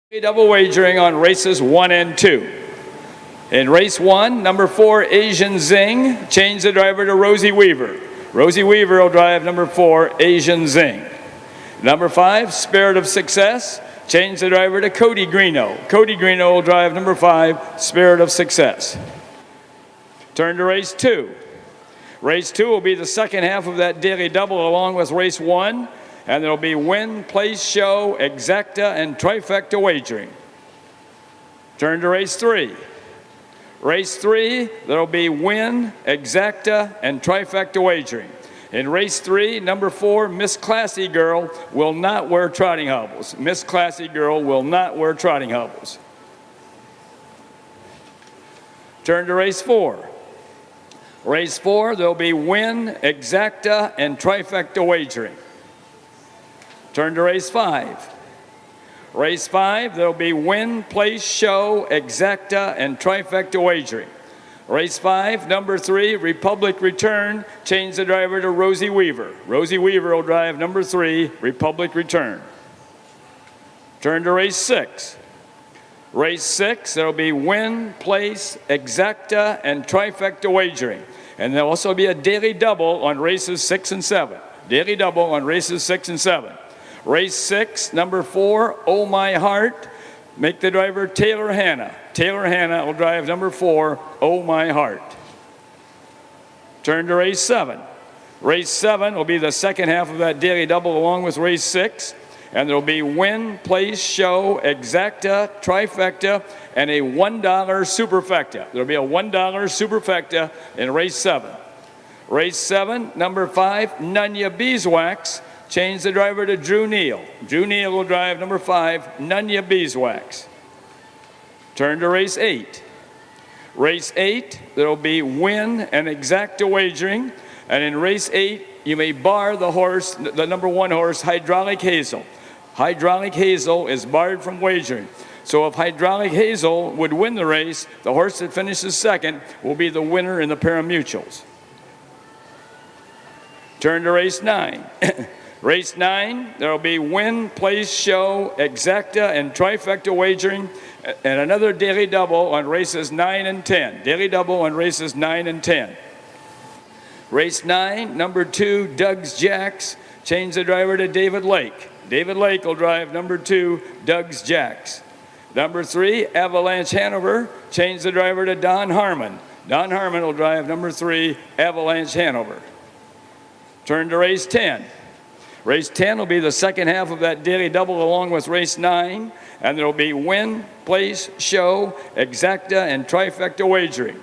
Double wagering on races 1 and 2. In race 1, number 4, Asian Zing, change the driver to Rosie Weaver. Rosie Weaver will drive number 4, Asian Zing. Number 5, Spirit of Success, change the driver to Cody Greeno. Cody Greeno will drive number 5, Spirit of Success. Turn to race 2. Race 2 will be the second half of that daily double along with race 1. And there will be win, place, show, exacta, and trifecta wagering. Turn to race 3. Race 3, there will be win, exacta, and trifecta wagering. In race 3, number 4, Miss Classy Girl will not wear trotting hobbles. Miss Classy Girl will not wear trotting hobbles. Turn to race 4. Race 4, there will be win, exacta, and trifecta wagering. Turn to race 5. Race 5, there will be win, place, show, exacta, and trifecta wagering. Race 5, number 3, Republic Return, change the driver to Rosie Weaver. Rosie Weaver will drive number 3, Republic Return. Turn to race 6. Race 6, there will be win, place, exacta, and trifecta wagering. And there will also be a daily double on races 6 and 7. Daily double on races 6 and 7. Race 6, number 4, Oh My Heart. Make the driver Taylor Hanna. Taylor Hanna will drive number 4, Oh My Heart. Turn to race 7. Race 7 will be the second half of that daily double along with race 6. And there will be win, place, show, exacta, trifecta, and a $1 superfecta. There will be a $1 superfecta in race 7. Race 7, number 5, Nunya Beeswax. Change the driver to Drew Neal. Drew Neal will drive number 5, Nunya Beeswax. Turn to race 8. Race 8, there will be win and exacta wagering. And in race 8, you may bar the horse, the number 1 horse, Hydraulic Hazel. Hydraulic Hazel is barred from wagering. So if Hydraulic Hazel would win the race, the horse that finishes second will be the winner in the pari-mutuels. Turn to race 9. Race 9, there will be win, place, show, exacta, and trifecta wagering, and another daily double on races 9 and 10. Daily double on races 9 and 10. Race 9, number 2, Doug's Jacks. Change the driver to David Lake. David Lake will drive number 2, Doug's Jacks. Number 3, Avalanche Hanover. Change the driver to Don Harmon. Don Harmon will drive number 3, Avalanche Hanover. Turn to race 10. Race 10 will be the second half of that daily double along with race 9, and there will be win, place, show, exacta, and trifecta wagering.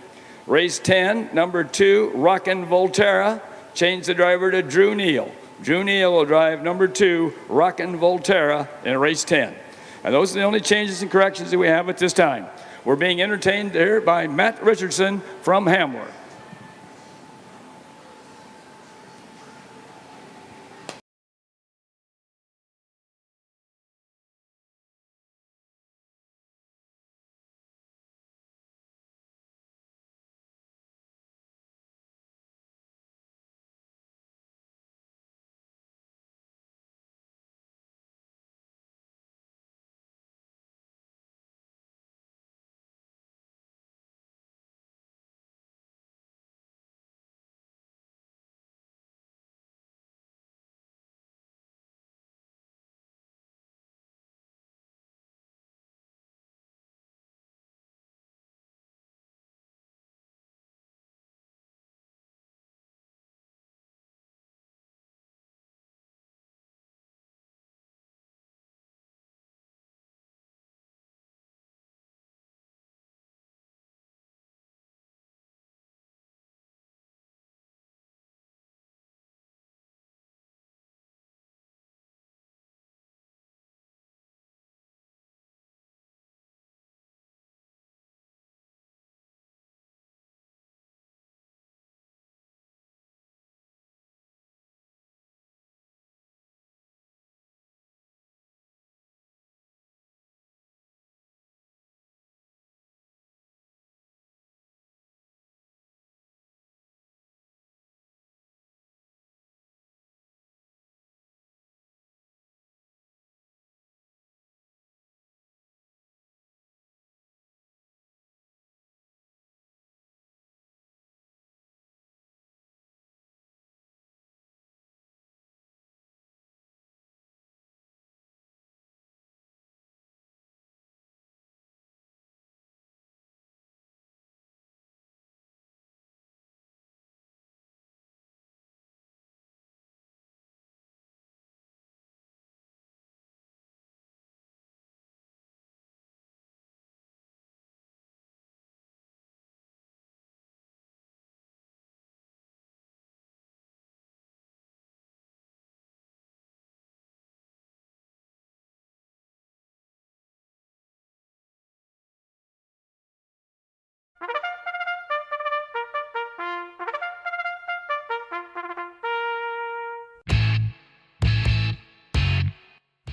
Race 10, number 2, Rockin' Volterra. Change the driver to Drew Neal. Drew Neal will drive number 2, Rockin' Volterra, in race 10. And those are the only changes and corrections that we have at this time. We're being entertained there by Matt Richardson from Hamler.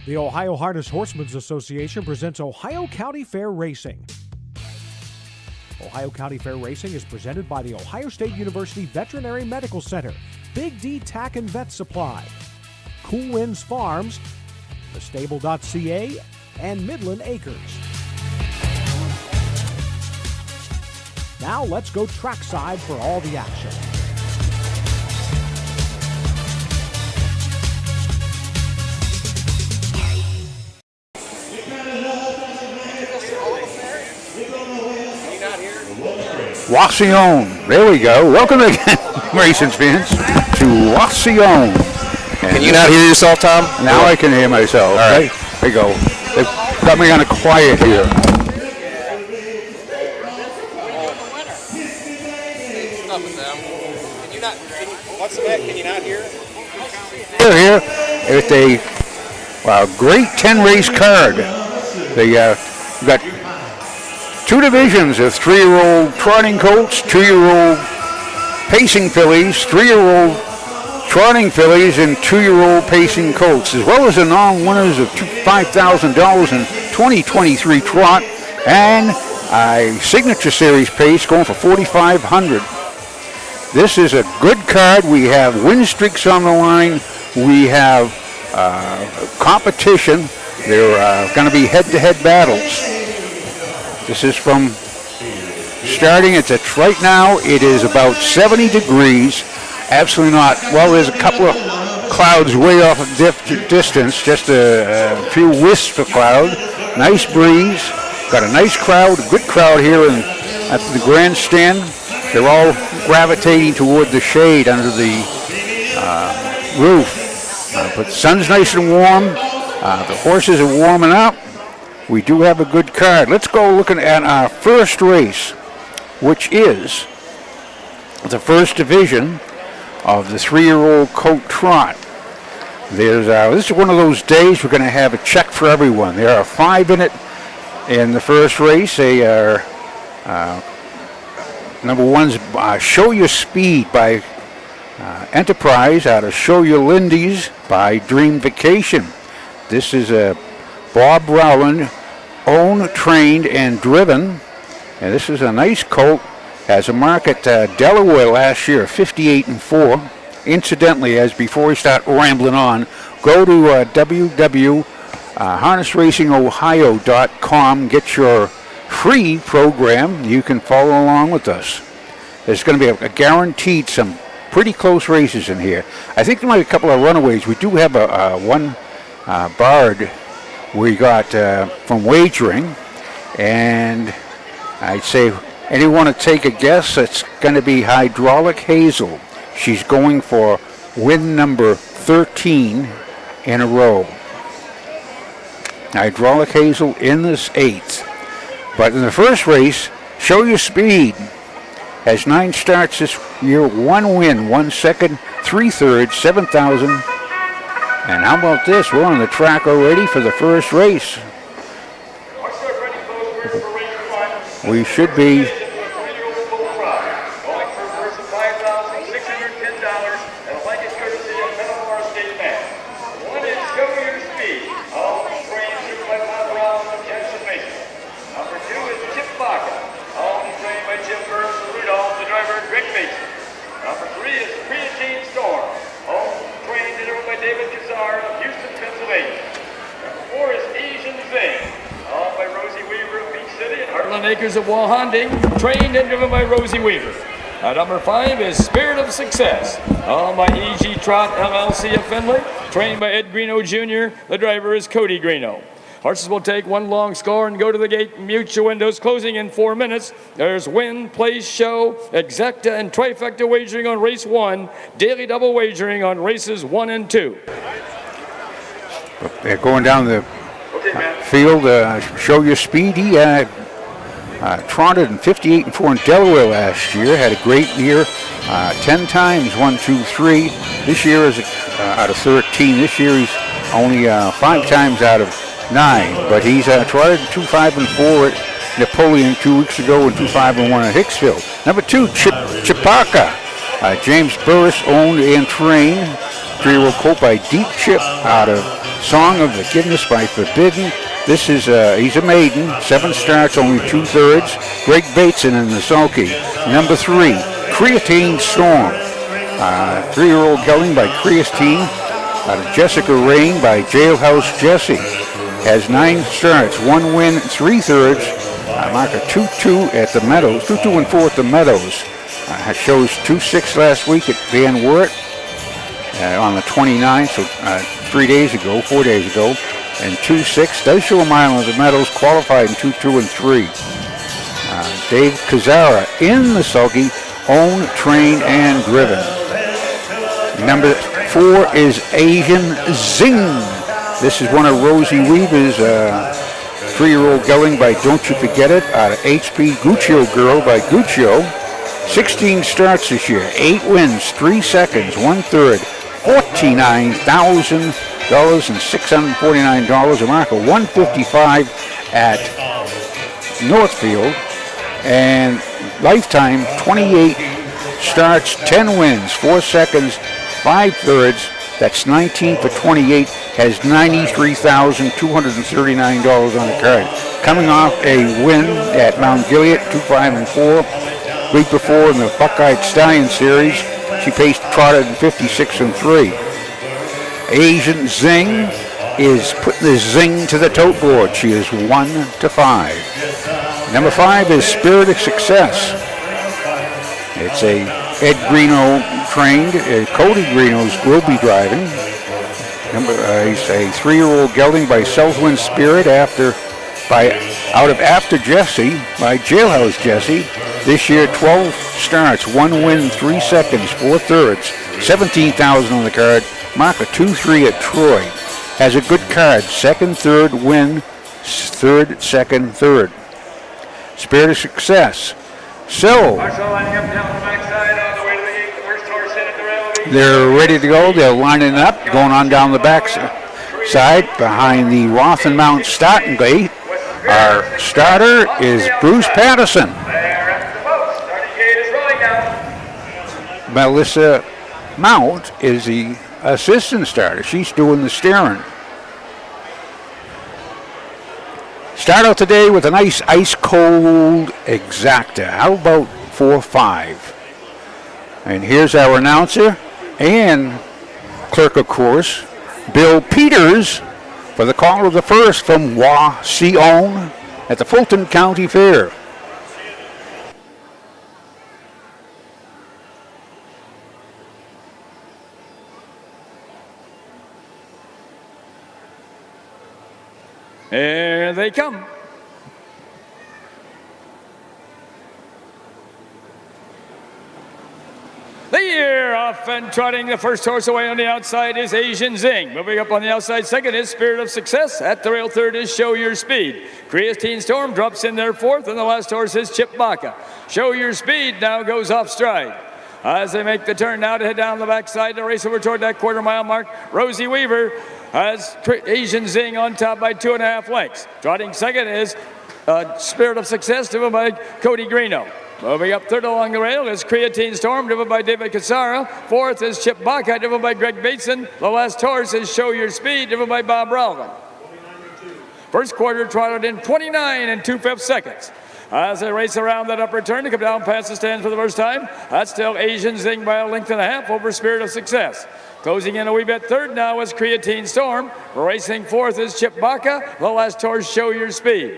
The Ohio Harness Horsemen's Association presents Ohio County Fair Racing. Ohio County Fair Racing is presented by the Ohio State University Veterinary Medical Center, Big D Tack and Vet Supply, Cool Winds Farms, thestable.ca, and Midland Acres. Now let's go trackside for all the action. Wauseon. There we go. Welcome again, racing fans, to Wauseon. Can you not hear yourself, Tom? Now I can hear myself. All right. There you go. They've got me on a quiet here. What's the matter? Can you not hear? Here with a great 10-race card. They got two divisions of 3-year-old trotting colts, 2-year-old pacing fillies, 3-year-old trotting fillies, and 2-year-old pacing colts, as well as the non-winners of $5,000 in 2023 trot and a signature series pace going for $4,500. This is a good card. We have win streaks on the line. We have competition. They're going to be head-to-head battles. This is from starting. Right now it is about 70 degrees. Absolutely not. Well, there's a couple of clouds way off of distance. Just a few wisps of cloud. Nice breeze. Got a nice crowd, a good crowd here at the grandstand. They're all gravitating toward the shade under the roof. But the sun's nice and warm. The horses are warming up. We do have a good card. Let's go looking at our first race, which is the first division of the 3-year-old colt trot. This is one of those days we're going to have a check for everyone. There are 5 in it in the first race. They are number one's Show Your Speed by Enterprise out of Show Your Lindy's by Dream Vacation. This is a Bob Rowland, owned, trained, and driven. And this is a nice colt. Has a mark at Delaware last year, 58-4. Incidentally, before we start rambling on, go to www.harnessracingohio.com. Get your free program. You can follow along with us. There's going to be a guaranteed some pretty close races in here. I think there might be a couple of runaways. We do have one Bard we got from wagering, and I'd say anyone to take a guess, it's going to be Hydraulic Hazel. She's going for win number 13 in a row. Hydraulic Hazel in this 8th. But in the first race, Show Your Speed has 9 starts this year, 1 win, 1 second, 3 thirds, 7,000. And how about this? We're on the track already for the first race. We should be. Acres of Wauseon, trained and driven by Rosie Weaver. Number 5 is Spirit of Success, owned by E.G. Trot LLC of Findlay, trained by Ed Greeno Jr. The driver is Cody Greeno. Horses will take one long score and go to the gate. Mute your windows, closing in 4 minutes. There's win, place, show, exacta, and trifecta wagering on race 1, daily double wagering on races 1 and 2. They're going down the field. Show Your Speed. He trotted in 58-4 in Delaware last year. Had a great year. 10 times, 1, 2, 3. This year is out of 13. This year he's only 5 times out of 9. But he's trotted 2, 5, and 4 at Napoleon 2 weeks ago and 2, 5, and 1 at Hicksville. Number 2, Chipaka. James Burris, owned and trained. 3-year-old colt by Deep Chip out of Song of Forgiveness by Forbidden. This is, he's a maiden, 7 starts, only 2/3. Greg Bateson in the sulky. Number 3, Creatine Storm. 3-year-old gelding by Creatine. Out of Jessica Rain by Jailhouse Jesse. Has 9 starts, 1 win, 3/3. Marker 2-2 at the Meadows, 2-2 and 4 at the Meadows. Shows 2-6 last week at Van Wert on the 29th, so 4 days ago, and 2-6. Does show a mile on the Meadows, qualified in 2-2 and 3. Dave Kazara in the sulky, owned, trained, and driven. Number 4 is Asian Zing. This is one of Rosie Weaver's 3-year-old gelding by Don't You Forget It, out of HP Guccio Girl by Guccio. 16 starts this year, 8 wins, 3 seconds, 1/3, $49,000 and $649. A mark of 155 at Northfield, and lifetime 28 starts, 10 wins, 4 seconds, 5/3. That's 19 for 28. Has $93,239 on the card. Coming off a win at Mount Gilead, 2-5 and 4. Week before in the Buckeye Stallion Series, she trotted in 56 and 3. Asian Zing is putting the zing to the tote board. She is 1-5. Number 5 is Spirit of Success. It's a Ed Greeno trained. Cody Greeno's will be driving. He's a 3-year-old gelding by Southwind Spirit out of After Jesse by Jailhouse Jesse. This year, 12 starts, 1 win, 3 seconds, 4/3, $17,000 on the card. Marker 2-3 at Troy. Has a good card, 2nd, 3rd, win, 3rd, 2nd, 3rd. Spirit of Success. So, they're ready to go. They're lining up, going on down the back side behind the Rothen Mount starting gate. Our starter is Bruce Patterson. Melissa Mount is the assistant starter. She's doing the steering. Start out today with a nice ice-cold Exacta. How about 4-5? And here's our announcer and clerk of course, Bill Peters, for the call of the first from Wauseon at the Fulton County Fair. Here they come. The year off and trotting the first horse away on the outside is Asian Zing. Moving up on the outside second is Spirit of Success. At the rail third is Show Your Speed. Creatine Storm drops in there fourth, and the last horse is Chip Baca. Show Your Speed now goes off stride. As they make the turn now to head down the backside to race over toward that quarter-mile mark, Rosie Weaver has Asian Zing on top by 2.5 lengths. Trotting second is Spirit of Success, driven by Cody Greeno. Moving up third along the rail is Creatine Storm, driven by David Casara. Fourth is Chip Baca, driven by Greg Bateson. The last horse is Show Your Speed, driven by Bob Rowland. First quarter trotted in 29 and 2/5 seconds. As they race around that upper turn to come down past the stands for the first time, that's still Asian Zing by 1.5 lengths over Spirit of Success. Closing in a wee bit third now is Creatine Storm. Racing fourth is Chip Baca. The last horse, Show Your Speed.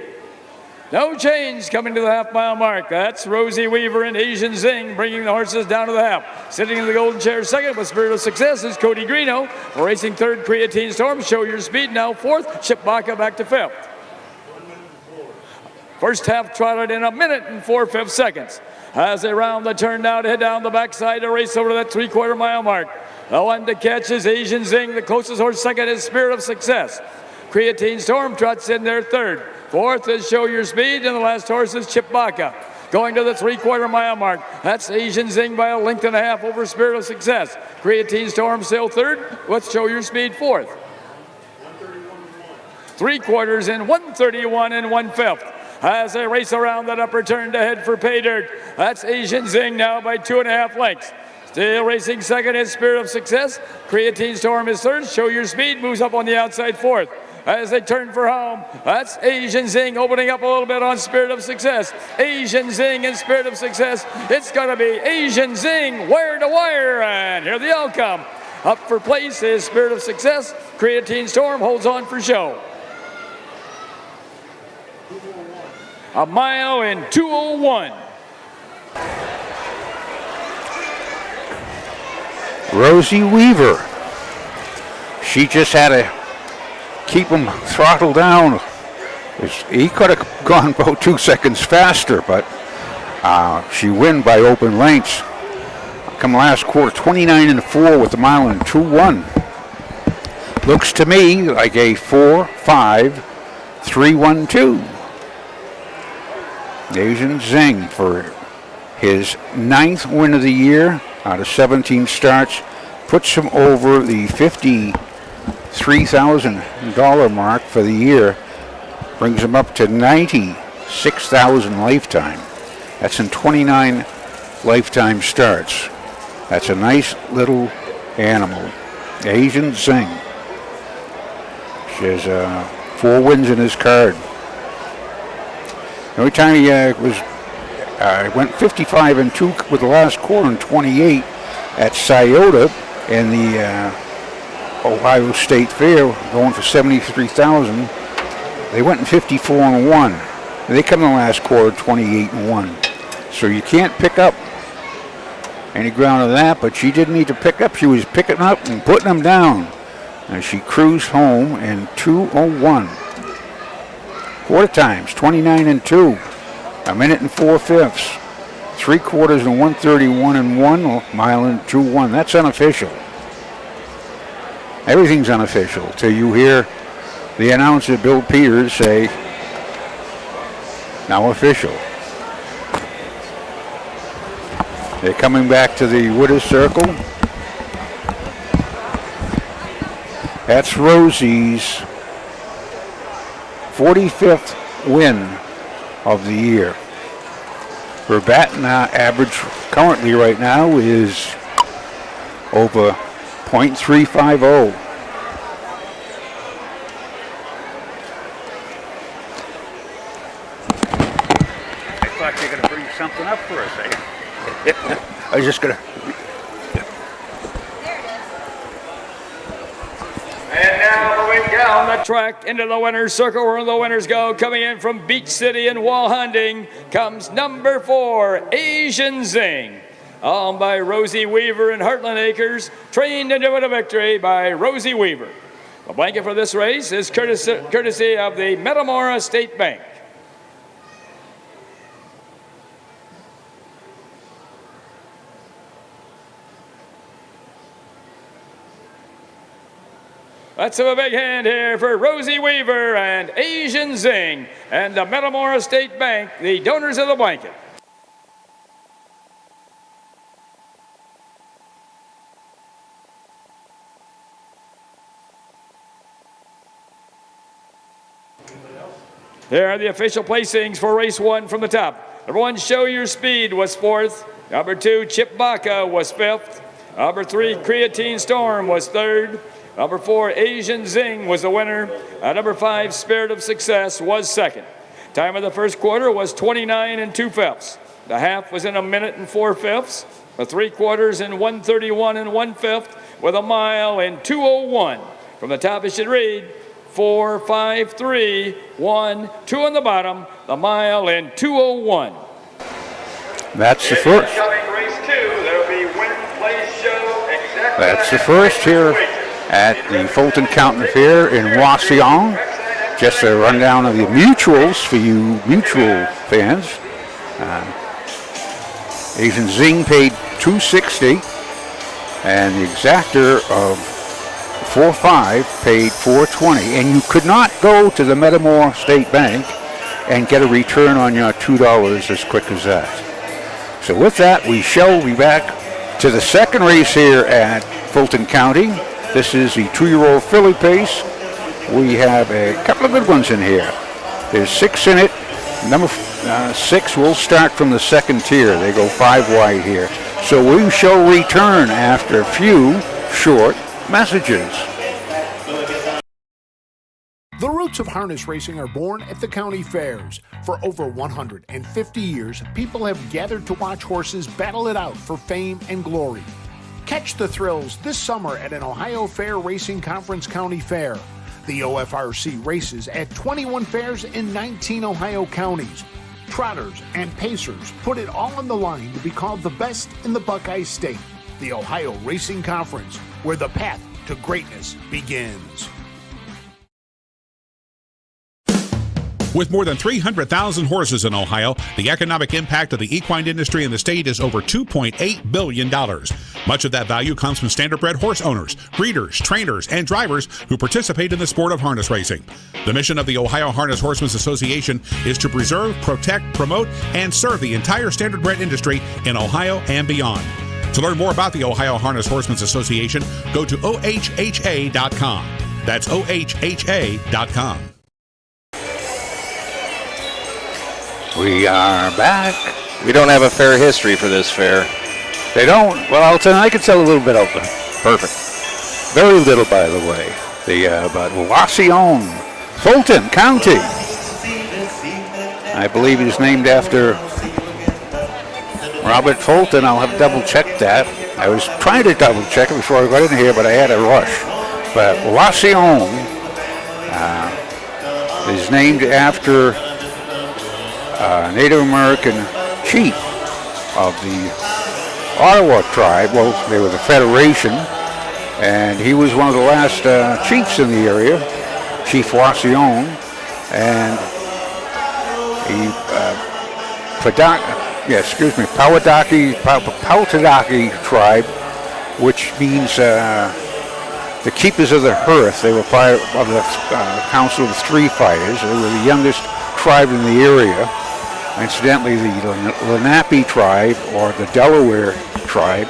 No change coming to the half-mile mark. That's Rosie Weaver and Asian Zing bringing the horses down to the half. Sitting in the golden chair second with Spirit of Success is Cody Greeno. Racing third, Creatine Storm. Show Your Speed now fourth. Chip Baca back to fifth. First half trotted in 1 minute and 4/5 seconds. As they round the turn now to head down the backside to race over to that 3/4 mile mark. The one to catch is Asian Zing. The closest horse second is Spirit of Success. Creatine Storm trots in there third. Fourth is Show Your Speed, and the last horse is Chip Baca. Going to the 3/4 mile mark. That's Asian Zing by 1.5 lengths over Spirit of Success. Creatine Storm still third. Let's Show Your Speed fourth. 3/4 in 1:31 and 1/5. As they race around that upper turn to head for pay dirt. That's Asian Zing now by 2.5 lengths. Still racing second is Spirit of Success. Creatine Storm is third. Show Your Speed moves up on the outside fourth. As they turn for home, that's Asian Zing opening up a little bit on Spirit of Success. Asian Zing and Spirit of Success. It's going to be Asian Zing wire to wire, and here the outcome. Up for place is Spirit of Success. Creatine Storm holds on for show. A mile in 2:01. Rosie Weaver. She just had to keep him throttled down. He could have gone about 2 seconds faster, but she win by open lengths. Come last quarter, 29-4 with a mile in 2:1. Looks to me like a 4-5-3-1-2. Asian Zing for his 9th win of the year out of 17 starts, puts him over the $53,000 mark for the year, brings him up to $96,000 lifetime. That's in 29 lifetime starts. That's a nice little animal. Asian Zing. She has 4 wins in his card. The only time he went 55-2 with the last quarter in 28 at Scioto in the Ohio State Fair, going for $73,000. They went in 54-1. They come in the last quarter 28-1. So you can't pick up any ground on that, but she didn't need to pick up. She was picking up and putting them down. And she cruised home in 2:01. Quarter times, 29-2. A minute and 4/5. 3 quarters and 1:31-1, mile and 2:1. That's unofficial. Everything's unofficial till you hear the announcer, Bill Peters, say, now official. They're coming back to the Wooders Circle. That's Rosie's 45th win of the year. Her batting average currently right now is over .350. I thought you were going to bring something up for us. I was just going to. And now moving down the track into the winner's circle where the winners go. Coming in from Beach City and Wauseon comes number 4, Asian Zing. Owned by Rosie Weaver in Heartland Acres. Trained into a victory by Rosie Weaver. The blanket for this race is courtesy of the Metamora State Bank. Let's have a big hand here for Rosie Weaver and Asian Zing and the Metamora State Bank, the donors of the blanket. There are the official placings for race 1 from the top. Number 1, Show Your Speed was 4th. Number 2, Chip Baca was 5th. Number 3, Creatine Storm was 3rd. Number 4, Asian Zing was the winner. Number 5, Spirit of Success was 2nd. Time of the first quarter was 29 2/5. The half was in a minute and 4/5. The 3 quarters in 1:31 1/5 with a mile in 2:01. From the top it should read 4, 5, 3, 1, 2 on the bottom. The mile in 2:01. That's the first. Race 2, there'll be win, place, show, exact. That's the first here at the Fulton County Fair in Wauseon. Just a rundown of the mutuals for you mutual fans. Asian Zing paid $260, and the exactor of 4-5 paid $420. And you could not go to the Metamora State Bank and get a return on your $2 as quick as that. So with that, we shall be back to the second race here at Fulton County. This is the 2-year-old filly pace. We have a couple of good ones in here. There's 6 in it. Number 6 will start from the second tier. They go 5 wide here. So we shall return after a few short messages. The roots of harness racing are born at the county fairs. For over 150 years, people have gathered to watch horses battle it out for fame and glory. Catch the thrills this summer at an Ohio Fair Racing Conference County Fair. The OFRC races at 21 fairs in 19 Ohio counties. Trotters and pacers put it all on the line to be called the best in the Buckeye State. The Ohio Racing Conference, where the path to greatness begins. With more than 300,000 horses in Ohio, the economic impact of the equine industry in the state is over $2.8 billion. Much of that value comes from standardbred horse owners, breeders, trainers, and drivers who participate in the sport of harness racing. The mission of the Ohio Harness Horsemen's Association is to preserve, protect, promote, and serve the entire standardbred industry in Ohio and beyond. To learn more about the Ohio Harness Horsemen's Association, go to ohha.com. That's ohha.com. We are back. We don't have a fair history for this fair. They don't. Well, I'll tell you, I can tell a little bit of them. Perfect. Very little, by the way. But Wauseon, Fulton County. I believe he's named after Robert Fulton. I'll have to double check that. I was trying to double check it before I got in here, but I had a rush. But Wauseon is named after Native American chief of the Ottawa tribe. Well, they were the Federation, and he was one of the last chiefs in the area, Chief Wauseon, and he Powatadaki tribe, which means the keepers of the hearth. They were part of the Council of the Three Fighters. They were the youngest tribe in the area. Incidentally, the Lenape tribe, or the Delaware tribe,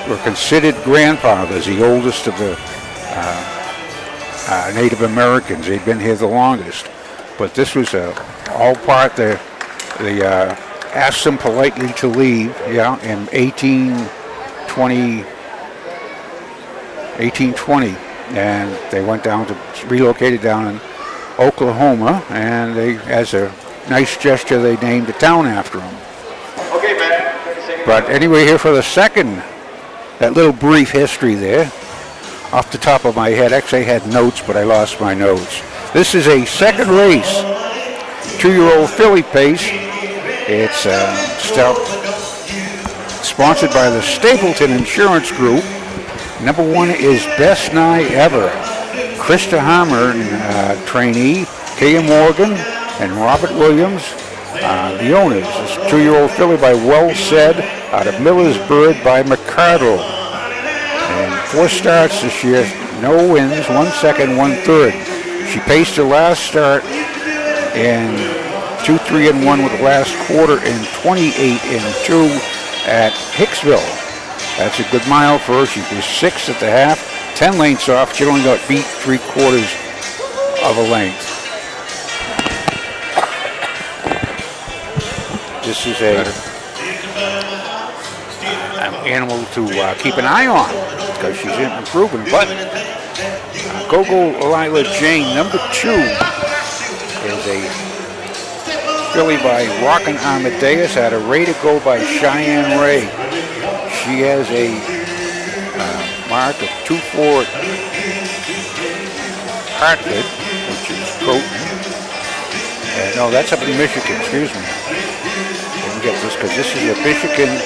were considered grandfathers, the oldest of the Native Americans. They'd been here the longest. But this was all part, they asked them politely to leave, in 1820, and they went down to, relocated down in Oklahoma, and they, as a nice gesture, they named a town after him. Okay, man. But anyway, here for the second, that little brief history there, off the top of my head. Actually, I had notes, but I lost my notes. This is a second race, 2-year-old filly pace. It's sponsored by the Stapleton Insurance Group. Number 1 is Best Nigh Ever. Krista Hammer, trainee, Kaya Morgan, and Robert Williams, the owners. This 2-year-old filly by Well Said, out of Millersburg by McCardle. And 4 starts this year, no wins, 1 second, 1 third. She paced her last start in 2-3-1 with the last quarter in 28-2 at Hicksville. That's a good mile for her. She was 6 at the half, 10 lengths off. She only got beat 3/4 of a length. This is an animal to keep an eye on because she's improving. But Gogo Lila Jane, number 2, is a filly by Rockin' Amadeus at a Ray to Go by Cheyenne Ray. She has a mark of 2-4 Hartford, which is Croton. No, that's up in Michigan, excuse me. Get this, because this is a Michigan,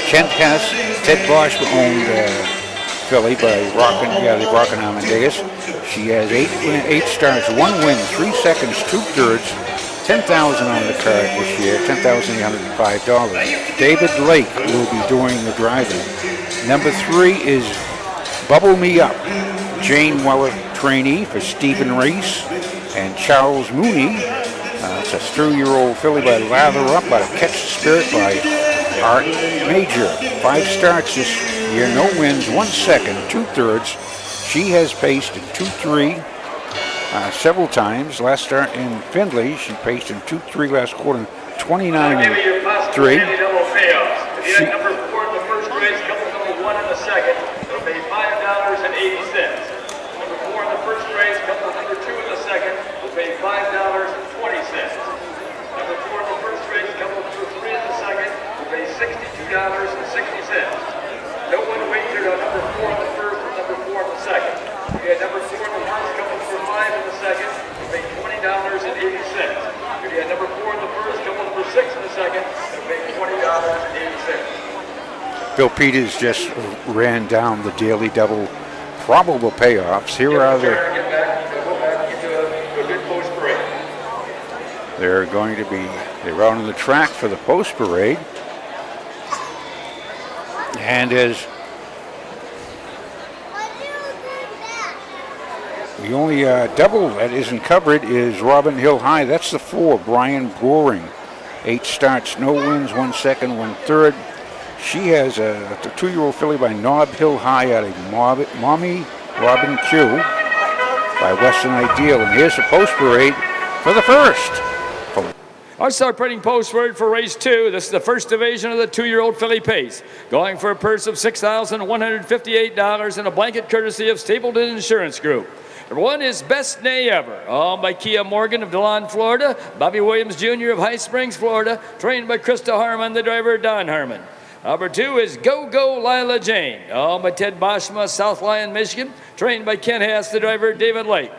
Kent Hess, Ted Bosch owned filly by Rockin' Amadeus. She has 8 starts, 1 win, 3 seconds, 2 thirds, 10,000 on the card this year, $10,805. David Lake will be doing the driving. Number 3 is Bubble Me Up. Jane Weller, trainee for Stephen Reese and Charles Mooney. It's a 3-year-old filly by Lather Up, out of Catch the Spirit by Art Major. 5 starts this year, no wins, 1 second, 2 thirds. She has paced in 2-3 several times. Last start in Findlay, she paced in 2-3 last quarter, 29-3. If you had number 4 in the first race, couple number 1 in the second, it'll pay $5.80. Number 4 in the first race, couple number 2 in the second, will pay $5.20. Number 4 in the first race, couple number 3 in the second, will pay $62.60. No one wagered on number 4 in the first and number 4 in the second. If you had number 4 in the first, couple number 5 in the second, will pay $20.80. If you had number 4 in the first, couple number 6 in the second, it'll pay $20.80. Bill Peters just ran down the daily double probable payoffs. Here are the. They're going to be. They're out on the track for the post parade, and as the only double that isn't covered is Robin Hill High. That's the 4, Brian Boring. 8 starts, no wins, 1 second, 1 third. She has a 2-year-old filly by Nob Hill High out of Mommy Robin Q by Western Ideal. And here's the post parade for the first. Our start printing post parade for race 2. This is the first division of the 2-year-old filly pace. Going for a purse of $6,158 and a blanket courtesy of Stapleton Insurance Group. Number 1 is Best Nay Ever, owned by Kia Morgan of DeLon, Florida. Bobby Williams Jr. of High Springs, Florida, trained by Krista Harmon, the driver Don Harmon. Number 2 is Go Go Lila Jane, owned by Ted Boschma, South Lyon, Michigan, trained by Ken Haas, the driver David Lake.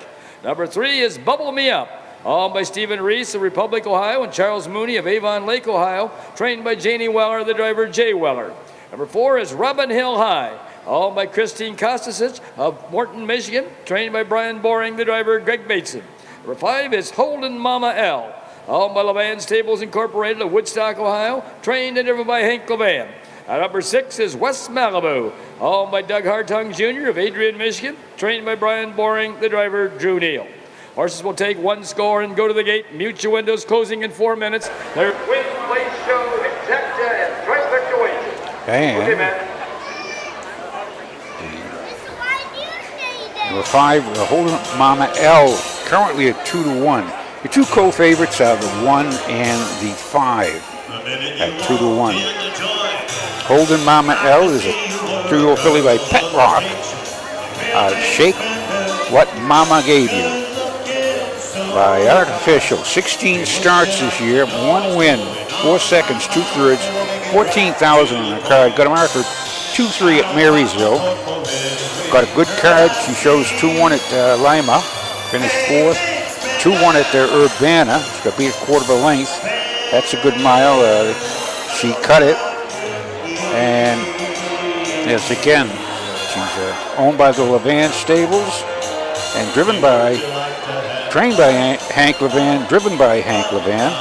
Number 3 is Bubble Me Up, owned by Stephen Reese of Republic, Ohio, and Charles Mooney of Avon Lake, Ohio, trained by Janie Weller, the driver Jay Weller. Number 4 is Robin Hill High, owned by Christine Kostasic of Morton, Michigan, trained by Brian Boring, the driver Greg Bateson. Number 5 is Holden Mama L, owned by Levan Stables Incorporated of Woodstock, Ohio, trained and driven by Hank Levan. Number 6 is West Malibu, owned by Doug Hartung Jr. of Adrian, Michigan, trained by Brian Boring, the driver Drew Neal. Horses will take 1 score and go to the gate. Mute your windows, closing in 4 minutes. They're Win, Place, Show, Exacta, and Trifecta Wages. Okay, man. Number 5, Holden Mama L, currently at 2-1. The 2 co-favorites are the 1 and the 5 at 2-1. Holden Mama L is a 2-year-old filly by Pet Rock. Shake What Mama Gave You by Artificial. 16 starts this year, 1 win, 4 seconds, 2 thirds, 14,000 on the card. Got a marker 2-3 at Marysville. Got a good card. She shows 2-1 at Lima. Finished 4th. 2-1 at Urbana. She got beat a quarter of a length. That's a good mile. She cut it. And yes, again, she's owned by the Levan Stables and trained by Hank Levan, driven by Hank Levan.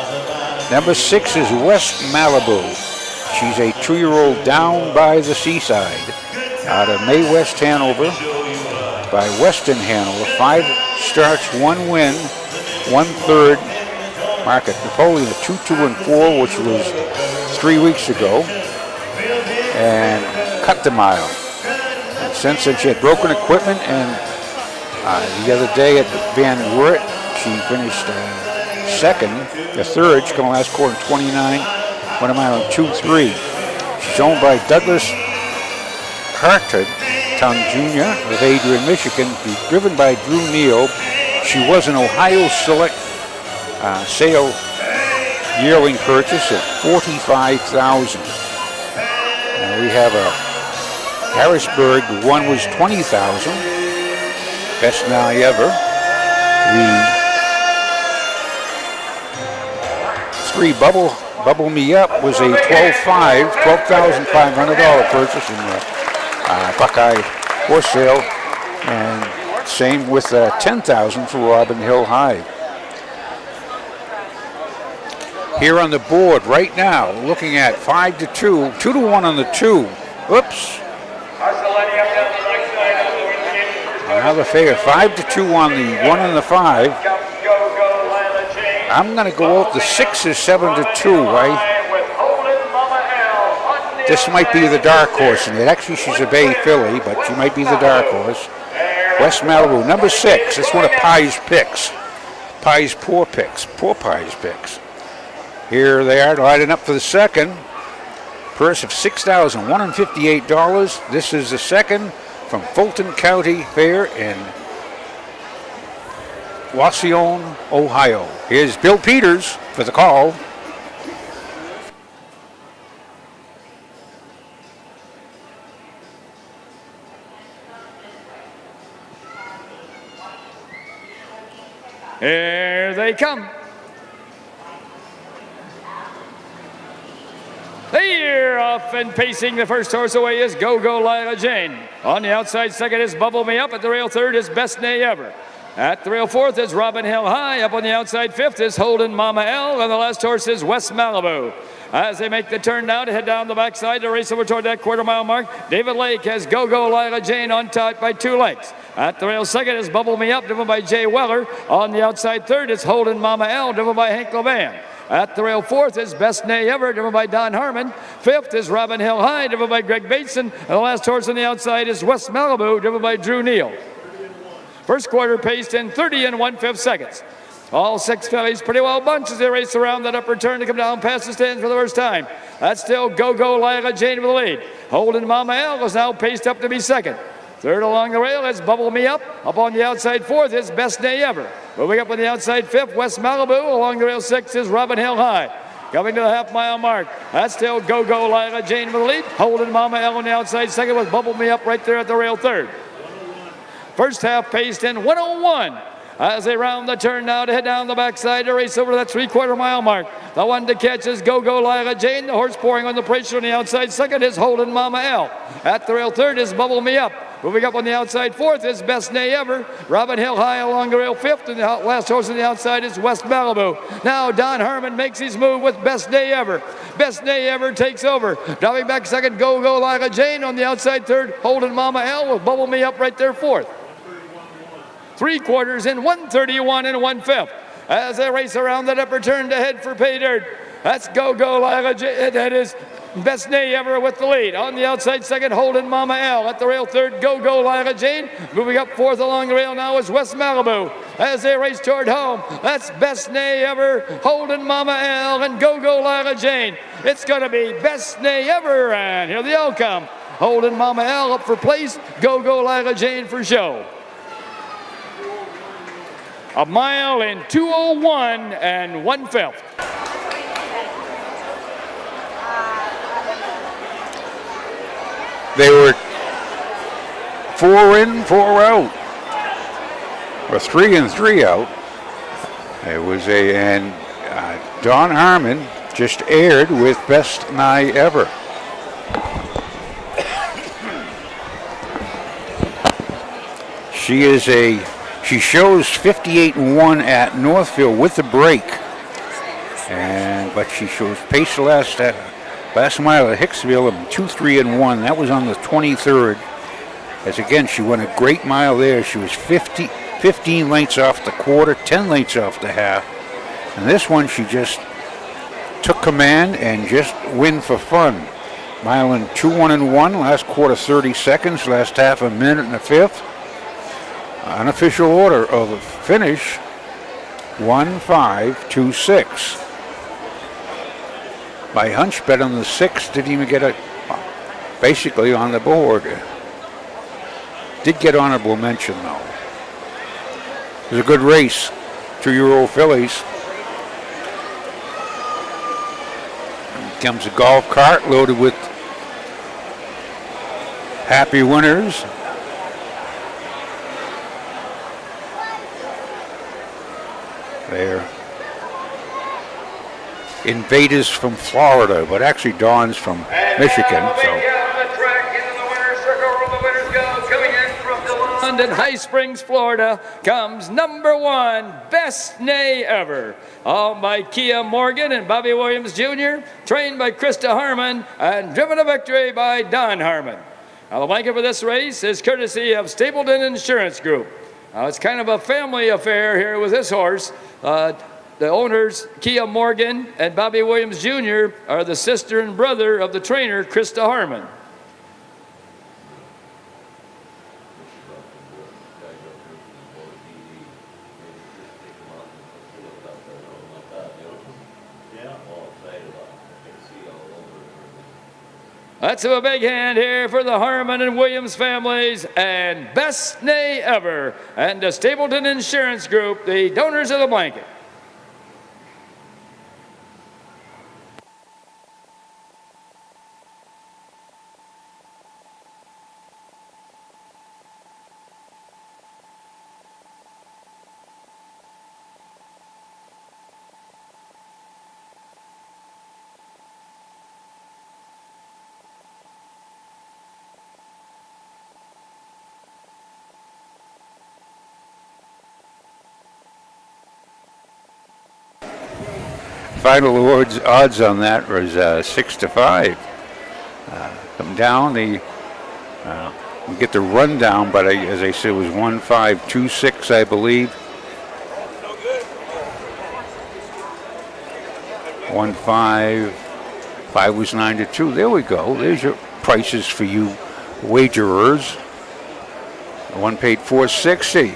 Number 6 is West Malibu. She's a 2-year-old down by the seaside out of May West Hanover by Weston Hanover. 5 starts, 1 win, 1 third. Market Napoleon, 2-2-4, which was 3 weeks ago. And cut the mile. And since then, she had broken equipment, and the other day at Van Wert, she finished third. She came last quarter in 29, went a mile in 2-3. She's owned by Douglas Hartung Jr. of Adrian, Michigan, driven by Drew Neal. She was an Ohio Select sale yearling purchase at $45,000. We have a Harrisburg. One was $20,000. Best Now Ever. The 3 Bubble Me Up was a $12,500 purchase in the Buckeye horse sale, and same with $10,000 for Robin Hill High. Here on the board right now, looking at 5-2, 2-1 on the 2. Oops. Another favorite, 5-2 on the 1 and the 5. I'm going to go out the 6 is 7-2, right? This might be the dark horse, and actually she's a bay filly, but she might be the dark horse. West Malibu, number 6. That's one of Pie's picks. Pie's poor picks. Poor Pie's picks. Here they are lining up for the second. Purse of $6,158. This is the second from Fulton County Fair in Wauseon, Ohio. Here's Bill Peters for the call. Here they come. Here off and pacing the first horse away is Go-Go Lila Jane. On the outside second is Bubble Me Up. At the rail third is Best Nay Ever. At the rail fourth is Robin Hill High. Up on the outside fifth is Holden Mama L. And the last horse is West Malibu. As they make the turn now to head down the backside to race over toward that quarter-mile mark, David Lake has Go-Go Lila Jane on top by 2 lengths. At the rail second is Bubble Me Up, driven by Jay Weller. On the outside third is Holden Mama L, driven by Hank Levan. At the rail fourth is Best Nay Ever, driven by Don Harmon. Fifth is Robin Hill High, driven by Greg Bateson. And the last horse on the outside is West Malibu, driven by Drew Neal. First quarter paced in 30 1/5 seconds. All 6 fillies pretty well bunched as they race around that upper turn to come down past the stands for the first time. That's still Go-Go Lila Jane with the lead. Holden Mama L is now paced up to be second. Third along the rail is Bubble Me Up. Up on the outside fourth is Best Nay Ever. Moving up on the outside fifth, West Malibu. Along the rail sixth is Robin Hill High. Coming to the half-mile mark, that's still Go-Go Lila Jane with the lead. Holden Mama L on the outside second with Bubble Me Up right there at the rail third. First half paced in 1:01. As they round the turn now to head down the backside to race over to that 3/4 mile mark. The one to catch is Go-Go Lila Jane. The horse pouring on the pressure on the outside second is Holden Mama L. At the rail third is Bubble Me Up. Moving up on the outside fourth is Best Nay Ever. Robin Hill High along the rail fifth, and the last horse on the outside is West Malibu. Now Don Harmon makes his move with Best Nay Ever. Best Nay Ever takes over. Dropping back second, Go-Go Lila Jane. On the outside third, Holden Mama L with Bubble Me Up right there fourth. 3 quarters in 1:31 1/5. As they race around that upper turn to head for pay dirt. That's Go-Go Lila Jane. That is Best Nay Ever with the lead. On the outside second, Holden Mama L. At the rail third, Go-Go Lila Jane. Moving up fourth along the rail now is West Malibu. As they race toward home, that's Best Nay Ever, Holden Mama L, and Go-Go Lila Jane. It's going to be Best Nay Ever, and here they all come. Holden Mama L up for place, Go-Go Lila Jane for show. A mile in 2:01 1/5. They were 4 in, 4 out, or 3 in, 3 out. It was Don Harmon just aired with Best Nay Ever. She shows 58-1 at Northfield with the break, but she shows pace the last mile at Hicksville of 2-3-1. That was on the 23rd. As again, she won a great mile there. She was 15 lengths off the quarter, 10 lengths off the half. And this one, she just took command and just win for fun. Mile in 2-1-1, last quarter 30 seconds, last half a minute and a fifth. Unofficial order of the finish, 1-5-2-6. My hunch bet on the 6 didn't even get basically on the board. Did get honorable mention though. It was a good race, 2-year-old fillies. Comes a golf cart loaded with happy winners. They're invaders from Florida, but actually Dawn's from Michigan. So. In High Springs, Florida, comes number 1, Best Nay Ever, owned by Kia Morgan and Bobby Williams Jr., trained by Krista Harmon, and driven to victory by Don Harmon. Now, the blanket for this race is courtesy of Stapleton Insurance Group. Now, it's kind of a family affair here with this horse. The owners, Kia Morgan and Bobby Williams Jr., are the sister and brother of the trainer, Krista Harmon. Let's have a big hand here for the Harmon and Williams families and Best Nay Ever and the Stapleton Insurance Group, the donors of the blanket. Final odds on that was 6-5. Come down, we get the rundown, but as I said, it was 1-5-2-6, I believe. 1-5, 5 was 9-2. There we go. There's your prices for you wagerers. One paid $4.60.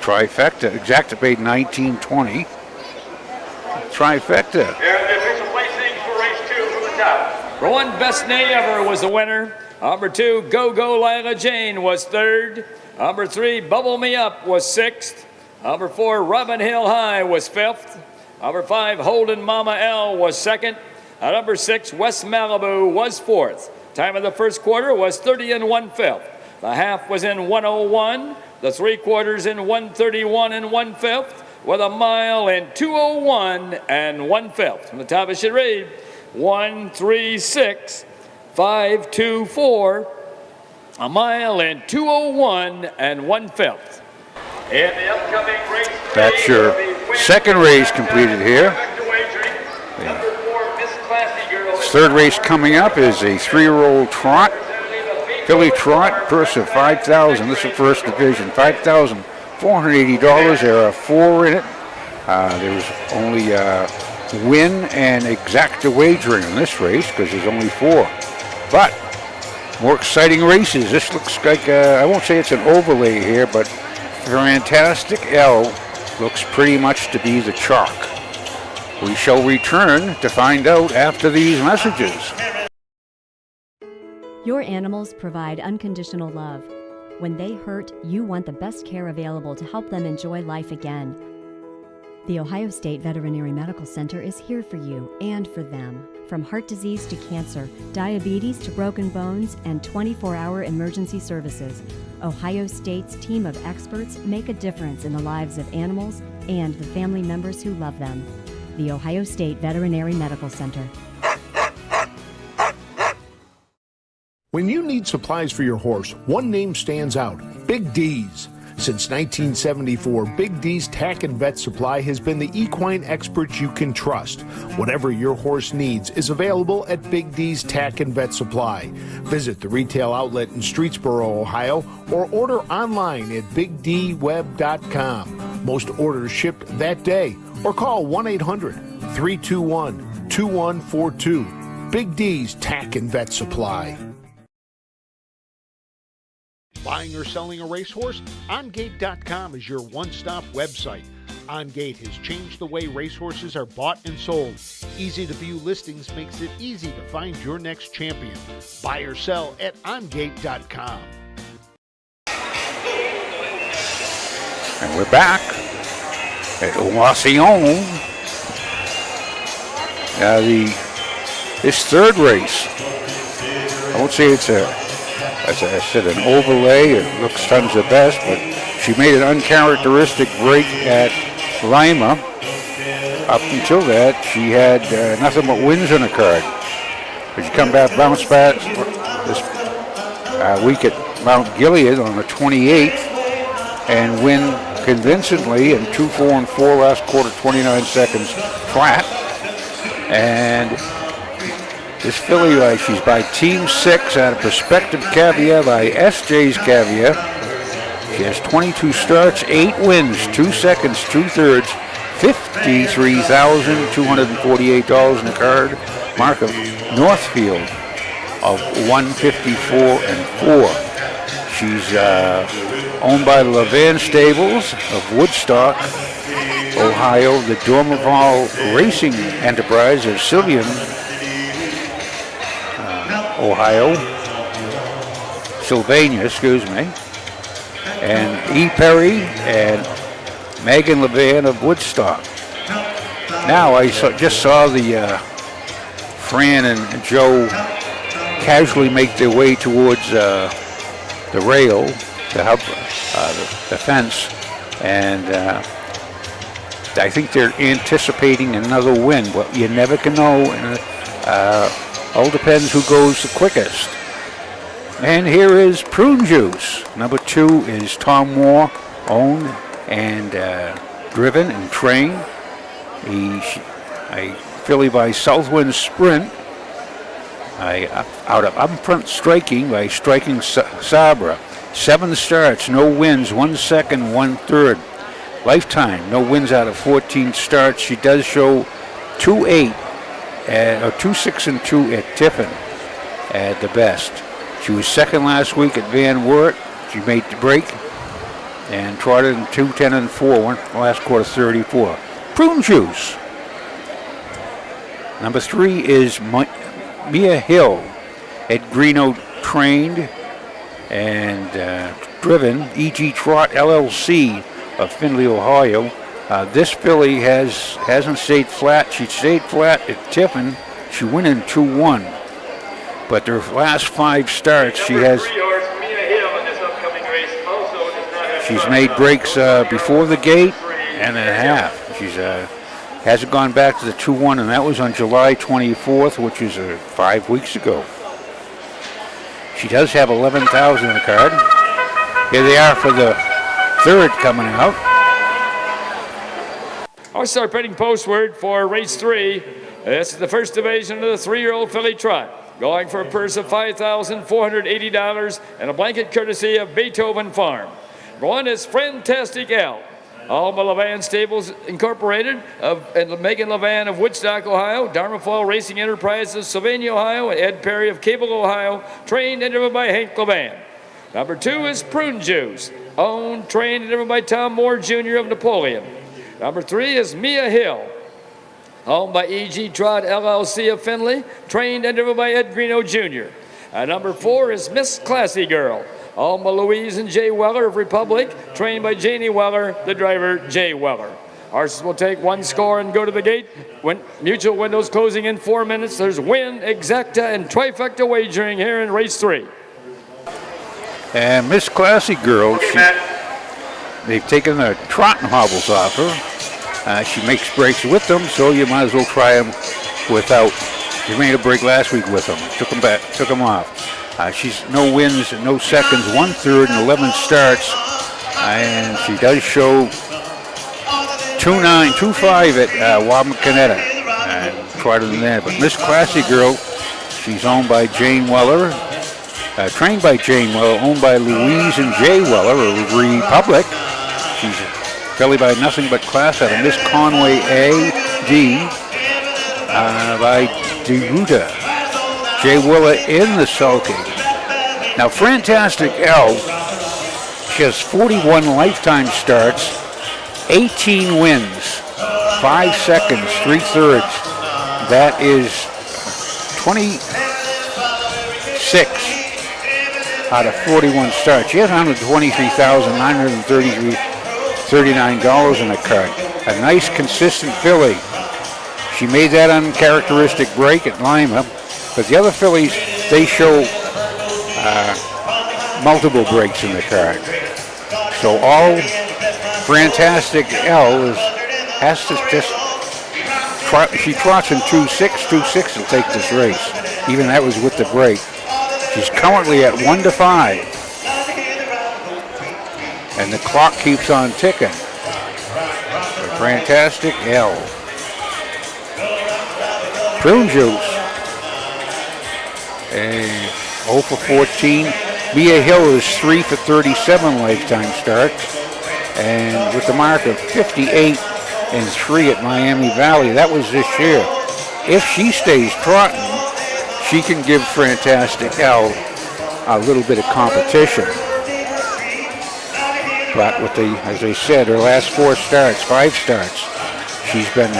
Trifecta. Exacta paid $19.20. Trifecta. Here are the official placings for race 2 from the top. For 1, Best Nay Ever was the winner. Number 2, Go Go Lila Jane was 3rd. Number 3, Bubble Me Up was 6th. Number 4, Robin Hill High was 5th. Number 5, Holden Mama L was 2nd. Number 6, West Malibu was 4th. Time of the first quarter was 30 1/5. The half was in 1:01. The 3/4 in 1:31 1/5. With a mile in 2:01 1/5. From the top it should read 1:36.524. A mile in 2:01 1/5. In the upcoming race, that's your second race completed here. This third race coming up is a 3-year-old trot, filly trot, purse of $5,000. This is the first division, $5,480. There are 4 in it. There's only win and exacta wagering in this race because there's only 4. But more exciting races. This looks like, I won't say it's an overlay here, but Fantastic L looks pretty much to be the chalk. We shall return to find out after these messages. Your animals provide unconditional love. When they hurt, you want the best care available to help them enjoy life again. The Ohio State Veterinary Medical Center is here for you and for them. From heart disease to cancer, diabetes to broken bones, and 24-hour emergency services, Ohio State's team of experts make a difference in the lives of animals and the family members who love them. The Ohio State Veterinary Medical Center. When you need supplies for your horse, one name stands out: Big D's. Since 1974, Big D's Tack and Vet Supply has been the equine experts you can trust. Whatever your horse needs is available at Big D's Tack and Vet Supply. Visit the retail outlet in Streetsboro, Ohio, or order online at bigdweb.com. Most orders shipped that day, or call 1-800-321-2142. Big D's Tack and Vet Supply. Buying or selling a racehorse? OnGate.com is your one-stop website. OnGate has changed the way racehorses are bought and sold. Easy-to-view listings makes it easy to find your next champion. Buy or sell at OnGate.com. And we're back at Wauseon. This third race, I won't say it's as I said, an overlay. It looks tons of best, but she made an uncharacteristic break at Lima. Up until that, she had nothing but wins on her card. But she come back, bounce back this week at Mount Gilead on the 28th and win convincingly in 2-4-4 last quarter, 29 seconds flat. And this filly, she's by Team 6 out of Perspective Caviar by SJ's Caviar. She has 22 starts, 8 wins, 2 seconds, 2 thirds, $53,248 in the card. Mark of Northfield of 154-4. She's owned by the Levan Stables of Woodstock, Ohio. The Dormerval Racing Enterprise of Sylvian, Ohio. Sylvania, excuse me. And E. Perry and Megan Levan of Woodstock. Now I just saw the Fran and Joe casually make their way towards the rail, the fence, and I think they're anticipating another win. But you never can know, and all depends who goes the quickest. And here is Prune Juice. Number 2 is Tom Moore, owned and driven and trained. A filly by Southwind Sprint. Out of Upfront Striking by Striking Sabra. 7 starts, no wins, 1 second, 1 third. Lifetime, no wins out of 14 starts. She does show 2-8, or 2-6 and 2 at Tiffin at the best. She was second last week at Van Wert. She made the break and trotted in 2-10 and 4, last quarter 34. Prune Juice. Number 3 is Mia Hill at Greeno, trained and driven. E.G. Trot LLC of Findlay, Ohio. This filly hasn't stayed flat. She stayed flat at Tiffin. She went in 2-1. But their last 5 starts, she's made breaks before the gate and a half. She's hasn't gone back to the 2-1, and that was on July 24th, which is 5 weeks ago. She does have 11,000 in the card. Here they are for the 3rd coming out. Our start betting postword for race 3. This is the first division of the 3-year-old filly trot. Going for a purse of $5,480 and a blanket courtesy of Beethoven Farm. One is Fantastic L. Alma Levan Stables Incorporated and Megan Levan of Woodstock, Ohio. Dharma Fall Racing Enterprises, Sylvania, Ohio. And Ed Perry of Cable, Ohio. Trained and driven by Hank Levan. Number 2 is Prune Juice. Owned, trained and driven by Tom Moore Jr. of Napoleon. Number 3 is Mia Hill. Owned by E.G. Trot LLC of Findlay, trained and driven by Ed Greeno Jr. Number 4 is Miss Classy Girl. Owned by Louise and Jay Weller of Republic, trained by Janie Weller, the driver Jay Weller. Horses will take 1 score and go to the gate. Mutual windows closing in 4 minutes. There's Win, Exacta, and Trifecta wagering here in race 3. And Miss Classy Girl, they've taken the trotting hobbles off her. She makes breaks with them, so you might as well try them without. She made a break last week with them. Took them off. She's no wins, no seconds, 1 third, and 11 starts. And she does show 2-9, 2-5 at Wapakoneta. And trotted in there. But Miss Classy Girl, she's owned by Jane Weller, trained by Jane Weller, owned by Louise and Jay Weller of Republic. She's filly by Nothing But Class out of Miss Conway A.D. By DeRuta. Jay Weller in the sulky. Now, Fantastic L, she has 41 lifetime starts, 18 wins, 5 seconds, 3 thirds. That is 26 out of 41 starts. She has $123,939 in the card. A nice, consistent filly. She made that uncharacteristic break at Lima, but the other fillies, they show multiple breaks in the card. So all Fantastic L has to just trot. She trots in 2-6, 2-6 to take this race. Even that was with the break. She's currently at 1-5. And the clock keeps on ticking. For Fantastic L. Prune Juice. And 0 for 14. Mia Hill is 3 for 37 lifetime starts. And with the mark of 58 and 3 at Miami Valley, that was this year. If she stays trotting, she can give Fantastic L a little bit of competition. But with as I said, her last 4 starts, 5 starts, she's been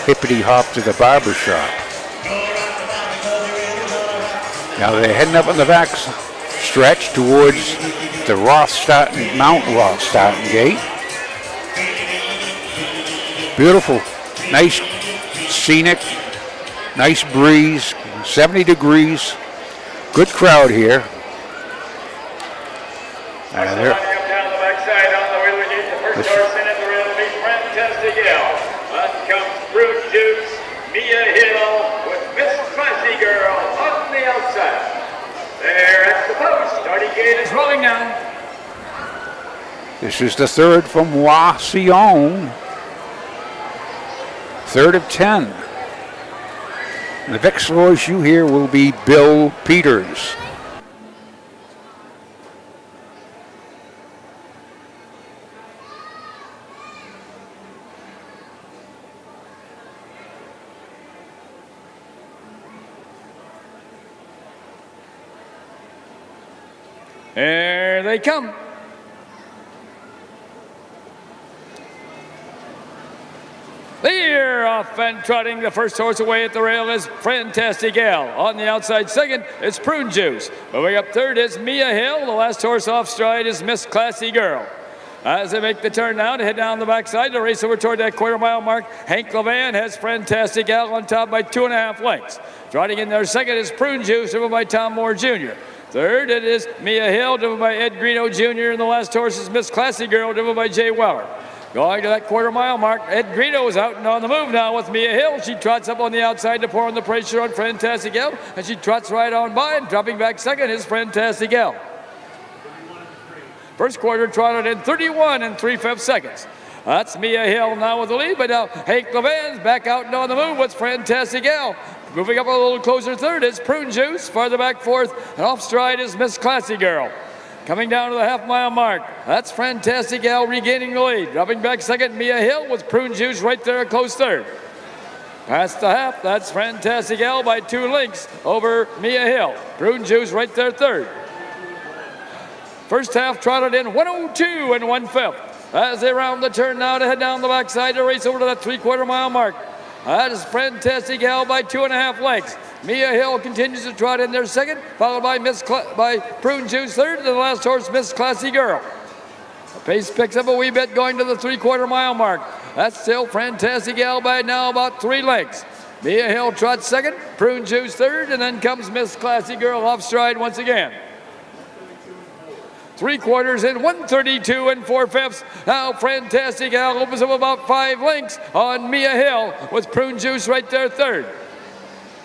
hippity hop to the barber shop. Now they're heading up on the back stretch towards the Mount Roth starting gate. Beautiful, nice, scenic, nice breeze, 70 degrees. Good crowd here. Down the backside on the wheel, we need the first horse in at the rail to be Fantastic Al. Up comes Fruit Juice, Mia Hill with Miss Classy Girl on the outside. There at the post, starting gate is rolling now. This is the third from Wauseon. Third of 10. The next horse you hear will be Bill Peters. There they come. They're off and trotting. The first horse away at the rail is Fantastic Al. On the outside second, it's Prune Juice. Moving up third is Mia Hill. The last horse off stride is Miss Classy Girl. As they make the turn now to head down the backside to race over toward that quarter-mile mark, Hank Levan has Fantastic Al on top by 2.5 lengths. Trotting in there second is Prune Juice, driven by Tom Moore Jr. Third, it is Mia Hill, driven by Ed Greeno Jr. And the last horse is Miss Classy Girl, driven by Jay Weller. Going to that quarter-mile mark, Ed Greeno is out and on the move now with Mia Hill. She trots up on the outside to pour on the pressure on Fantastic Al, and she trots right on by, and dropping back second is Fantastic Al. First quarter trotted in 31 3/5 seconds. That's Mia Hill now with the lead, but now Hank Levan's back out and on the move with Fantastic Al. Moving up a little closer third is Prune Juice. Farther back fourth, and off stride is Miss Classy Girl. Coming down to the half-mile mark, that's Fantastic Al regaining the lead. Dropping back second, Mia Hill with Prune Juice right there a close third. Past the half, that's Fantastic Al by 2 lengths over Mia Hill. Prune Juice right there third. First half trotted in 102 1/5. As they round the turn now to head down the backside to race over to that 3/4 mile mark. That is Fantastic Al by 2.5 lengths. Mia Hill continues to trot in there second, followed by Prune Juice third, and the last horse, Miss Classy Girl. The pace picks up a wee bit going to the 3/4 mile mark. That's still Fantastic Al by now about 3 lengths. Mia Hill trots second, Prune Juice third, and then comes Miss Classy Girl off stride once again. 3 quarters in 132 4/5. Now Fantastic Al opens up about 5 lengths on Mia Hill with Prune Juice right there third.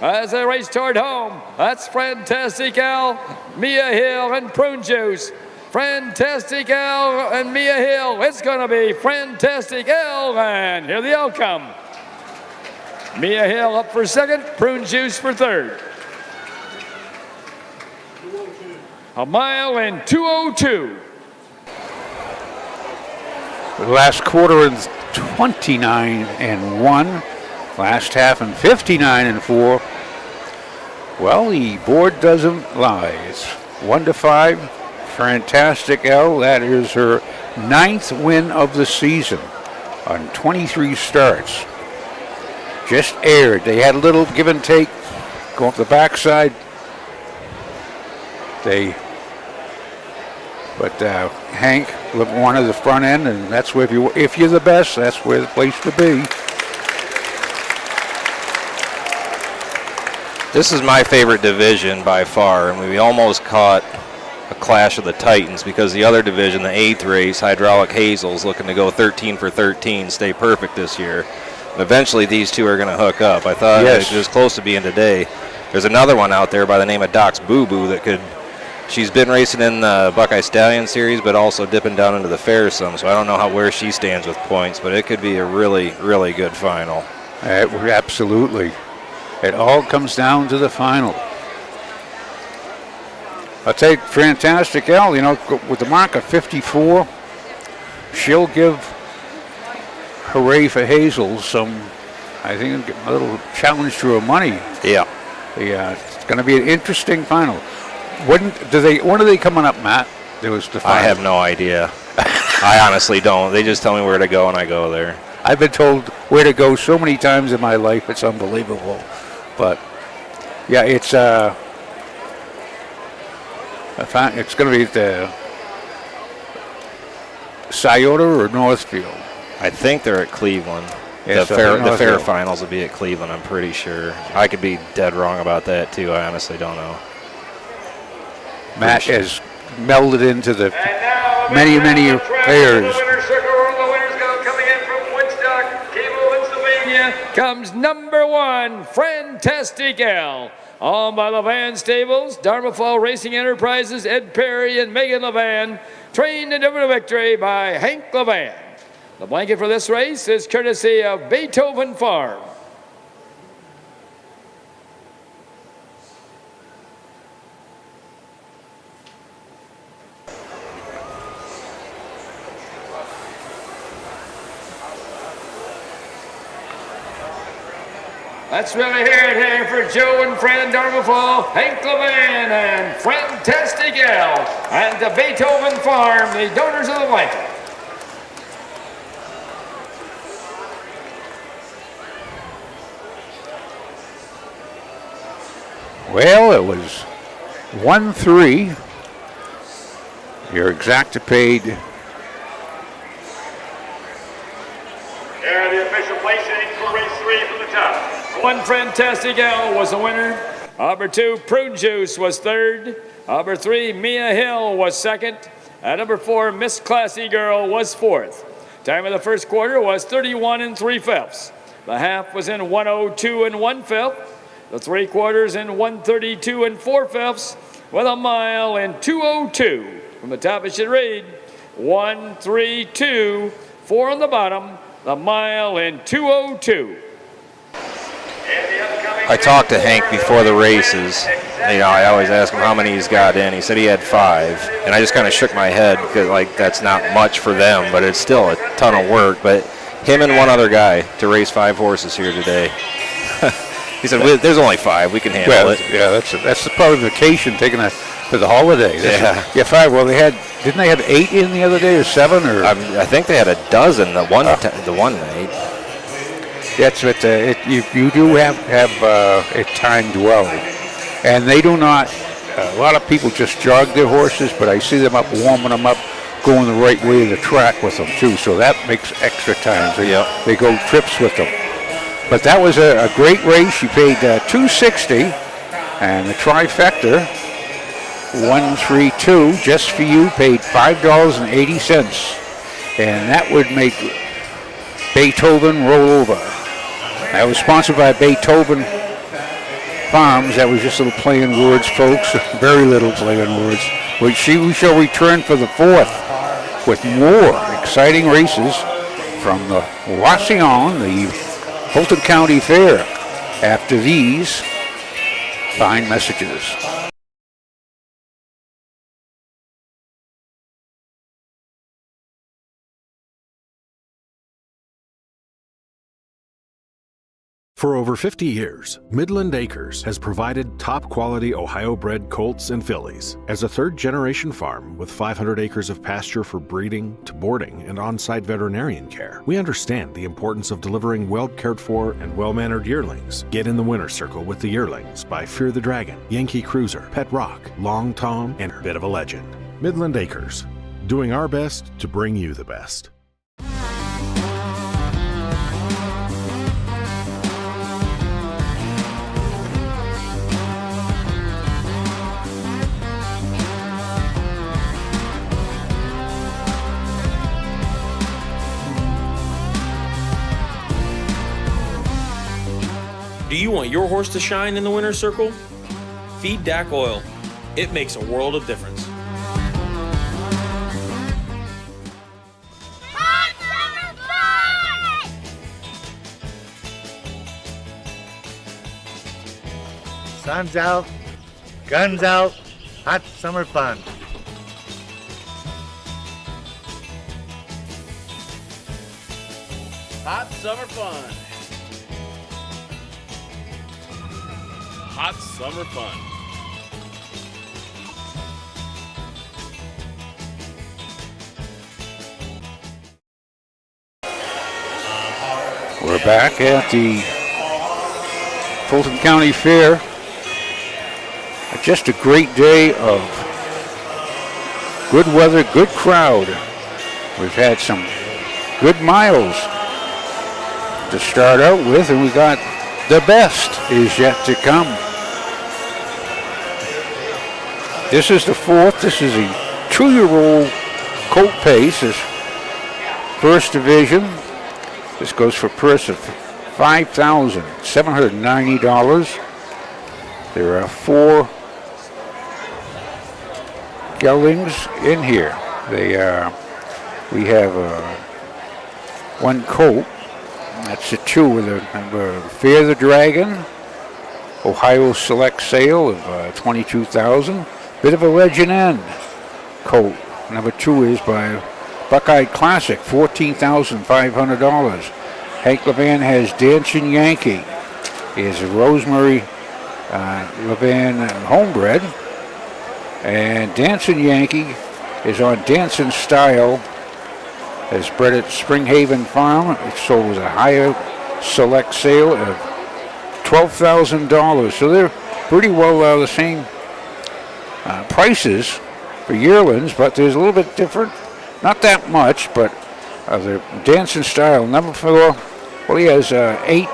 As they race toward home, that's Fantastic Al, Mia Hill, and Prune Juice. Fantastic Al and Mia Hill. It's going to be Fantastic Al, and here the outcome. Mia Hill up for second, Prune Juice for third. A mile in 2:02. The last quarter in 29 1. Last half in 59 4. Well, the board doesn't lie. It's 1-5. Fantastic Al. That is her 9th win of the season on 23 starts. Just aired. They had a little give and take. Go up the backside. But Hank wanted the front end, and that's where if you're the best, that's where the place to be. This is my favorite division by far, and we almost caught a clash of the Titans because the other division, the 8th race, Hydraulic Hazel's looking to go 13 for 13, stay perfect this year. And eventually these two are going to hook up. I thought it was close to being today. There's another one out there by the name of Doc's Boo Boo that could. She's been racing in the Buckeye Stallion Series, but also dipping down into the fair some. So I don't know where she stands with points, but it could be a really, really good final. Absolutely. It all comes down to the final. I'll take Fantastic Al, with the mark of 54. She'll give Hooray for Hazel some, I think, a little challenge to her money. Yeah. It's going to be an interesting final. When are they coming up, Matt? There was the final. I have no idea. I honestly don't. They just tell me where to go, and I go there. I've been told where to go so many times in my life, it's unbelievable. But, yeah, it's It's going to be at the Scioto or Northfield. I think they're at Cleveland. Yeah, the fair finals will be at Cleveland, I'm pretty sure. I could be dead wrong about that, too. I honestly don't know. Matt has melded into the many fairs. Coming in from Woodstock, Cable, Pennsylvania, comes number 1, Fantastic Al. Owned by Levan Stables, Dharma Fall Racing Enterprises, Ed Perry and Megan Levan. Trained and driven to victory by Hank Levan. The blanket for this race is courtesy of Beethoven Farm. Let's really hear it here for Joe and Fran Darmafall, Hank Levan, and Fantastic Al, and the Beethoven Farm, the donors of the blanket. Well, it was 1-3. Your exacta paid. Here are the official placings for race 3 from the top. 1 Fantastic Al was the winner. Number 2 Prune Juice was third. Number 3 Mia Hill was second. And number 4 Miss Classy Girl was fourth. Time of the first quarter was 31 3/5. The half was in 102 1/5. The 3 quarters in 132 4/5. With a mile in 202. From the top it should read 132, 4 on the bottom. The mile in 202. I talked to Hank before the races. I always ask him how many he's got in. He said he had 5, and I just kind of shook my head because that's not much for them, but it's still a ton of work. But him and one other guy to race 5 horses here today. He said, "There's only 5. We can handle it." Yeah, that's the probably vacation taking for the holiday. Yeah, 5. Well, didn't they have 8 in the other day or 7 or? I think they had a dozen the one night. That's what you do have it timed well, and they do not. A lot of people just jog their horses, but I see them warming them up, going the right way of the track with them too. So that makes extra time. So they go trips with them. But that was a great race. You paid $260, and the trifecta 132 just for you paid $5.80, and that would make Beethoven roll over. That was sponsored by Beethoven Farms. That was just a little play in words, folks. Very little play in words. We shall return for the 4th with more exciting races from the Wauseon, the Fulton County Fair, after these fine messages. For over 50 years, Midland Acres has provided top-quality Ohio-bred colts and fillies. As a third-generation farm with 500 acres of pasture for breeding to boarding and on-site veterinarian care, we understand the importance of delivering well-cared-for and well-mannered yearlings. Get in the winner's circle with the yearlings by Fear the Dragon, Yankee Cruiser, Pet Rock, Long Tom, and Bit of a Legend. Midland Acres, doing our best to bring you the best. Do you want your horse to shine in the winner's circle? Feed DAC Oil. It makes a world of difference. Hot summer fun! Sun's out, guns out, hot summer fun. Hot summer fun. Hot summer fun. We're back at the Fulton County Fair. Just a great day of Good weather, good crowd. We've had some good miles to start out with, and we got the best is yet to come. This is the fourth. This is a 2-year-old colt pace. This first division. This goes for a purse of $5,790. There are 4 geldings in here. We have one colt. That's a 2 with a Fear the Dragon, Ohio Select sale of $22,000. Bit of a Legend End colt. Number 2 is by Buckeye Classic, $14,500. Hank Levan has Dancing Yankee. He is a Rosemary Levan homebred. And Dancing Yankee is on Dancing Style. Is bred at Springhaven Farm. It sold as a higher select sale of $12,000. So they're pretty well the same prices for yearlings, but there's a little bit different. Not that much, but they're Dancing Style. Number 4, well, he has 8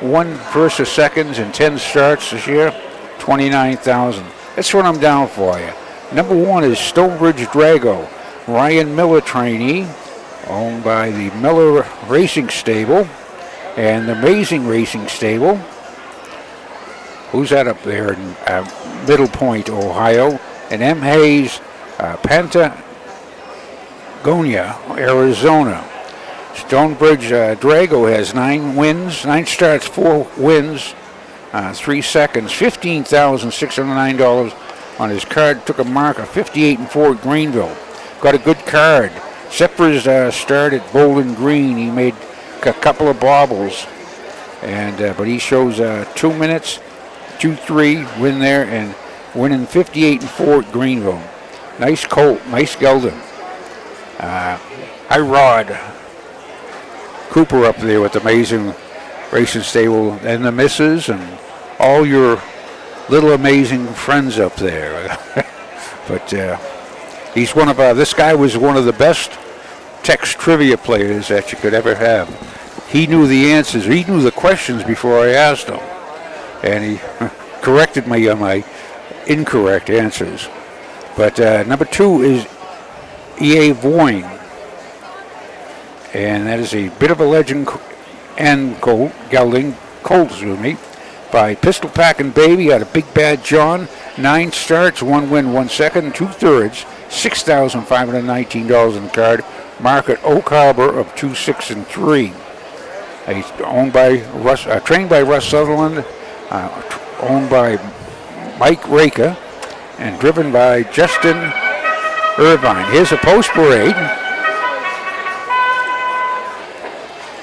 1 first or seconds and 10 starts this year, $29,000. That's what I'm down for you. Number 1 is Stonebridge Drago, Ryan Miller trainee, owned by the Miller Racing Stable and the Amazing Racing Stable. Who's that up there in Middle Point, Ohio? And M. Hayes, Patagonia, Arizona. Stonebridge Drago has 9 wins, 9 starts, 4 wins, 3 seconds, $15,609 on his card. Took a mark of 58-4 at Greenville. Got a good card. Zephyr's start at Bowling Green. He made a couple of bobbles, and but he shows 2 minutes, 2-3 win there, and winning 58-4 at Greenville. Nice colt, nice gelding. High Rod Cooper up there with Amazing Racing Stable and the missus and all your little amazing friends up there. But he's one of this guy was one of the best text trivia players that you could ever have. He knew the answers. He knew the questions before I asked them, and he corrected me on my incorrect answers. But number 2 is E.A. Voyne, and that is a bit of a Legend and gelding colts with me by Pistol Packin' Baby out of Big Bad John. 9 starts, 1 win, 1 second, 2/3, $6,519 in the card. Market Oak Harbor of 2, 6, and 3. He's owned by trained by Russ Sutherland, owned by Mike Raker, and driven by Justin Irvine. Here's a post parade.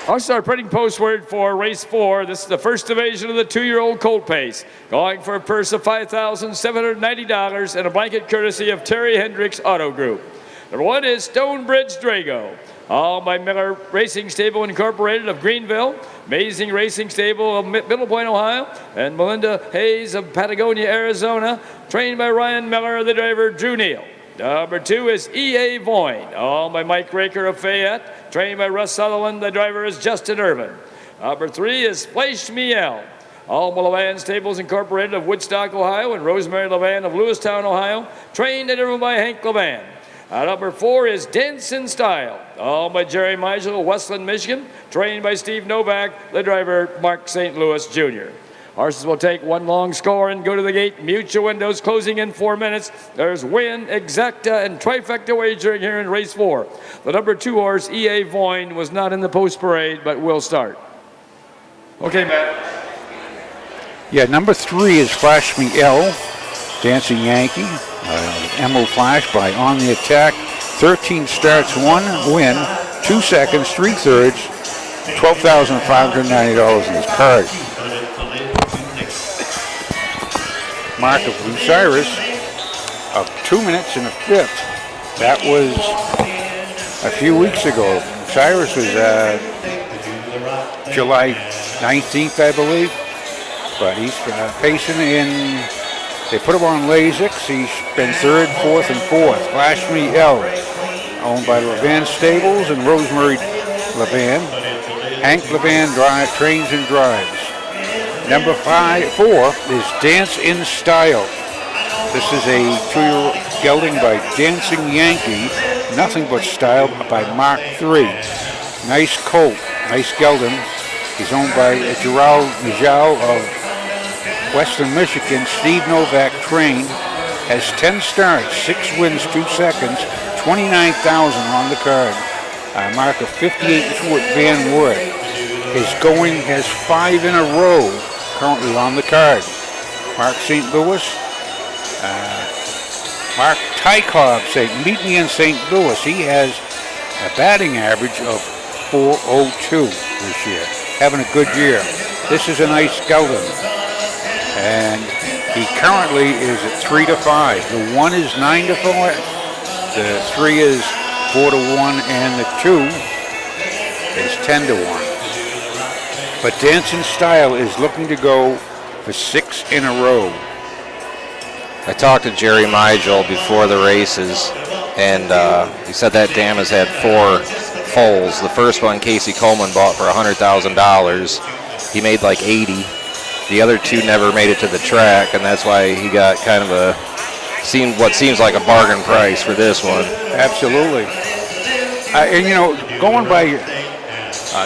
I'll start printing post word for race 4. This is the first division of the 2-year-old colt pace. Going for a purse of $5,790 and a blanket courtesy of Terry Hendricks Auto Group. Number 1 is Stonebridge Drago, all by Miller Racing Stable Incorporated of Greenville, Amazing Racing Stable of Middle Point, Ohio, and Melinda Hayes of Patagonia, Arizona, trained by Ryan Miller, the driver Drew Neal. Number 2 is E.A. Voyne, all by Mike Raker of Fayette, trained by Russ Sutherland, the driver is Justin Irvin. Number 3 is Fleisch Miel, all Levan Stables Incorporated of Woodstock, Ohio, and Rosemary Levan of Lewistown, Ohio, trained and driven by Hank Levan. Number 4 is Dancing Style, all by Jerry Meisel of Westland, Michigan, trained by Steve Novak, the driver Mark St. Louis Jr. Horses will take 1 long score and go to the gate. Mutual windows closing in 4 minutes. There's Win, Exacta, and Trifecta wagering here in race 4. The number 2 horse, E.A. Voyne, was not in the post parade, but will start. Okay, Matt. Yeah, number 3 is Flash Me L, Dancing Yankee. Emerald Flash by On the Attack. 13 starts, 1 win, 2 seconds, 3/3, $12,590 in his card. Mark of Osiris of 2 minutes and a 5th. That was a few weeks ago. Osiris was July 19th, I believe. But he's pacing in They put him on Lasix. He's been third, fourth, and fourth. Flash Me L, owned by Levan Stables and Rosemary Levan. Hank Levan trains and drives. Number 4 is Dance in Style. This is a 2-year gelding by Dancing Yankee. Nothing But Style by Mark III. Nice colt, nice gelding. He's owned by Gerald Mijal of Western Michigan. Steve Novak trained. Has 10 starts, 6 wins, 2 seconds, 29,000 on the card. A mark of 58-2 at Van Wert. His going has 5 in a row currently on the card. Mark St. Louis. Mark Tykob said, meet me in St. Louis. He has a batting average of .402 this year. Having a good year. This is a nice gelding. And he currently is at 3-5. The 1 is 9-4. The 3 is 4-1, and the 2 is 10-1. But Dancing Style is looking to go for 6 in a row. I talked to Jerry Migel before the races, and he said that dam has had 4 foals. The first one Casey Coleman bought for $100,000. He made like 80. The other 2 never made it to the track, and that's why he got kind of what seems like a bargain price for this one. Absolutely. And you know, going by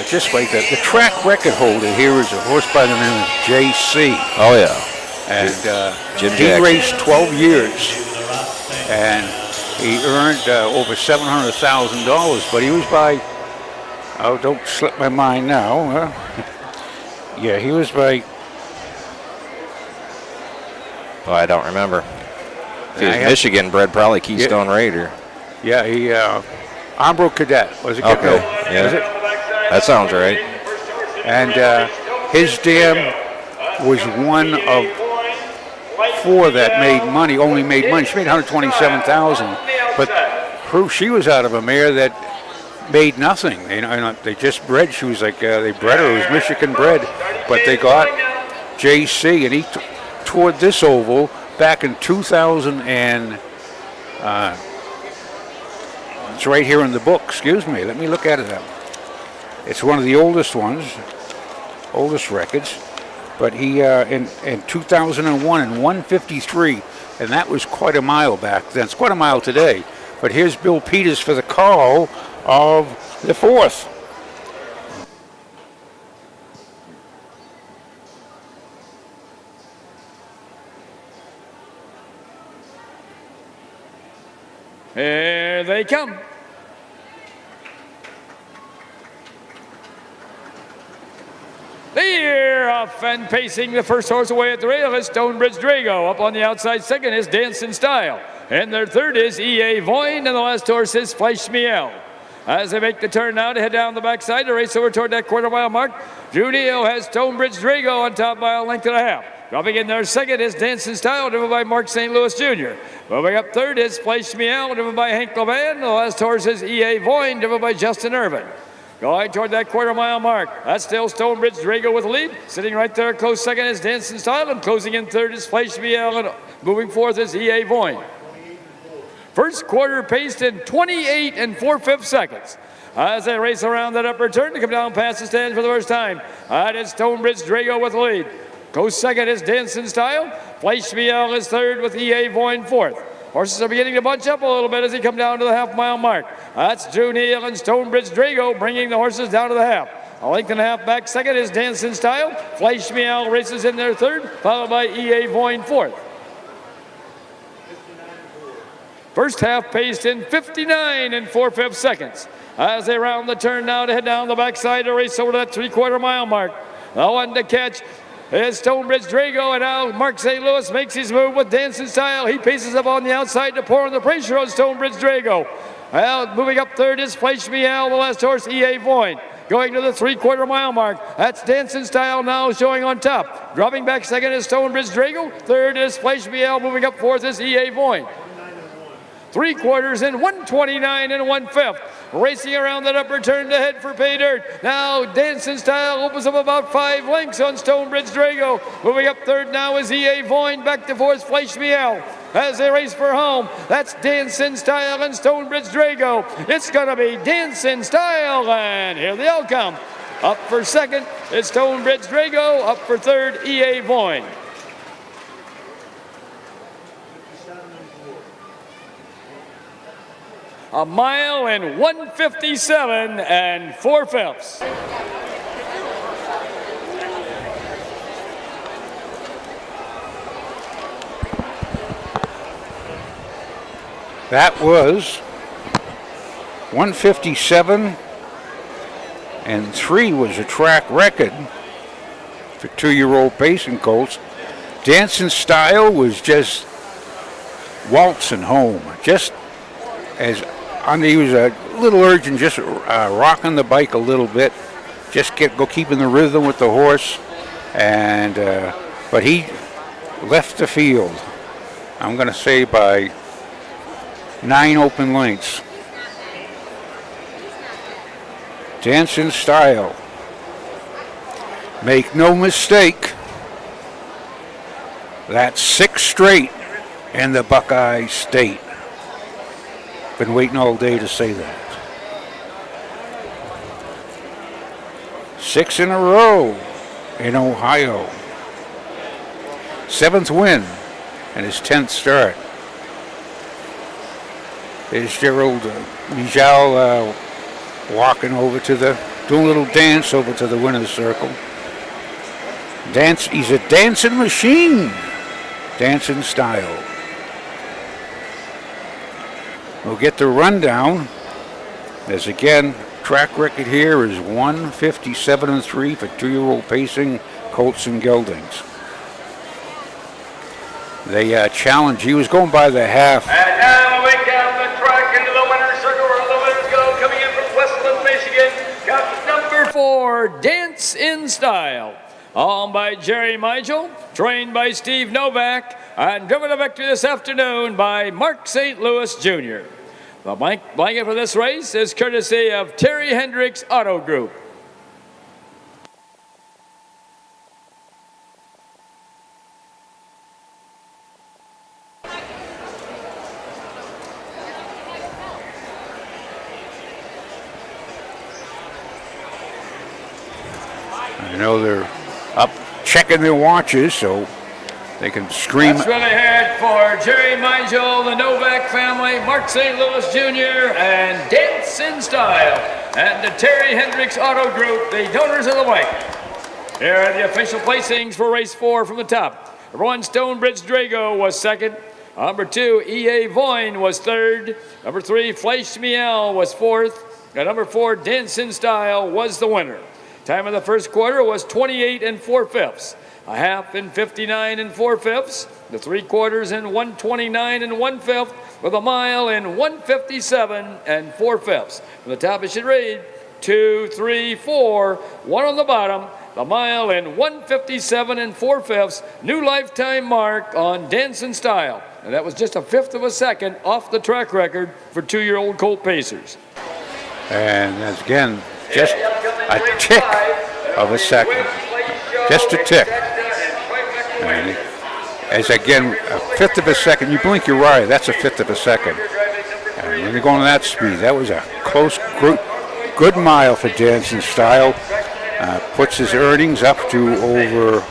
just like that, the track record holder here is a horse by the name of JC. Oh yeah. And Jim he Jackson. raced 12 years, and he earned over $700,000. But he was by, don't slip my mind now. Yeah, he was by. Oh, I don't remember. If he was Michigan bred, probably Keystone Raider. Yeah, he Umbro Cadet was it? Okay, yeah. Was it? That sounds right. And his dam was one of 4 that made money. Only made money. She made $127,000, but she was out of a mare that made nothing. They just bred. She was like they bred her. It was Michigan bred, but they got JC, and he toured this oval back in 2000 and it's right here in the book. Excuse me. Let me look at it. It's one of the oldest ones, oldest records. But he in 2001 and 153, and that was quite a mile back then. It's quite a mile today. But here's Bill Peters for the call of the 4th. Here they come. They're off and pacing the first horse away at the rail is Stonebridge Drago. Up on the outside second is Dancing Style. And their third is E.A. Voyne, and the last horse is Fleisch Miel. As they make the turn now to head down the backside to race over toward that quarter-mile mark, Drew Neal has Stonebridge Drago on top by a length and a half. Dropping in there second is Dancing Style, driven by Mark St. Louis Jr. Moving up third is Fleisch Miel, driven by Hank Levan. The last horse is E.A. Voyne, driven by Justin Irvin. Going toward that quarter-mile mark. That's still Stonebridge Drago with the lead. Sitting right there close second is Dancing Style, and closing in third is Fleisch Miel, and moving fourth is E.A. Voyne. First quarter paced in 28 4/5 seconds. As they race around that upper turn to come down past the stands for the first time. That is Stonebridge Drago with the lead. Close second is Dancing Style. Fleisch Miel is third with E.A. Voyne fourth. Horses are beginning to bunch up a little bit as they come down to the half-mile mark. That's Drew Neal and Stonebridge Drago bringing the horses down to the half. A length and a half back second is Dancing Style. Fleisch Miel races in their third, followed by E.A. Voyne fourth. First half paced in 59 4/5 seconds. As they round the turn now to head down the backside to race over that 3/4 mile mark. The one to catch is Stonebridge Drago, and now Mark St. Louis makes his move with Dancing Style. He paces up on the outside to pour on the pressure on Stonebridge Drago. Well, moving up third is Fleisch Miel, the last horse, E.A. Voyne. Going to the 3/4 mile mark. That's Dancing Style now showing on top. Dropping back second is Stonebridge Drago. Third is Fleisch Miel. Moving up fourth is E.A. Voyne. 3/4 in 129 1/5. Racing around that upper turn to head for pay dirt. Now Dancing Style opens up about 5 lengths on Stonebridge Drago. Moving up third now is E.A. Voyne. Back to fourth, Fleisch Miel. As they race for home, that's Dancing Style and Stonebridge Drago. It's going to be Dancing Style, and here they all come. Up for second is Stonebridge Drago. Up for third, E.A. Voyne. A mile and 1:57 and 4/5. That was 1:57 and 3 was a track record for 2-year-old pacing colts. Dancing Style was just waltzing home, just as he was a little urgent, just rocking the bike a little bit, just keeping the rhythm with the horse, and but he left the field, I'm going to say by 9 open lengths. Dancing Style, make no mistake, that's 6 straight in the Buckeye State. Been waiting all day to say that. 6 in a row in Ohio. 7th win and his 10th start. There's Gerald Mijal walking over to doing a little dance over to the winner's circle. He's a dancing machine. Dancing Style. We'll get the rundown. As again, track record here is 1:57 and 3 for 2-year-old pacing colts and geldings. They challenged. He was going by the half. And now we down the track into the winner's circle where the winners go. Coming in from Westland, Michigan, got number 4, Dance in Style. Owned by Jerry Meigel, trained by Steve Novak, and driven to victory this afternoon by Mark St. Louis Jr. The blanket for this race is courtesy of Terry Hendricks Auto Group. I know they're up checking their watches so they can scream. That's really ahead for Jerry Meigel, the Novak family, Mark St. Louis Jr., and Dance in Style, and the Terry Hendricks Auto Group, the donors of the blanket. Here are the official placings for race 4 from the top. Number 1, Stonebridge Drago was second. Number 2, E.A. Voyne was third. Number 3, Fleisch Miel was fourth. And number 4, Dance in Style was the winner. Time of the first quarter was 28 and 4/5. A half in 59 and 4/5. The 3 quarters in 129 and 1/5. With a mile in 1:57 and 4/5. From the top it should read 2, 3, 4, 1 on the bottom. The mile in 1:57 and 4/5. New lifetime mark on Dancing Style. And that was just a 1/5 of a second off the track record for 2-year-old colt pacers. And that's again just a tick of a second. Just a tick. And as again, a 1/5 of a second, you blink your eye, that's a 1/5 of a second. And when you're going at that speed, that was a close, good mile for Dancing Style. Puts his earnings up to over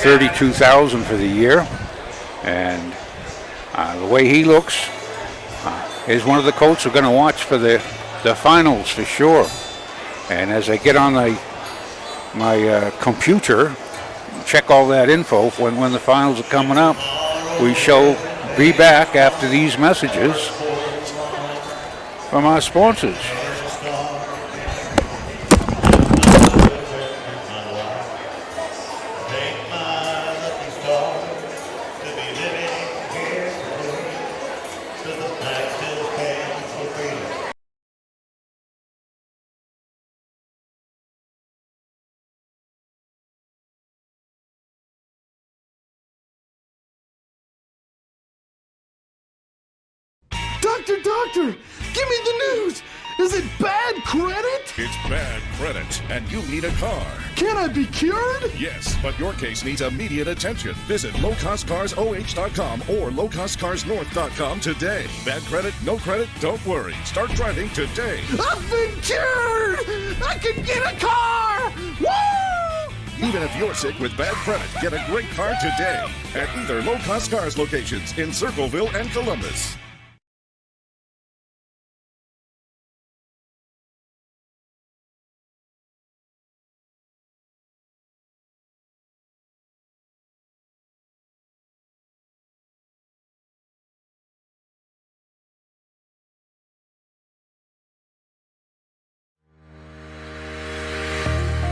$32,000 for the year. And the way he looks, is one of the colts we're going to watch for the finals for sure. And as I get on my computer, check all that info for when the finals are coming up, we shall be back after these messages from our sponsors. Doctor, give me the news! Is it bad credit? It's bad credit, and you need a car. Can I be cured? Yes, but your case needs immediate attention. Visit lowcostcarsoh.com or lowcostcarsnorth.com today. Bad credit, no credit, don't worry. Start driving today. I've been cured! I can get a car! Woo! Even if you're sick with bad credit, get a great car today at either Low Cost Cars locations in Circleville and Columbus.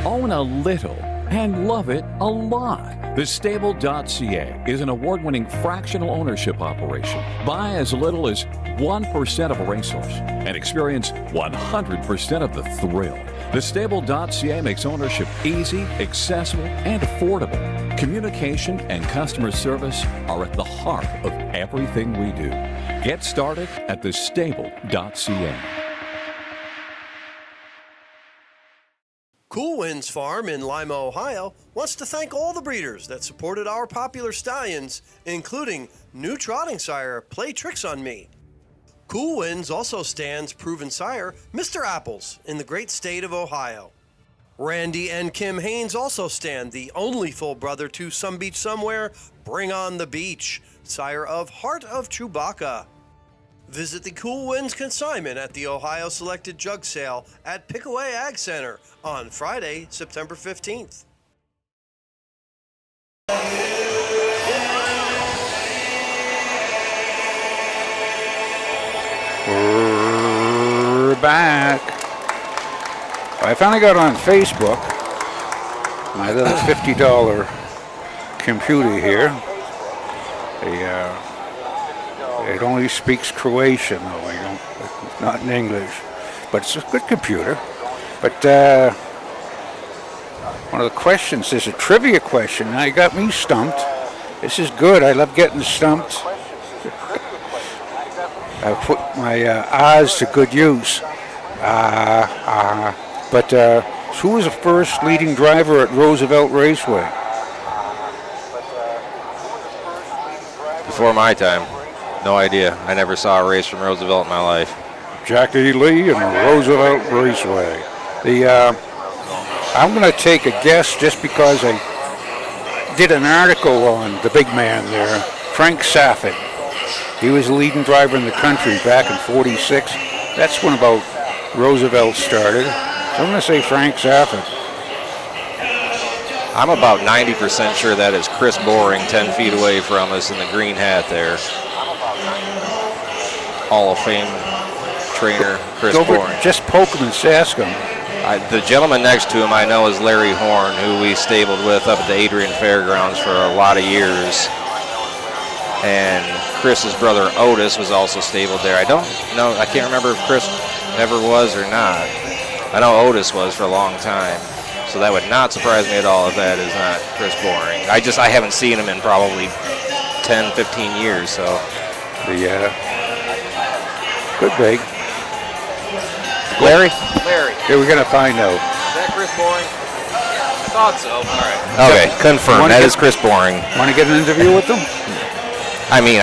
Own a little and love it a lot. TheStable.ca is an award-winning fractional ownership operation. Buy as little as 1% of a racehorse and experience 100% of the thrill. TheStable.ca makes ownership easy, accessible, and affordable. Communication and customer service are at the heart of everything we do. Get started at TheStable.ca. Cool Winds Farm in Lima, Ohio wants to thank all the breeders that supported our popular stallions, including new trotting sire Play Tricks on Me. Cool Winds also stands proven sire Mr. Apples in the great state of Ohio. Randy and Kim Haynes also stand the only full brother to Some Beach Somewhere, Bring on the Beach, sire of Heart of Chewbacca. Visit the Cool Winds consignment at the Ohio Selected Jug Sale at Pickaway Ag Center on Friday, September 15th. We're back. I finally got on Facebook. My little $50 computer here. It only speaks Croatian, though. Not in English. But it's a good computer. But one of the questions is a trivia question. Now you got me stumped. This is good. I love getting stumped. I put my Oz to good use. But who was the first leading driver at Roosevelt Raceway? Before my time. No idea. I never saw a race from Roosevelt in my life. Jackie Lee and Roosevelt Raceway. I'm going to take a guess just because I did an article on the big man there, Frank Safford. He was the leading driver in the country back in '46. That's when about Roosevelt started. So I'm going to say Frank Safford. I'm about 90% sure that is Chris Boring, 10 feet away from us in the green hat there. Hall of Fame trainer Chris Boring. Just poke him and ask him. The gentleman next to him I know is Larry Horn, who we stabled with up at the Adrian Fairgrounds for a lot of years. And Chris's brother Otis was also stabled there. I don't know, I can't remember if Chris ever was or not. I know Otis was for a long time. So that would not surprise me at all if that is not Chris Boring. I haven't seen him in probably 10, 15 years, so. Good big. Larry? Yeah, we're going to find out. Is that Chris Boring? I thought so. All right. Okay, confirmed. That is Chris Boring. Want to get an interview with him? I mean,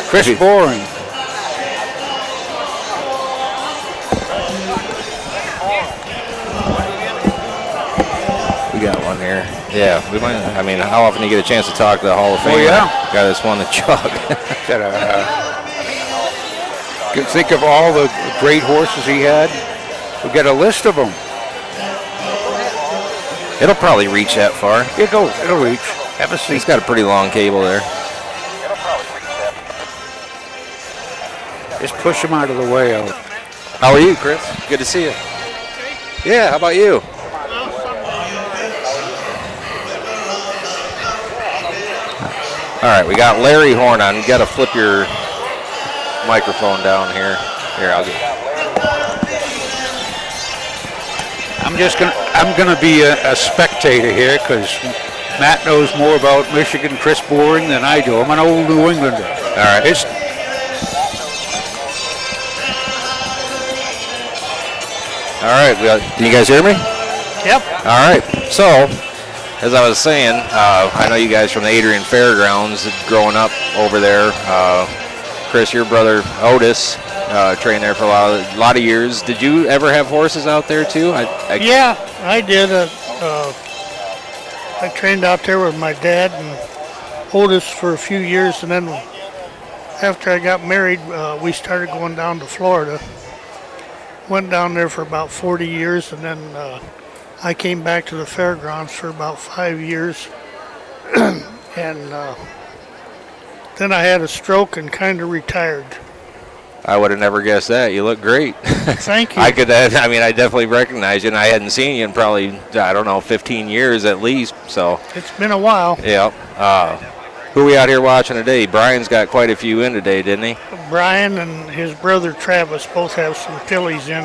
Chris Boring. We got one here. Yeah, we might. I mean, how often do you get a chance to talk to the Hall of Fame? Oh, yeah. Got this one to chug. Think of all the great horses he had. We got a list of them. It'll probably reach that far. It'll reach. Have a seat. It's got a pretty long cable there. Just push him out of the way out. How are you, Chris? Good to see you. Yeah, how about you? All right, we got Larry Horn on. You got to flip your microphone down here. Here, I'll get. I'm gonna be a spectator here because Matt knows more about Michigan Chris Boring than I do. I'm an old New Englander. All right. All right. Can you guys hear me? Yep. All right. So, as I was saying, I know you guys from the Adrian Fairgrounds, growing up over there. Chris, your brother Otis trained there for a lot of years. Did you ever have horses out there too? Yeah, I did. I trained out there with my dad and Otis for a few years, and then after I got married, we started going down to Florida. Went down there for about 40 years, and then I came back to the fairgrounds for about 5 years. And then I had a stroke and kind of retired. I would have never guessed that. You look great. Thank you. I definitely recognize you, and I hadn't seen you in probably, 15 years at least. So it's been a while. Yeah. Who are we out here watching today? Brian's got quite a few in today, didn't he? Brian and his brother Travis both have some fillies in,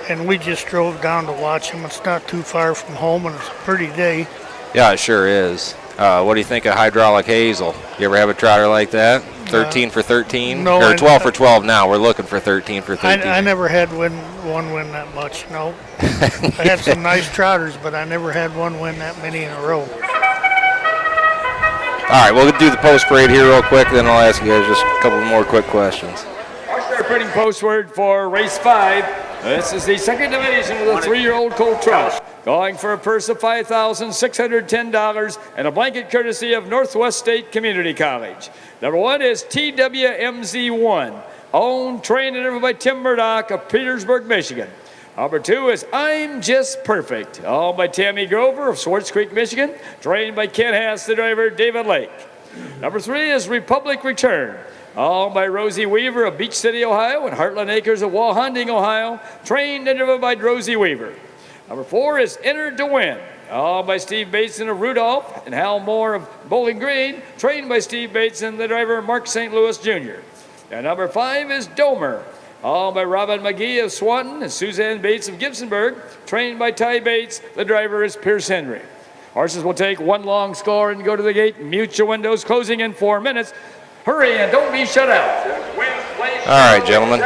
and we just drove down to watch them. It's not too far from home, and it's a pretty day. Yeah, it sure is. What do you think of Hydraulic Hazel? You ever have a trotter like that? 13 for 13? No. Or 12 for 12 now. We're looking for 13 for 13. I never had one win that much, no. I had some nice trotters, but I never had one win that many in a row. All right, we'll do the post parade here real quick, then I'll ask you guys just a couple more quick questions. Our start printing post word for race 5. This is the second division of the 3-year-old colt trot. Going for a purse of $5,610 and a blanket courtesy of Northwest State Community College. Number 1 is TWMZ1, owned, trained, and driven by Tim Murdoch of Petersburg, Michigan. Number 2 is I'm Just Perfect, owned by Tammy Grover of Swartz Creek, Michigan, trained by Ken Hass, the driver, David Lake. Number 3 is Republic Return, owned by Rosie Weaver of Beach City, Ohio, and Heartland Acres of Wauseon, Ohio, trained and driven by Rosie Weaver. Number 4 is Enter to Win, owned by Steve Bateson of Rudolph and Hal Moore of Bowling Green, trained by Steve Bateson, the driver, Mark St. Louis Jr. And number 5 is Domer, owned by Robin McGee of Swanton and Suzanne Bates of Gibsonburg, trained by Ty Bates, the driver is Pierce Henry. Horses will take one long score and go to the gate. Mute your windows, closing in 4 minutes. Hurry and don't be shut out. All right, gentlemen.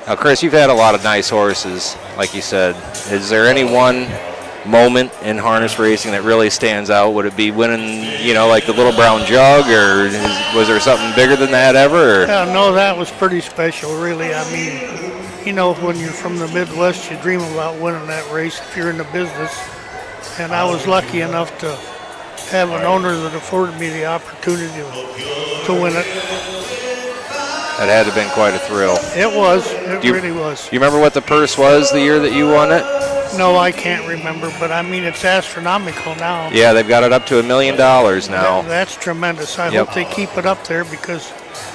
Now, Chris, you've had a lot of nice horses, like you said. Is there any one moment in harness racing that really stands out? Would it be winning, like the Little Brown Jug, or was there something bigger than that ever? No, that was pretty special, really. I mean, when you're from the Midwest, you dream about winning that race if you're in the business. And I was lucky enough to have an owner that afforded me the opportunity to win it. That had to have been quite a thrill. It was. It really was. You remember what the purse was the year that you won it? No, I can't remember, but I mean, it's astronomical now. Yeah, they've got it up to $1 million now. That's tremendous. I hope they keep it up there, because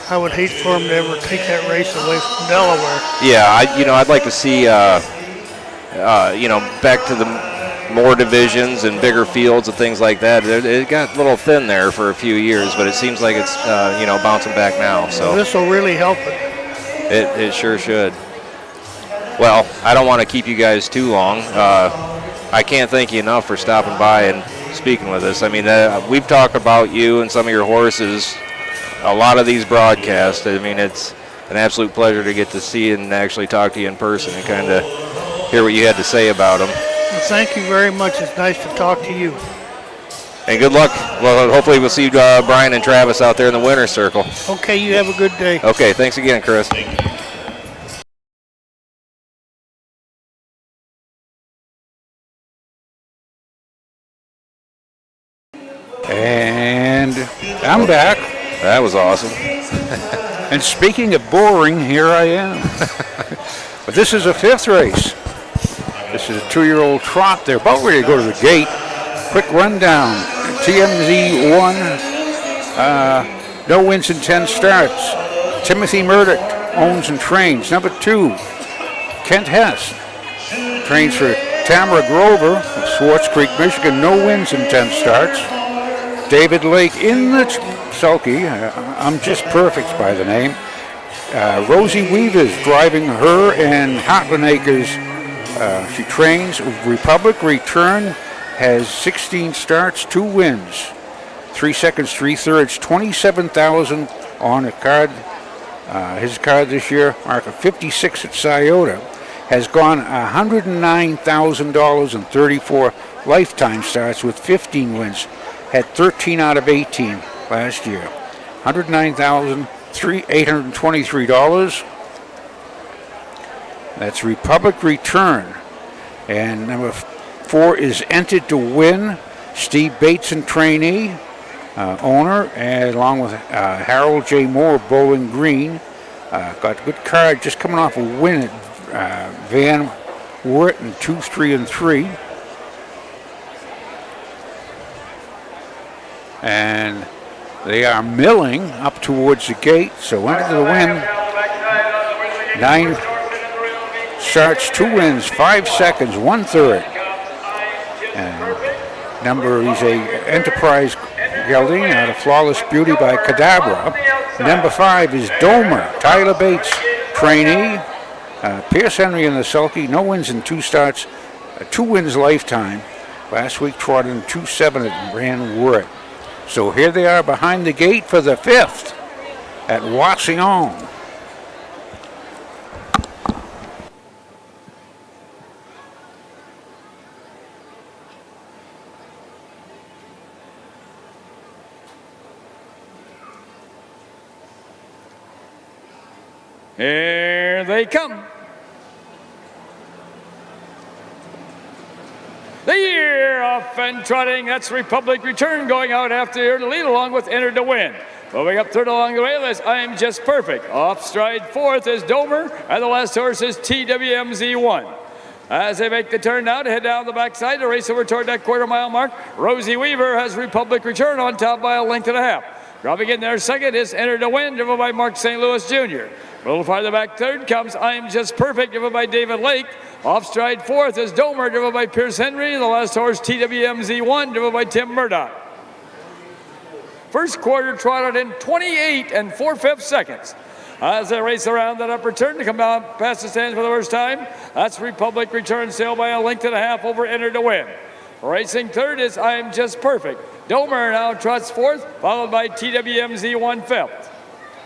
I would hate for them to ever take that race away from Delaware. Yeah, I'd like to see, back to the more divisions and bigger fields and things like that. It got a little thin there for a few years, but it seems like it's bouncing back now. So this will really help it. It sure should. Well, I don't want to keep you guys too long. I can't thank you enough for stopping by and speaking with us. I mean, we've talked about you and some of your horses a lot of these broadcasts. I mean, it's an absolute pleasure to get to see and actually talk to you in person and kind of hear what you had to say about them. Well, thank you very much. It's nice to talk to you. And good luck. Well, hopefully we'll see Brian and Travis out there in the winner's circle. Okay, you have a good day. Okay, thanks again, Chris. And I'm back. That was awesome. And speaking of boring, here I am. But this is a 5th race. This is a 2-year-old trot. They're about ready to go to the gate. Quick rundown. TMZ 1, no wins in 10 starts. Timothy Murdoch owns and trains. Number 2, Kent Hess trains for Tamara Grover of Swartz Creek, Michigan. No wins in 10 starts. David Lake in the sulky. I'm Just Perfect by the name. Rosie Weaver's driving her and Heartland Acres. She trains. Republic Return has 16 starts, 2 wins, 3 seconds, 3/3, 27,000 on a card. His card this year, mark of 56 at Scioto, has gone $109,000 in 34 lifetime starts with 15 wins. Had 13 out of 18 last year. $109,823. That's Republic Return. And number 4 is Entered to Win. Steve Bateson, trainee, owner, and along with Harold J. Moore, Bowling Green. Got a good card, just coming off a win at Van Wert in 2, 3, and 3. And they are milling up towards the gate, so Entered to Win. 9 starts, 2 wins, 5 seconds, 1/3. And number is a Enterprise gelding out of Flawless Beauty by Cadabra. Number 5 is Domer, Tyler Bates, trainee. Pierce Henry in the sulky, no wins in 2 starts, 2 wins lifetime. Last week trotted in 2-7 at Van Wert. So here they are behind the gate for the 5th at Wauseon. Here they come. The year off and trotting. That's Republic Return going out after here to lead along with Entered to Win. Moving up third along the way is I'm Just Perfect. Off stride 4th is Domer, and the last horse is TWMZ1. As they make the turn now to head down the backside to race over toward that quarter-mile mark, Rosie Weaver has Republic Return on top by a length and a half. Dropping in there second is Entered to Win, driven by Mark St. Louis Jr. A little farther back third comes I'm Just Perfect, driven by David Lake. Off stride 4th is Domer, driven by Pierce Henry. The last horse, TWMZ1, driven by Tim Murdoch. First quarter trotted in 28 and 4/5 seconds. As they race around that upper turn to come down past the stands for the first time, that's Republic Return, sailed by a length and a half over Entered to Win. Racing third is I'm Just Perfect. Domer now trots 4th, followed by TWMZ1 5th.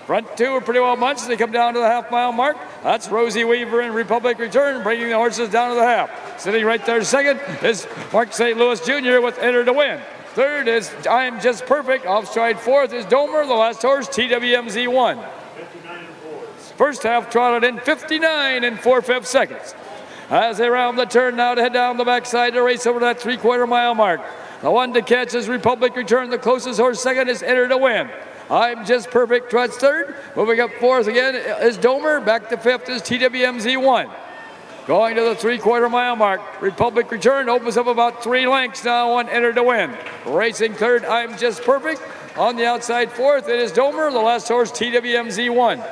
Front 2 are pretty well munched. They come down to the half-mile mark. That's Rosie Weaver and Republic Return, bringing the horses down to the half. Sitting right there second is Mark St. Louis Jr. with Entered to Win. Third is I'm Just Perfect. Off stride 4th is Domer, the last horse, TWMZ1. First half trotted in 59 and 4/5 seconds. As they round the turn now to head down the backside to race over that 3/4 mile mark. The one to catch is Republic Return. The closest horse second is Entered to Win. I'm Just Perfect trots third. Moving up 4th again is Domer. Back to 5th is TWMZ1. Going to the 3/4 mile mark. Republic Return opens up about 3 lengths now on Entered to Win. Racing third, I'm Just Perfect. On the outside 4th, it is Domer. The last horse, TWMZ1.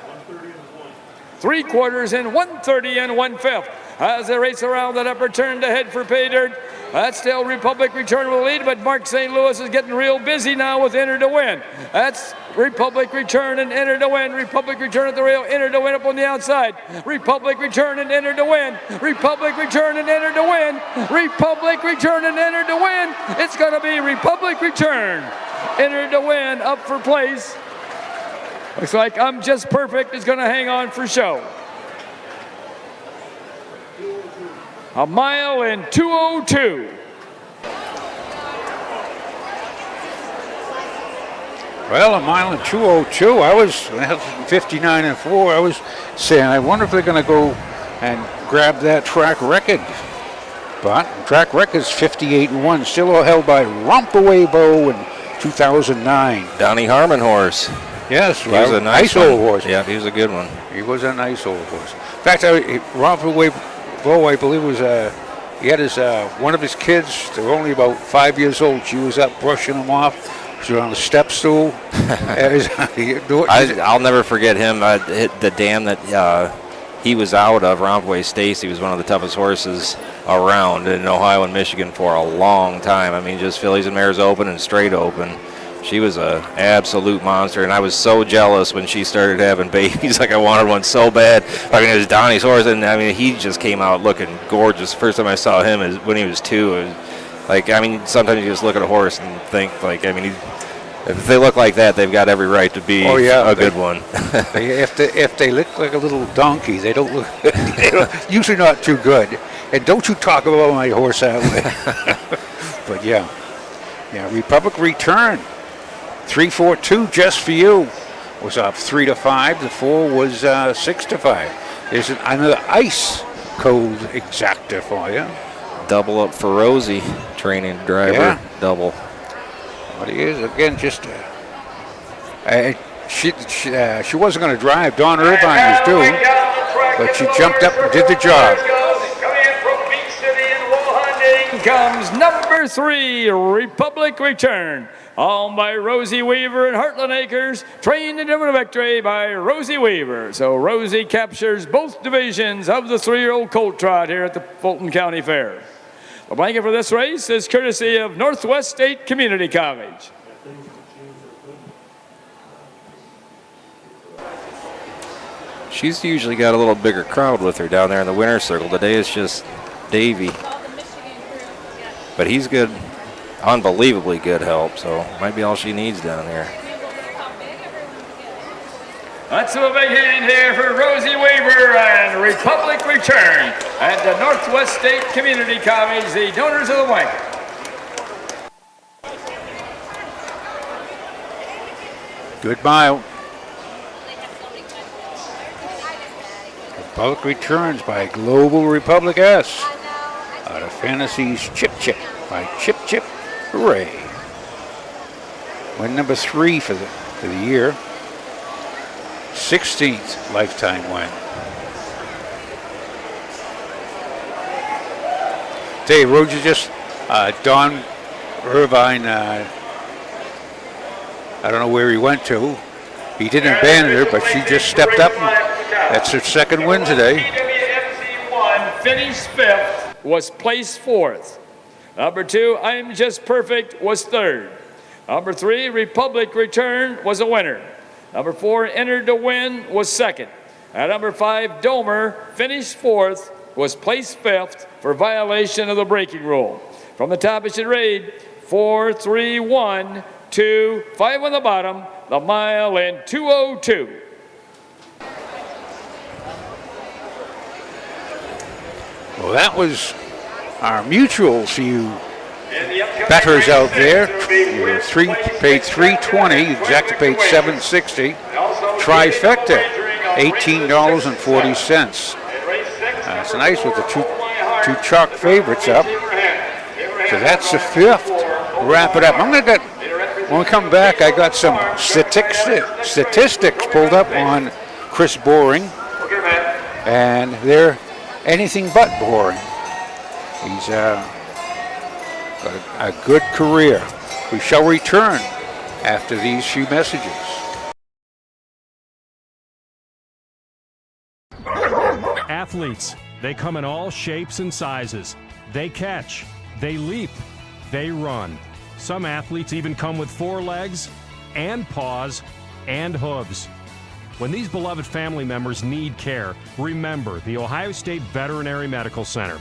3/4 in 1:30 and 1/5. As they race around that upper turn to head for pay dirt. That's still Republic Return will lead, but Mark St. Louis is getting real busy now with Entered to Win. That's Republic Return and Entered to Win. Republic Return at the rail, Entered to Win up on the outside. Republic Return and Entered to Win. Republic Return and Entered to Win. Republic Return and Entered to Win. It's going to be Republic Return. Entered to Win up for place. Looks like I'm Just Perfect is going to hang on for show. A mile in 2:02. Well, a mile in 2:02. I was 59 and 4. I was saying, I wonder if they're going to go and grab that track record. But track record's 58 and 1, still held by Rompaway Bow in 2009. Donnie Harmon horse. Yes, he was a nice old horse. Yeah, he was a good one. He was a nice old horse. In fact, Rompaway Bow, I believe, was he had his one of his kids. They were only about 5 years old. She was up brushing him off. She was on a step stool. I'll never forget him. The dam that he was out of, Rompaway Stacy, was one of the toughest horses around in Ohio and Michigan for a long time. I mean, just fillies and mares open and straight open. She was an absolute monster, and I was so jealous when she started having babies. Like, I wanted one so bad. I mean, it was Donnie's horse, and I mean, he just came out looking gorgeous. First time I saw him is when he was 2. It was like, I mean, sometimes you just look at a horse and think, like, I mean, If they look like that, they've got every right to be a good one. If they look like a little donkey, they don't look. Usually not too good. And don't you talk about my horse that way. But yeah, Republic Return, 3-4-2 just for you. Was up 3-5. The 4 was 6-5. There's another ice cold exacta for you. Double up for Rosie, training driver. Yeah. Double. What he is again? Just she wasn't going to drive. Dawn Irvine was doing, but she jumped up and did the job. Comes number 3, Republic Return, owned by Rosie Weaver and Heartland Acres, trained and driven to victory by Rosie Weaver. So Rosie captures both divisions of the 3-year-old colt trot here at the Fulton County Fair. The blanket for this race is courtesy of Northwest State Community College. She's usually got a little bigger crowd with her down there in the winner's circle. Today it's just Davey. But he's good, unbelievably good help, so might be all she needs down there. Let's do a big hand here for Rosie Weaver and Republic Return at the Northwest State Community College, the donors of the blanket. Good mile. Republic Returns by Global Republic S. Out of Fantasy's Chip Chip by Chip Chip Hooray. Win number 3 for the year. 16th lifetime win. Dave Roger just Don Irvine. I don't know where he went to. He didn't abandon her, but she just stepped up. And that's her second win today. PWMC1 finished 5th. Was placed 4th. Number 2, I'm Just Perfect, was 3rd. Number 3, Republic Return, was a winner. Number 4, Entered to Win, was 2nd. And number 5, Domer, finished 4th, was placed 5th for violation of the braking rule. From the top, it should read 4, 3, 1, 2, 5 on the bottom, the mile in 2:02. Well, that was our mutuals for you bettors out there. You're paid $320, exacta paid $760. Trifecta, $18.40. It's nice with the two chalk favorites up. So that's the 5th. Wrap it up. When we come back, I got some statistics pulled up on Chris Boring, and they're anything but boring. He's got a good career. We shall return after these few messages. Athletes, they come in all shapes and sizes. They catch, they leap, they run. Some athletes even come with 4 legs and paws and hooves. When these beloved family members need care, remember the Ohio State Veterinary Medical Center.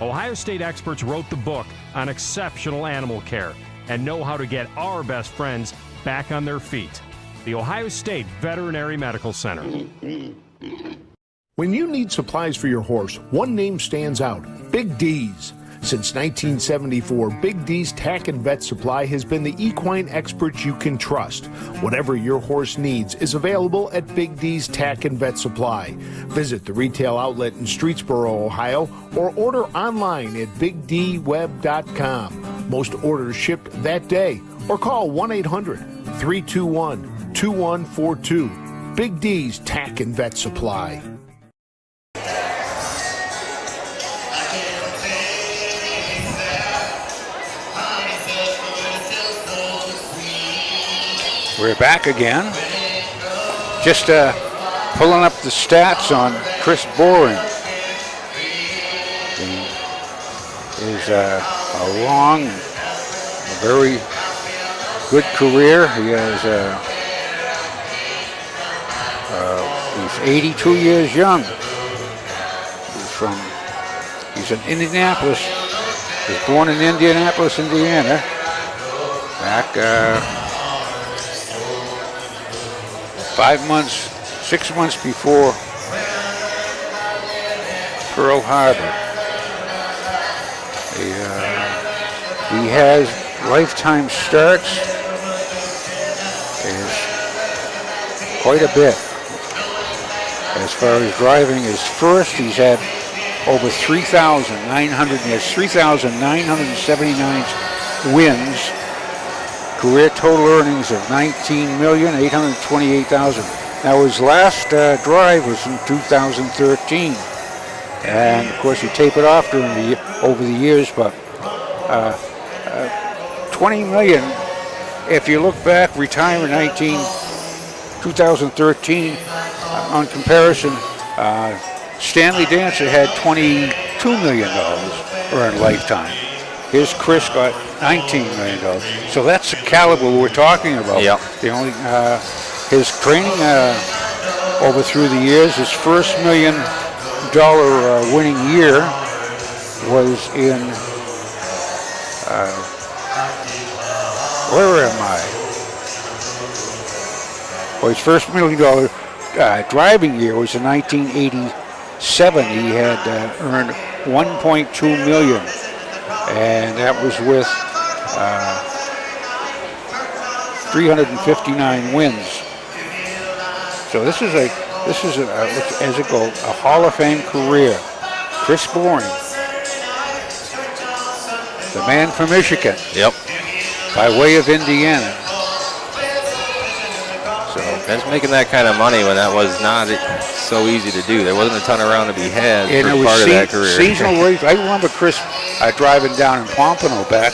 Ohio State experts wrote the book on exceptional animal care and know how to get our best friends back on their feet. The Ohio State Veterinary Medical Center. When you need supplies for your horse, one name stands out: Big D's. Since 1974, Big D's Tack and Vet Supply has been the equine experts you can trust. Whatever your horse needs is available at Big D's Tack and Vet Supply. Visit the retail outlet in Streetsboro, Ohio, or order online at bigdweb.com. Most orders shipped that day, or call 1-800-321-2142. Big D's Tack and Vet Supply. We're back again. Just pulling up the stats on Chris Boring. He is a long, very good career. He has he's 82 years young. He's in Indianapolis. He was born in Indianapolis, Indiana. Back 6 months before Pearl Harbor. He has lifetime starts. Is quite a bit. As far as driving is first, he's had over 3,900. He has 3,979 wins. Career total earnings of $19,828,000. Now his last drive was in 2013, and of course you tape it off over the years. But 20 million. If you look back, retirement 2013. On comparison, Stanley Dancer had $22 million earned lifetime. Here's Chris got $19 million. So that's the caliber we're talking about. Yep. The only his training over through the years, his first $1 million winning year was in where am I? Well, his first $1 million driving year was in 1987. He had earned $1.2 million, and that was with 359 wins. So this is as it goes, a Hall of Fame career. Chris Boring, the man from Michigan. Yep. By way of Indiana. So that's making that kind of money when that was not so easy to do. There wasn't a ton around to be had and for part of that career. Seasonal race. I remember Chris driving down in Pompano back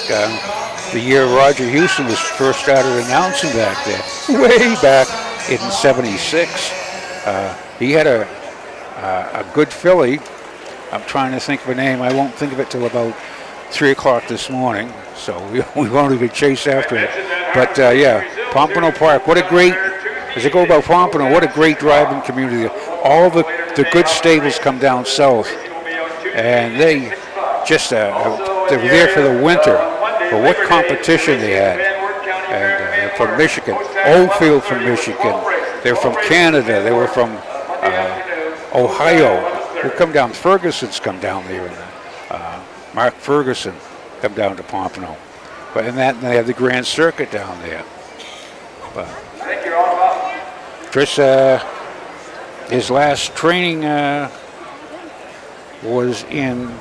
the year Roger Houston was first started announcing back there, way back in '76. He had a good filly. I'm trying to think of a name. I won't think of it till about 3 o'clock this morning, so we won't even chase after it. But yeah, Pompano Park, what a great, as I go about Pompano, what a great driving community. All the good stables come down south, and they just, they were there for the winter, but what competition they had. And they're from Michigan, Oldfield from Michigan, they're from Canada, they were from Ohio. Who come down, Ferguson's come down there, and Mark Ferguson come down to Pompano. But in that, they have the Grand Circuit down there. But Chris, his last training was in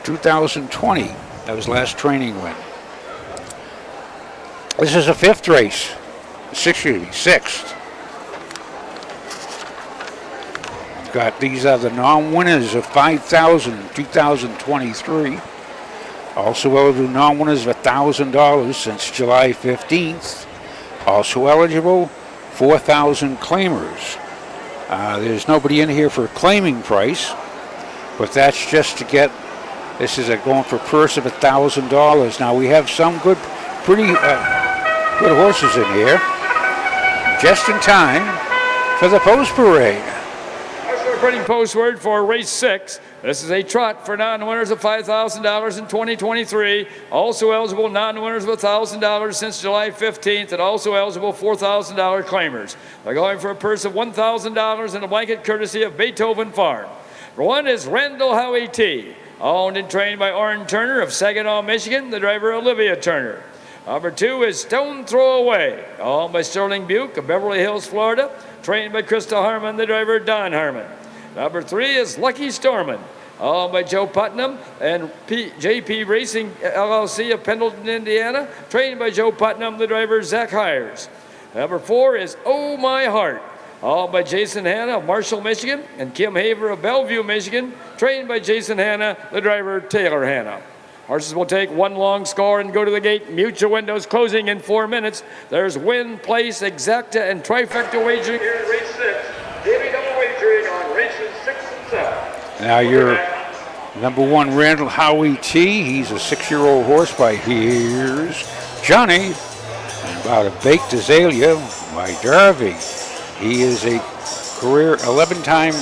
2020. That was last training win. This is a fifth race, sixth. These are the non-winners of 5,000 in 2023. Also eligible non-winners of $1,000 since July 15th. Also eligible 4,000 claimers. There's nobody in here for a claiming price, but that's just to get. This is going for a purse of $1,000. Now we have some pretty good horses in here, just in time for the post parade. Printing post word for race 6. This is a trot for non-winners of $5,000 in 2023. Also eligible non-winners of $1,000 since July 15th, and also eligible $4,000 claimers. They're going for a purse of $1,000 and a blanket courtesy of Beethoven Farm. One is Randall Howie T., owned and trained by Orrin Turner of Saginaw, Michigan, the driver Olivia Turner. Number 2 is Stone Throw Away, owned by Sterling Buick of Beverly Hills, Florida, trained by Krista Harmon, the driver Don Harmon. Number 3 is Lucky Storman, owned by Joe Putnam and JP Racing LLC of Pendleton, Indiana, trained by Joe Putnam, the driver Zach Hires. Number 4 is Oh My Heart, owned by Jason Hanna of Marshall, Michigan, and Kim Haver of Bellevue, Michigan, trained by Jason Hanna, the driver Taylor Hanna. Horses will take one long score and go to the gate. Mute your windows closing in 4 minutes. There's win, place, exacta, and trifecta wagering here in race 6. Daily double wagering on races 6 and 7. Now your number 1, Randall Howie T. He's a 6-year-old horse by Here's Johnny. And about a Baked Azalea by Darby. He is a career 11-time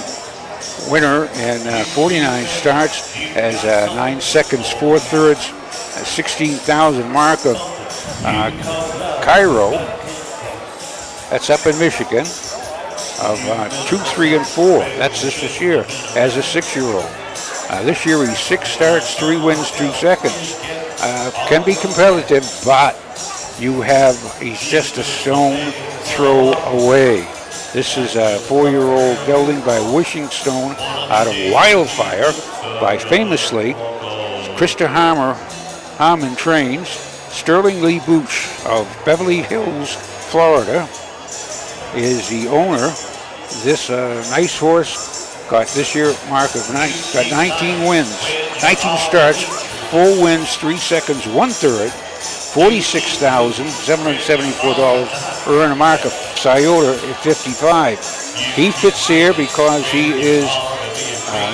winner and 49 starts, has 9 seconds, 4 thirds, 16,000 mark of Cairo. That's up in Michigan. Of 2, 3, and 4. That's this year as a 6-year-old. This year he's 6 starts, 3 wins, 2 seconds. Can be competitive, but he's just a stone throw away. This is a 4-year-old gelding by Wishing Stone out of Wildfire by famously Krista Harmon trains. Sterling Lee Booch of Beverly Hills, Florida is the owner. This nice horse got this year mark of 19 wins, 19 starts, 4 wins, 3 seconds, 1/3, $46,774, earn a mark of Scioto at 55. He fits here because he is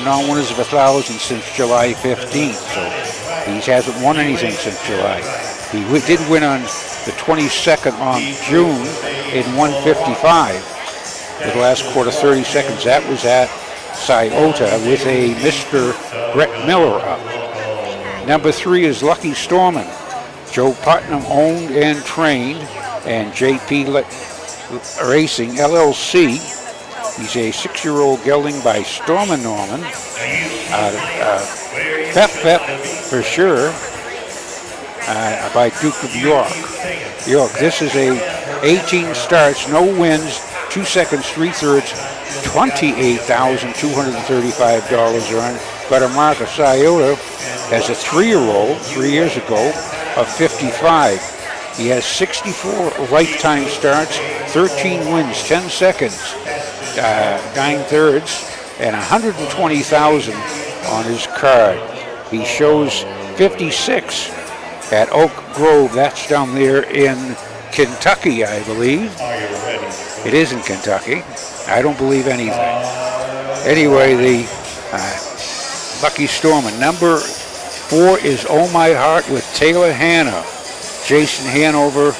non-winners of 1,000 since July 15th, so he hasn't won anything since July. He did win on the 22nd on June in 155. The last quarter 30 seconds. That was at Scioto with a Mr. Brett Miller up. Number 3 is Lucky Stormin. Joe Putnam owned and trained, and JP Racing LLC. He's a 6-year-old gelding by Stormin Norman. Fep for sure. By Duke of York. This is a 18 starts, no wins, 2 seconds, 3/3, $28,235 earned. Got a mark of Scioto as a 3-year-old 3 years ago of 55. He has 64 lifetime starts, 13 wins, 10 seconds, 9/3, and 120,000 on his card. He shows 56 at Oak Grove. That's down there in Kentucky, I believe. It is in Kentucky. I don't believe anything. Anyway, the Lucky Stormin. Number 4 is Oh My Heart with Taylor Hanna. Jason Hanover,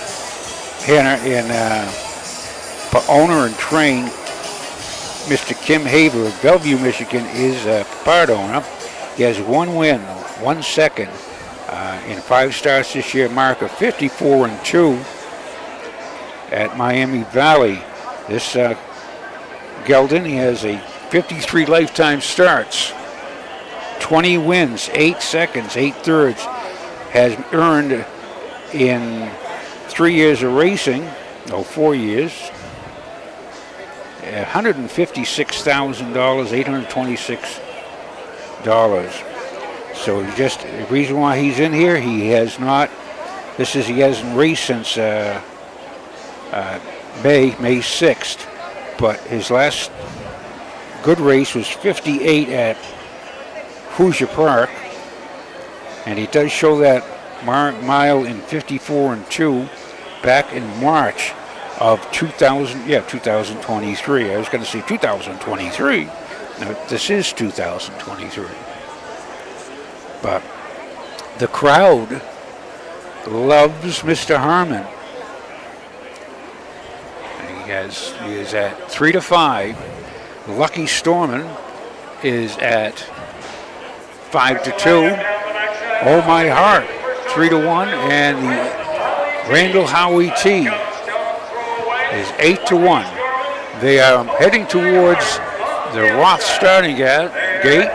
Hanna, and owner and trained Mr. Kim Haver of Bellevue, Michigan, is a part owner. He has 1 win, 1 second. In 5 starts this year, mark of 54-2 at Miami Valley. This gelding, he has a 53 lifetime starts, 20 wins, 8 seconds, 8/3, has earned in 3 years of racing, 4 years, $156,000, $826. So the reason why he's in here, he hasn't raced since May 6th, but his last good race was 58 at Hoosier Park, and he does show that mile in 54-2 back in March of 2023. I was going to say 2023. No, this is 2023. But the crowd loves Mr. Harmon. He is at 3-5. Lucky Stormin is at 5-2. Oh My Heart 3-1, and the Randall Howie T is 8-1. They are heading towards the Roth starting gate.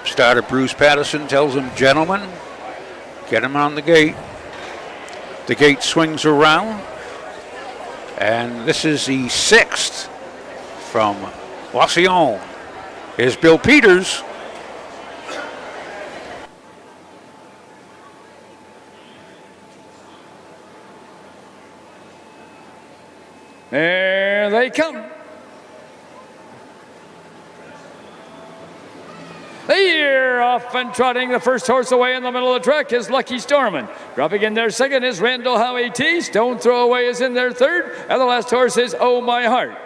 Starter Bruce Patterson tells him, "Gentlemen, get him on the gate." The gate swings around, and this is the 6th from Wauseon. Here's Bill Peters. There they come. Here, off and trotting, the first horse away in the middle of the track is Lucky Stormin. Dropping in there second is Randall Howie T. Stone Throw Away is in there third, and the last horse is Oh My Heart.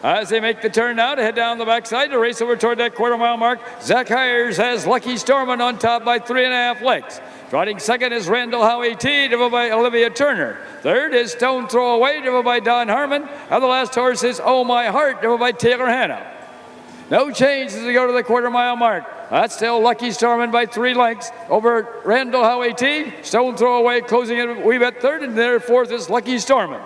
As they make the turn now to head down the backside to race over toward that quarter-mile mark, Zach Hires has Lucky Stormin on top by 3.5 lengths. Trotting second is Randall Howie T, driven by Olivia Turner. Third is Stone Throw Away, driven by Don Harmon. And the last horse is Oh My Heart, driven by Taylor Hanna. No change as we go to the quarter-mile mark. That's still Lucky Stormin by 3 lengths over Randall Howie T. Stone throw away, closing it a wee bit third, and there fourth is Lucky Stormin.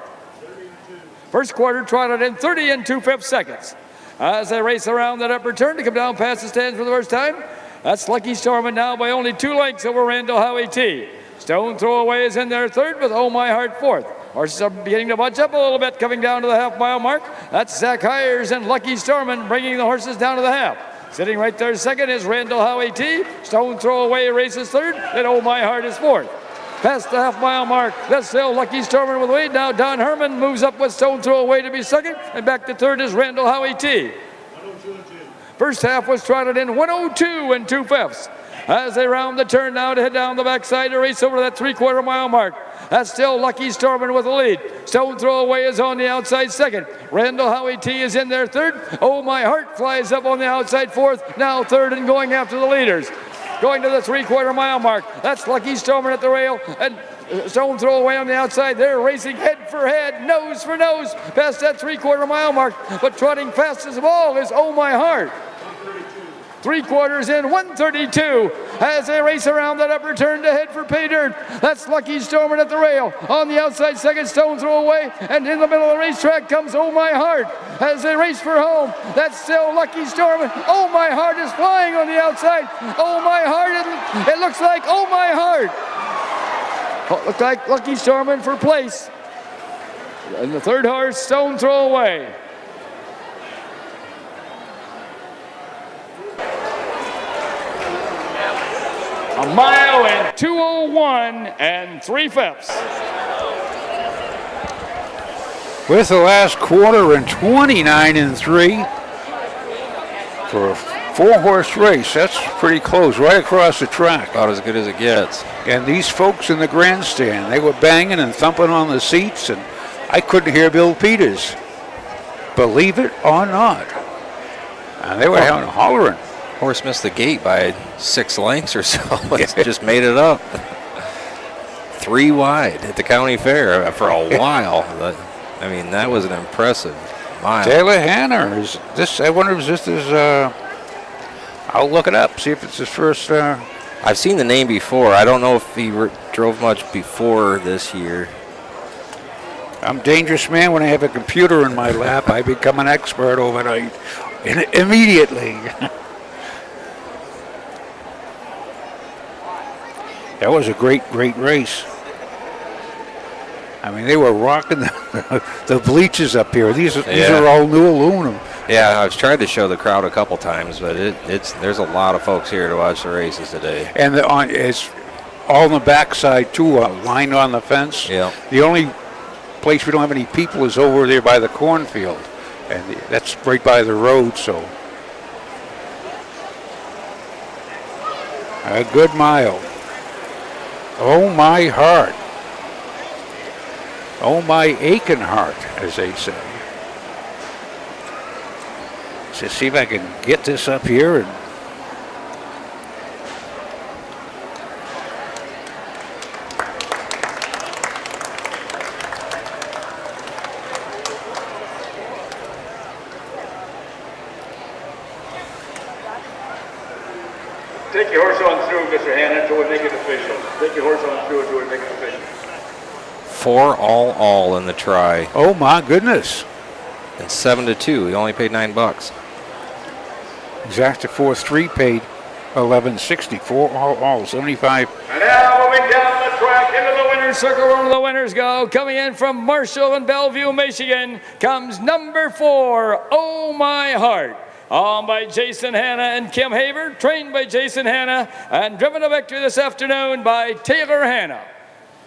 First quarter trotted in 30 and 2/5 seconds. As they race around that upper turn to come down past the stands for the first time, that's Lucky Stormin now by only 2 lengths over Randall Howie T. Stone throw away is in there third with Oh My Heart fourth. Horses are beginning to bunch up a little bit coming down to the half-mile mark. That's Zach Hires and Lucky Stormin bringing the horses down to the half. Sitting right there second is Randall Howie T. Stone throw away races third, and Oh My Heart is fourth. Past the half-mile mark, that's still Lucky Stormin with the lead. Now Don Herman moves up with Stone throw away to be second, and back to third is Randall Howie T. First half was trotted in 102 and 2/5. As they round the turn now to head down the backside to race over that 3/4 mile mark. That's still Lucky Stormin with the lead. Stone throw away is on the outside second. Randall Howie T is in there third. Oh My Heart flies up on the outside fourth. Now third and going after the leaders. Going to the 3/4 mile mark. That's Lucky Stormin at the rail. And Stone throw away on the outside. They're racing head for head, nose for nose, past that 3/4 mile mark. But trotting fastest of all is Oh My Heart. 3 quarters in, 132, as they race around that upper turn to head for pay dirt. That's Lucky Stormin at the rail. On the outside second, Stone throw away, and in the middle of the racetrack comes Oh My Heart as they race for home. That's still Lucky Stormin. Oh My Heart is flying on the outside. Oh My Heart, and it looks like Oh My Heart. Oh, looks like Lucky Stormin for place. And the third horse, Stone throw away. A mile and 2:01 and 3/5. With the last quarter and 29 and 3 for a 4-horse race. That's pretty close, right across the track. About as good as it gets. And these folks in the grandstand, they were banging and thumping on the seats, and I couldn't hear Bill Peters, believe it or not. And they were hollering. Horse missed the gate by 6 lengths or so. It's just made it up. 3 wide at the county fair for a while. I mean, that was an impressive mile. Taylor Hanner, is this? I wonder if this is. I'll look it up, see if it's his first. I've seen the name before. I don't know if he drove much before this year. I'm a dangerous man when I have a computer in my lap. I become an expert overnight, immediately. That was a great race. I mean, they were rocking the bleachers up here. These are all new aluminum. Yeah, I've tried to show the crowd a couple times, but there's a lot of folks here to watch the races today. And it's all on the backside too, lined on the fence. Yeah. The only place we don't have any people is over there by the cornfield, and that's right by the road. So a good mile. Oh My Heart. Oh My aching heart, as they say. So see if I can get this up here and Take your horse on through, Mr. Hanna, until we make it official. Take your horse on through until we make it official. 4 all in the try. Oh my goodness. And 7-2. He only paid $9. Exacta 4-3 paid $11.60. 4 all 75. And now moving down the track into the winner's circle where the winners go. Coming in from Marshall and Bellevue, Michigan, comes number 4, Oh My Heart. Owned by Jason Hanna and Kim Haver, trained by Jason Hanna, and driven to victory this afternoon by Taylor Hanna.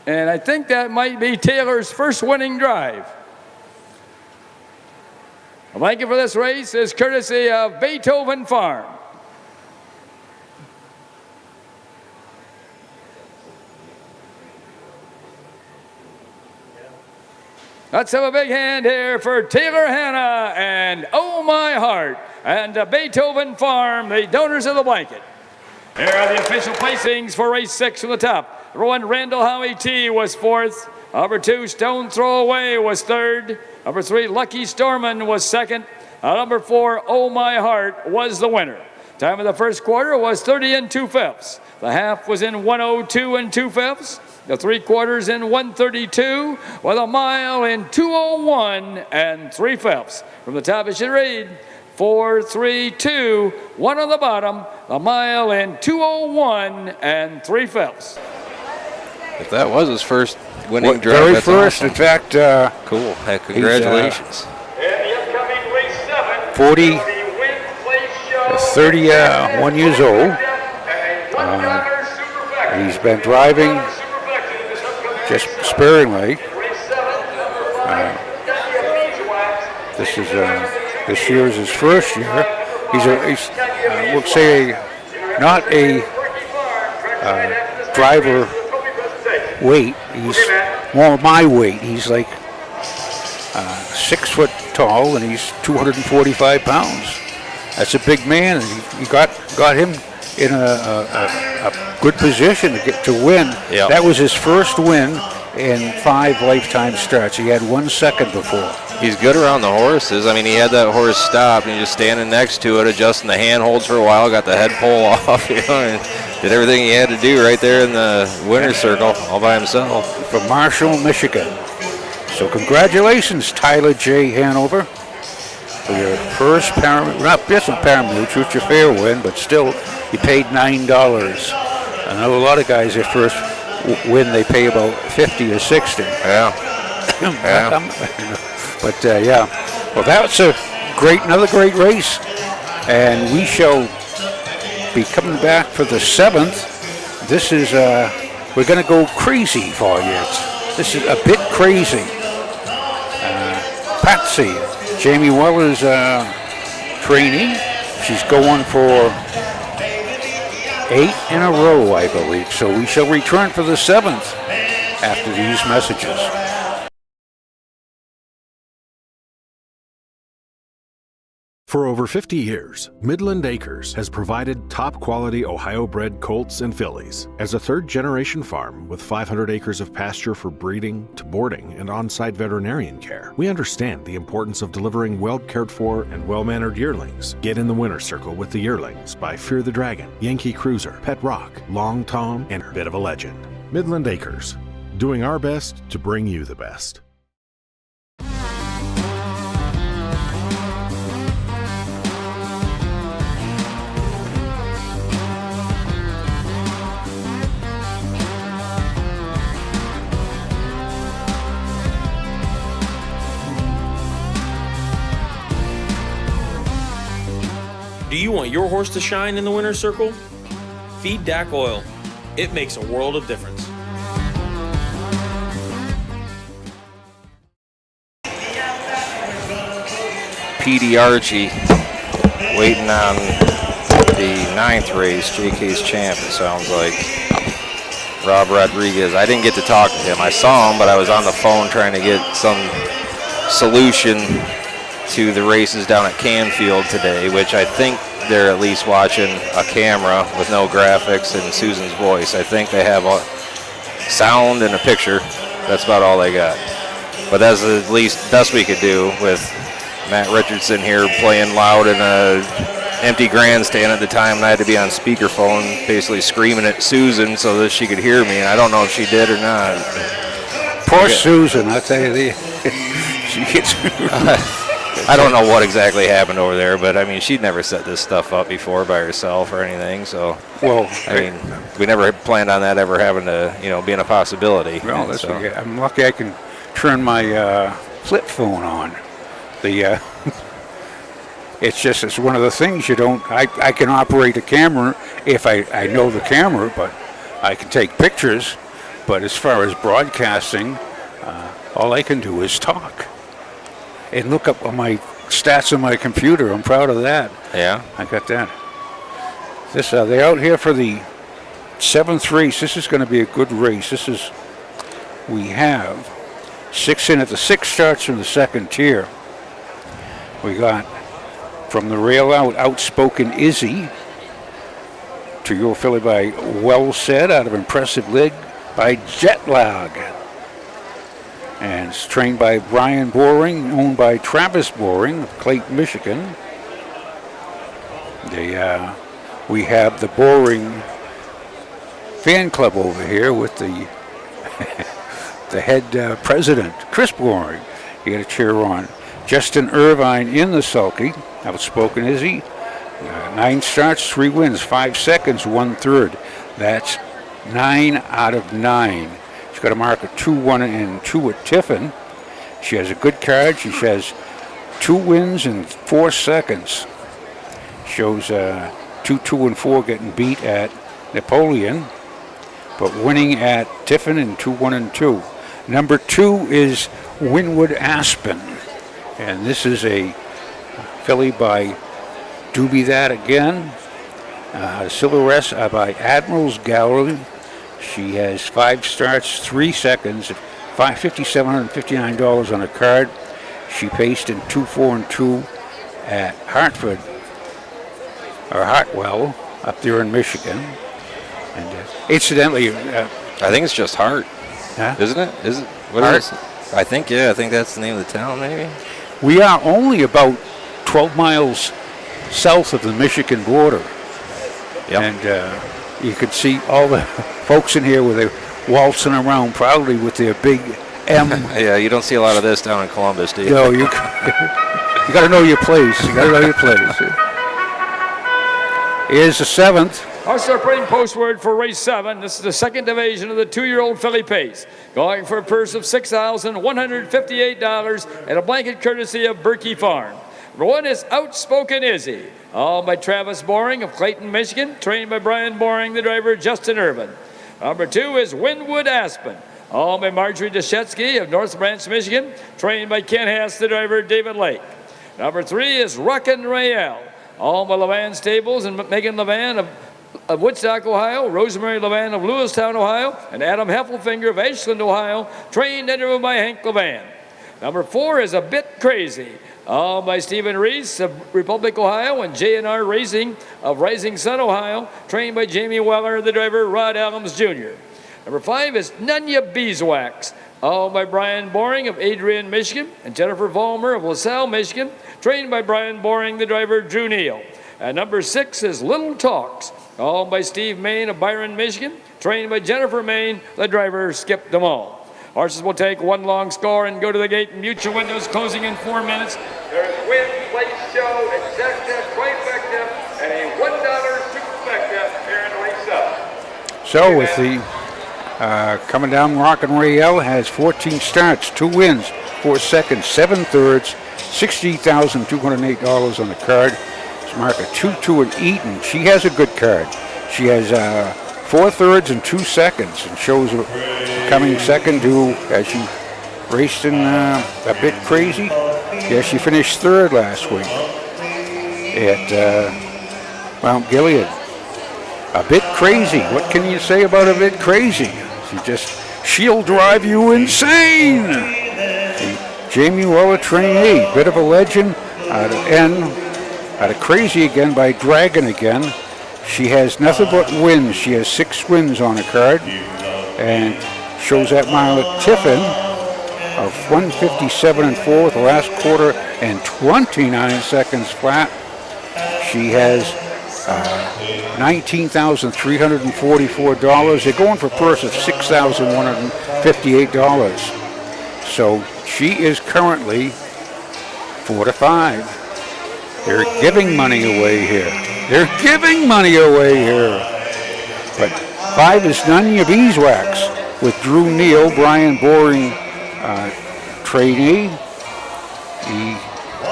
And I think that might be Taylor's first winning drive. The blanket for this race is courtesy of Beethoven Farm. Let's have a big hand here for Taylor Hanna and Oh My Heart and Beethoven Farm, the donors of the blanket. Here are the official placings for race 6 from the top. Number 1, Randall Howie T was 4th. Number 2, Stone Throw Away was 3rd. Number 3, Lucky Stormin was 2nd. Number 4, Oh My Heart was the winner. Time of the first quarter was 30 2/5. The half was in 102 2/5. The 3/4 in 132, with a mile in 201 3/5. From the top, it should read 4, 3, 2, 1 on the bottom, a mile in 201 3/5. If that was his first winning drive, very that's first, awesome. in fact. Cool. Heck, congratulations. 31 years old. He's been driving just sparingly. This year is his first year. He's we'll say, not a driver weight. He's more my weight. He's like 6 foot tall, and he's 245 pounds. That's a big man, and he got him in a good position to win. Yep. That was his first win in 5 lifetime starts. He had 1 second before. He's good around the horses. I mean, he had that horse stopped, and he just standing next to it, adjusting the handholds for a while, got the head pull off, and did everything he had to do right there in the winner's circle all by himself. From Marshall, Michigan. So congratulations, Tyler J. Hanover, for your first not Paramount, it's your fair win, but still, you paid $9. I know a lot of guys, their first win, they pay about 50 or 60. Yeah. But yeah, well, that's another great race, and we shall be coming back for the 7th. This is we're going to go crazy for you. This is a bit crazy. Patsy, Jamie Weller's trainee. She's going for 8 in a row, I believe. So we shall return for the 7th after these messages. For over 50 years, Midland Acres has provided top-quality Ohio-bred colts and fillies. As a third-generation farm with 500 acres of pasture for breeding to boarding and on-site veterinarian care, we understand the importance of delivering well-cared-for and well-mannered yearlings. Get in the winner's circle with the yearlings by Fear the Dragon, Yankee Cruiser, Pet Rock, Long Tom, and Bit of a Legend. Midland Acres, doing our best to bring you the best. Do you want your horse to shine in the winner's circle? Feed DAC oil. It makes a world of difference. P.D. Archie waiting on the 9th race, JK's champ, it sounds like. Rob Rodriguez. I didn't get to talk to him. I saw him, but I was on the phone trying to get some solution to the races down at Canfield today, which I think they're at least watching a camera with no graphics and Susan's voice. I think they have a sound and a picture. That's about all they got. But that's at least best we could do with Matt Richardson here playing loud in a empty grandstand at the time, and I had to be on speakerphone basically screaming at Susan so that she could hear me, and I don't know if she did or not. Poor Susan, I tell you, she gets... I don't know what exactly happened over there, but I mean, she'd never set this stuff up before by herself or anything. So, well, I mean, we never planned on that ever having to, being a possibility. Well, that's okay. I'm lucky I can turn my flip phone on. The it's one of the things you don't. I can operate a camera if I know the camera, but I can take pictures. But as far as broadcasting, all I can do is talk. And look up on my stats on my computer. I'm proud of that. Yeah. I got that. They're out here for the 7th race. This is going to be a good race. We have 6 in at the 6 starts from the 2nd tier. We got from the rail out, Outspoken Izzy. To your filly by Well Said out of Impressive Leg by Jetlag. And it's trained by Brian Boring, owned by Travis Boring of Clayton, Michigan. The we have the Boring fan club over here with the the head president, Chris Boring. You got a cheer on. Justin Irvine in the sulky. Outspoken is he? 9 starts, 3 wins, 5 seconds, 1/3. That's 9 out of 9. She's got a mark of 2-1 and 2 at Tiffin. She has a good card. She has 2 wins in 4 seconds. Shows 2-2 and 4 getting beat at Napoleon, but winning at Tiffin in 2-1 and 2. Number 2 is Winwood Aspen, and this is a filly by Doobie That Again. Silveress by Admiral's Gallery. She has 5 starts, 3 seconds, $5,759 on a card. She paced in 2-4 and 2 at Hartford, or Hartwell, up there in Michigan. And incidentally, I think it's just Hart, huh? Isn't it? Is it? What Hart? is it? I think that's the name of the town, maybe. We are only about 12 miles south of the Michigan border. Yep. And you can see all the folks in here where they're waltzing around proudly with their big M. Yeah, you don't see a lot of this down in Columbus, do you? No, you got to know your place. You got to know your place. Here's the 7th. Our starting postword for race 7. This is the second division of the 2-year-old filly pace. Going for a purse of $6,158 and a blanket courtesy of Berkey Farm. Number 1 is Outspoken Izzy, all by Travis Boring of Clayton, Michigan, trained by Brian Boring, the driver Justin Irvin. Number 2 is Winwood Aspen, all by Marjorie Deshetsky of North Branch, Michigan, trained by Ken Haas, the driver David Lake. Number 3 is Rockin' Rael, all by Levan Stables and Megan Levan of Woodstock, Ohio, Rosemary Levan of Lewistown, Ohio, and Adam Heffelfinger of Ashland, Ohio, trained and driven by Hank Levan. Number 4 is A Bit Crazy, all by Stephen Reese of Republic, Ohio, and J&R Racing of Rising Sun, Ohio, trained by Jamie Weller, the driver Rod Adams Jr. Number 5 is Nunya Beeswax, all by Brian Boring of Adrian, Michigan, and Jennifer Vollmer of LaSalle, Michigan, trained by Brian Boring, the driver Drew Neal. And number 6 is Little Talks, all by Steve Main of Byron, Michigan, trained by Jennifer Main, the driver Skip Demall. Horses will take 1 long score and go to the gate. Mutual windows closing in 4 minutes. There's win, place, show, exacta, trifecta, and a $1 superfecta here in race 7. So with the coming down, Rockin' Rael has 14 starts, 2 wins, 4 seconds, 7/3, $60,208 on the card. It's marked a 2-2 at Eaton. She has a good card. She has 4/3 and 2 seconds, and shows coming second to, as she raced in A Bit Crazy. Yeah, she finished 3rd last week at Mount Gilead. A Bit Crazy. What can you say about A Bit Crazy? She'll drive you insane. Jamie Weller, trainee, bit of a legend out of Crazy again by Dragon again. She has nothing but wins. She has 6 wins on her card, and shows that mile at Tiffin of 157 and 4 with the last quarter and 29 seconds flat. She has $19,344. They're going for a purse of $6,158. So she is currently 4-5. They're giving money away here. They're giving money away here. But 5 is Nunya Beeswax with Drew Neal, Brian Boring trainee. The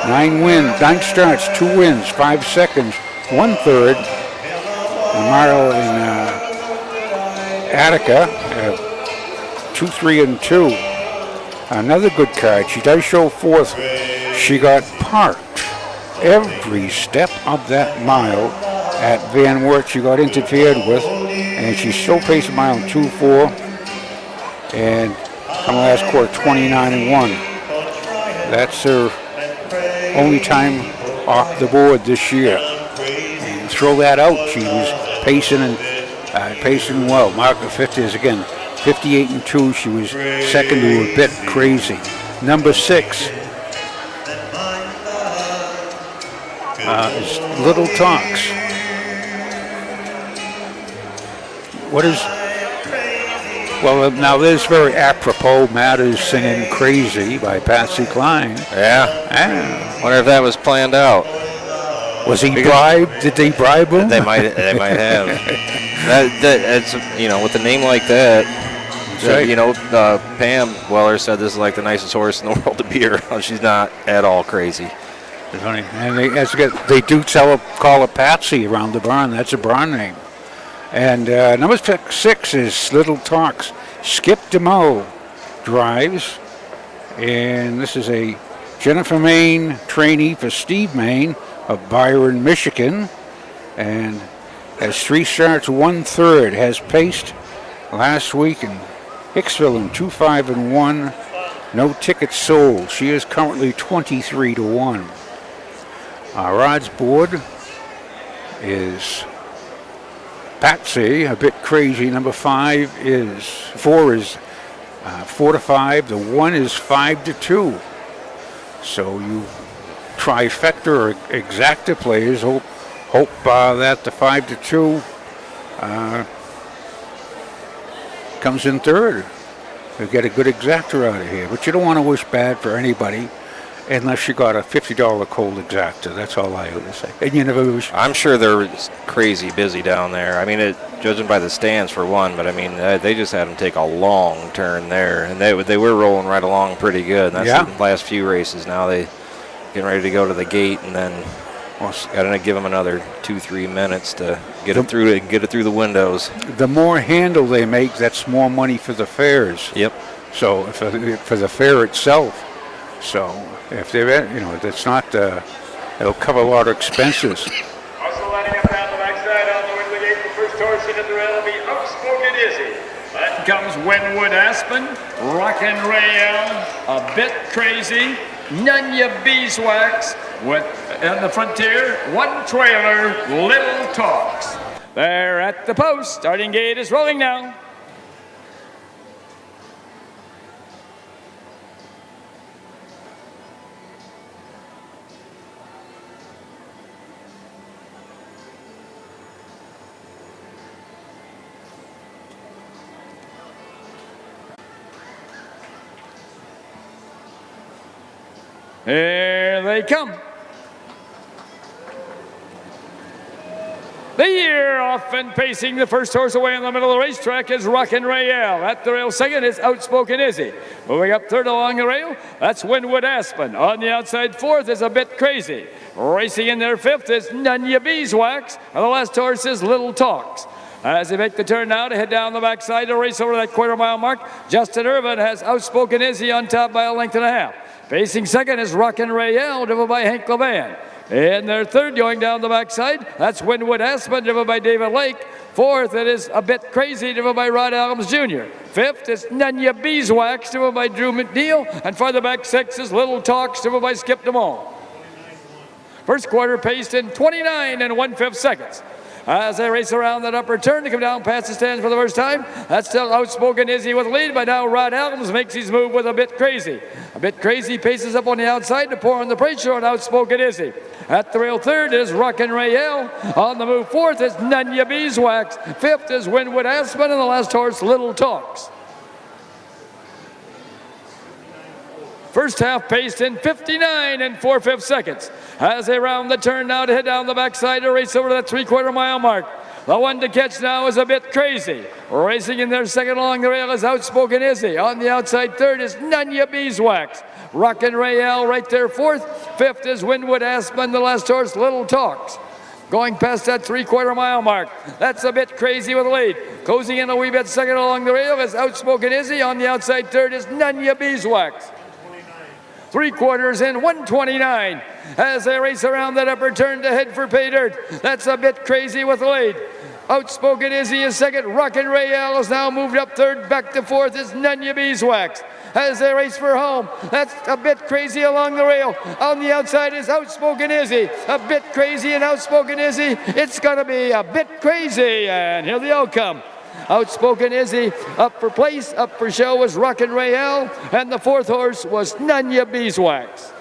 9 starts, 2 wins, 5 seconds, 1/3. Maro in Attica, 2, 3, and 2. Another good card. She does show 4th. She got parked every step of that mile at Van Wert. She got interfered with, and she still paced a mile in 2-4, and on the last quarter 29 and 1. That's her only time off the board this year. And throw that out, she was pacing well. Mark of 50 is again 58 and 2. She was second to A Bit Crazy. Number 6 is Little Talks. What is... Well, now this is very apropos. Matt is singing Crazy by Patsy Cline. Yeah. Wonder if that was planned out. Was he bribed? Did they bribe him? They might have. That's, you know, with a name like that, right. you know, Pam Weller said this is like the nicest horse in the world to be around. She's not at all crazy. It's funny. And they do call her Patsy around the barn. That's a barn name. And number 6 is Little Talks. Skip DeMoe drives. And this is a Jennifer Main trainee for Steve Main of Byron, Michigan. And has 3 starts, 1/3. Has paced last week in Hicksville in 2-5-1. No tickets sold. She is currently 23-1. Our odds board is Patsy, a bit crazy. Number 4 is 4-5. The 1 is 5-2. So you trifecta or exacta players hope that the 5-2 comes in third. You get a good exacta out of here, but you don't want to wish bad for anybody. Unless you got a $50 cold exacta, that's all I would say. And you never wish. I'm sure they're crazy busy down there. I mean, judging by the stands for one, but I mean, they just had them take a long turn there, and they were rolling right along pretty good. And that's the last few races. Now they getting ready to go to the gate, and then got to give them another 2-3 minutes to get it through the windows. The more handle they make, that's more money for the fairs. Yep. So for the fair itself. So if they're, that's not, it'll cover a lot of expenses. Also lining up down the backside on the way to the gate. The first horse into the rail will be Outspoken Izzy. Then comes Winwood Aspen, Rockin' Rael, A Bit Crazy, Nunya Beeswax, with on the frontier, One Trailer, Little Talks. They're at the post. Starting gate is rolling now. Here they come. The year off and pacing the first horse away in the middle of the racetrack is Rockin' Rael. At the rail second is Outspoken Izzy. Moving up third along the rail, that's Winwood Aspen. On the outside fourth is A Bit Crazy. Racing in there fifth is Nunya Beeswax. And the last horse is Little Talks. As they make the turn now to head down the backside to race over that quarter-mile mark, Justin Irvin has Outspoken Izzy on top by a length and a half. Pacing second is Rockin' Rael, driven by Hank Levan. In their third, going down the backside, that's Winwood Aspen, driven by David Lake. Fourth, it is A Bit Crazy, driven by Rod Adams Jr. Fifth is Nunya Beeswax, driven by Drew McNeil. And farther back, sixth is Little Talks, driven by Skip DeMoe. First quarter paced in 29 1/5 seconds. As they race around that upper turn to come down past the stands for the first time, that's still Outspoken Izzy with the lead. By now, Rod Adams makes his move with A Bit Crazy. A Bit Crazy paces up on the outside to pour on the pressure on Outspoken Izzy. At the rail third is Rockin' Rael. On the move fourth is Nunya Beeswax. Fifth is Winwood Aspen, and the last horse, Little Talks. First half paced in 59 4/5 seconds. As they round the turn now to head down the backside to race over that 3/4 mile mark. The one to catch now is A Bit Crazy. Racing in there second along the rail is Outspoken Izzy. On the outside third is Nunya Beeswax. Rockin' Rael right there fourth. Fifth is Winwood Aspen. The last horse, Little Talks. Going past that 3/4 mile mark. That's A Bit Crazy with the lead. Closing in a wee bit second along the rail is Outspoken Izzy. On the outside third is Nunya Beeswax. 3/4 in 1:29 as they race around that upper turn to head for pay dirt. That's A Bit Crazy with the lead. Outspoken Izzy is second. Rockin' Rael is now moved up third. Back to fourth is Nunya Beeswax. As they race for home, that's A Bit Crazy along the rail. On the outside is Outspoken Izzy. A Bit Crazy and Outspoken Izzy. It's going to be A Bit Crazy. And here the outcome. Outspoken Izzy up for place, up for show was Rockin' Rael, and the fourth horse was Nunya Beeswax.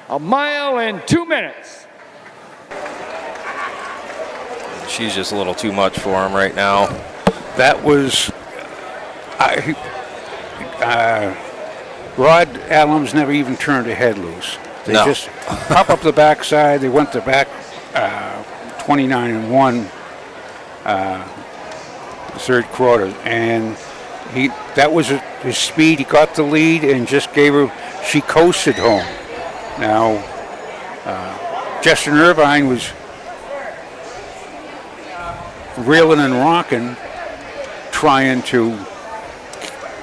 1 mile in 2 minutes. she's just a little too much for him right now. That was Rod Allums never even turned a head loose. They just pop up the backside. They went to back 29-1 third quarter, and that was his speed. He got the lead and just gave her. She coasted home. Now, Justin Irvine was reeling and rocking, trying to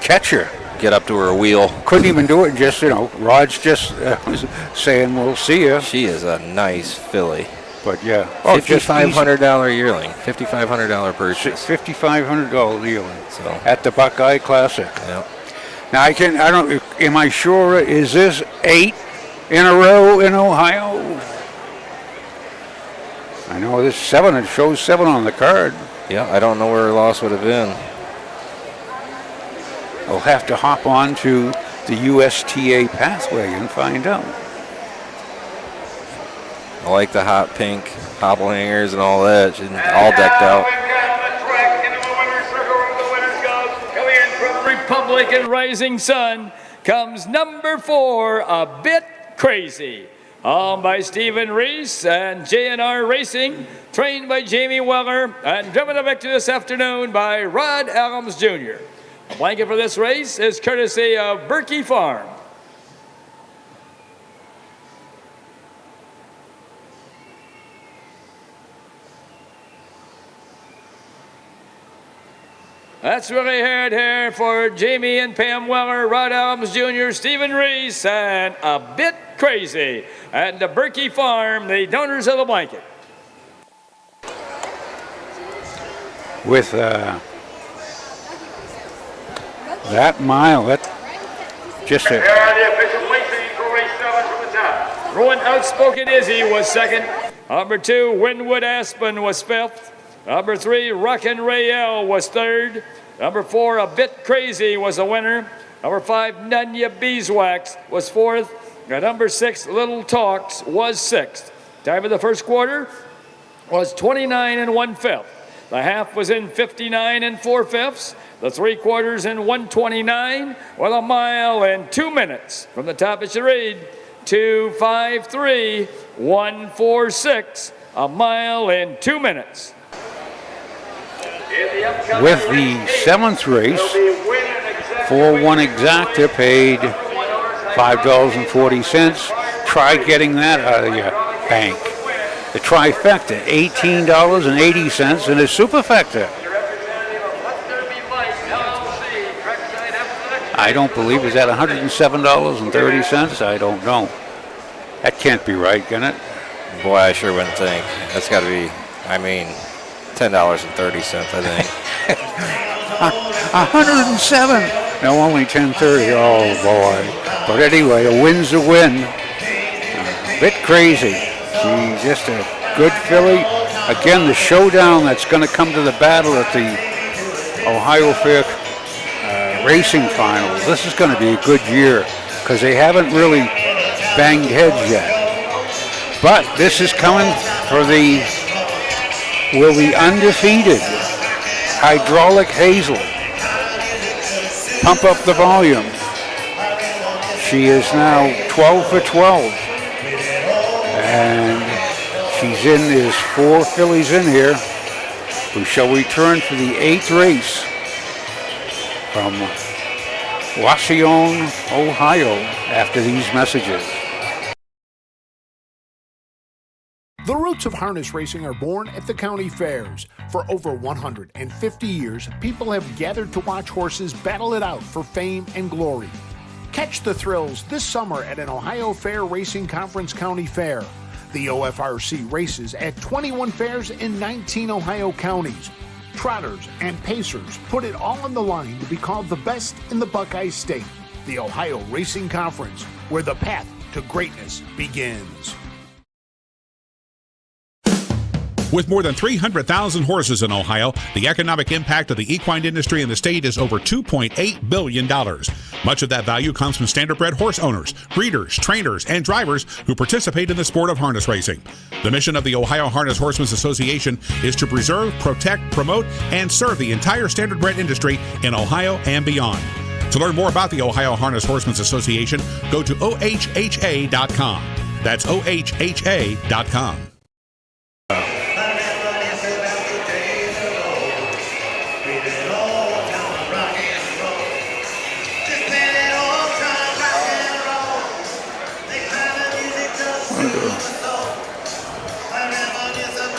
catch her. Get up to her wheel. Couldn't even do it. Just, Rod's just saying, we'll see you. She is a nice filly. But yeah. $5,500 yearling. $5,500 purchase. $5,500 yearling. So at the Buckeye Classic. Yep. Now am I sure, is this 8 in a row in Ohio? I know this 7, it shows 7 on the card. Yeah, I don't know where her loss would have been. We'll have to hop on to the USTA pathway and find out. I like the hot pink hobble hangers and all that. She's all decked out. Republican Rising Sun comes number 4, A Bit Crazy. Owned by Stephen Reese and JNR Racing, trained by Jamie Weller, and driven to victory this afternoon by Rod Allums Jr. The blanket for this race is courtesy of Berkey Farm. That's really heard here for Jamie and Pam Weller, Rod Allums Jr., Stephen Reese, and A Bit Crazy. And the Berkey Farm, the donors of the blanket. With that mile, that just a... Rowan Outspoken Izzy was second. Number 2, Winwood Aspen was 5th. Number 3, Rockin' Rayel was 3rd. Number 4, A Bit Crazy was a winner. Number 5, Nunya Beeswax was 4th. And number 6, Little Talks was 6th. Time of the first quarter was 29 1/5. The half was in 59 4/5. The 3 quarters in 129 with a mile in 2 minutes. From the top it should read 2:53 1:46. A mile in 2 minutes. With the 7th race, 4-1 exacta paid $5.40. Try getting that out of your bank. The trifecta, $18.80, and a superfecta. I don't believe, is that $107.30? I don't know. That can't be right, can it? Boy, I sure wouldn't think. That's got to be, $10.30, I think. 107. No, only 10:30. Oh boy. But anyway, a win's a win. A bit crazy. She's just a good filly. Again, the showdown that's going to come to the battle at the Ohio Fair Racing Finals. This is going to be a good year because they haven't really banged heads yet. But this is coming for the undefeated Hydraulic Hazel. Pump up the volume. She is now 12 for 12. And she's in, there's 4 fillies in here who shall return for the 8th race from Wauseon, Ohio, after these messages. The roots of harness racing are born at the county fairs. For over 150 years, people have gathered to watch horses battle it out for fame and glory. Catch the thrills this summer at an Ohio Fair Racing Conference County Fair. The OFRC races at 21 fairs in 19 Ohio counties. Trotters and pacers put it all on the line to be called the best in the Buckeye State. The Ohio Racing Conference, where the path to greatness begins. With more than 300,000 horses in Ohio, the economic impact of the equine industry in the state is over $2.8 billion. Much of that value comes from standardbred horse owners, breeders, trainers, and drivers who participate in the sport of harness racing. The mission of the Ohio Harness Horsemen's Association is to preserve, protect, promote, and serve the entire standardbred industry in Ohio and beyond. To learn more about the Ohio Harness Horsemen's Association, go to ohha.com. That's ohha.com.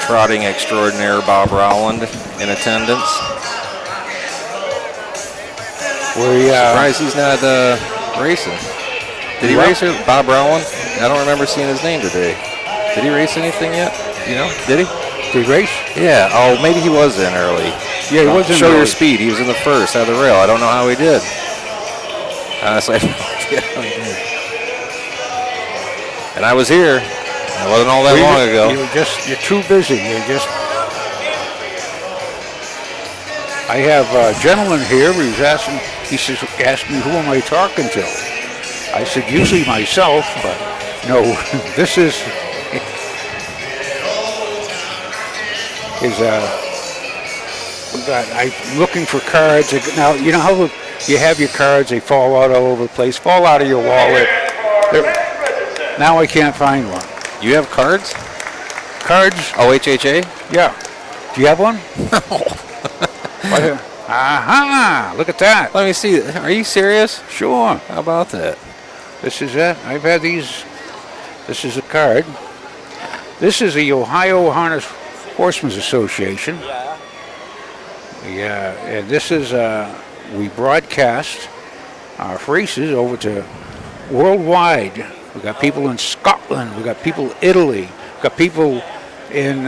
Trotting extraordinaire Bob Rowland in attendance. Surprised he's not racing. Did he race it? Bob Rowland? I don't remember seeing his name today. Did he race anything yet? You know? Did he? Did he race? Yeah. Oh, maybe he was in early. Yeah, he was in Show early. your speed. He was in the first out of the rail. I don't know how he did. Honestly, I have no idea how he did. And I was here. It wasn't all that long ago. You're too busy. I have a gentleman here who's asking, asked me, who am I talking to? I said, usually myself, but no, this is, I'm looking for cards. Now, you know how you have your cards, they fall out all over the place, fall out of your wallet. Now I can't find one. You have cards? Cards? OHHA? Yeah. Do you have one? No. Aha! Look at that. Let me see. Are you serious? Sure. How about that? This is it. I've had these. This is a card. This is the Ohio Harness Horsemen's Association. Yeah. And this is, we broadcast our races over to worldwide. We got people in Scotland. We got people in Italy. We got people in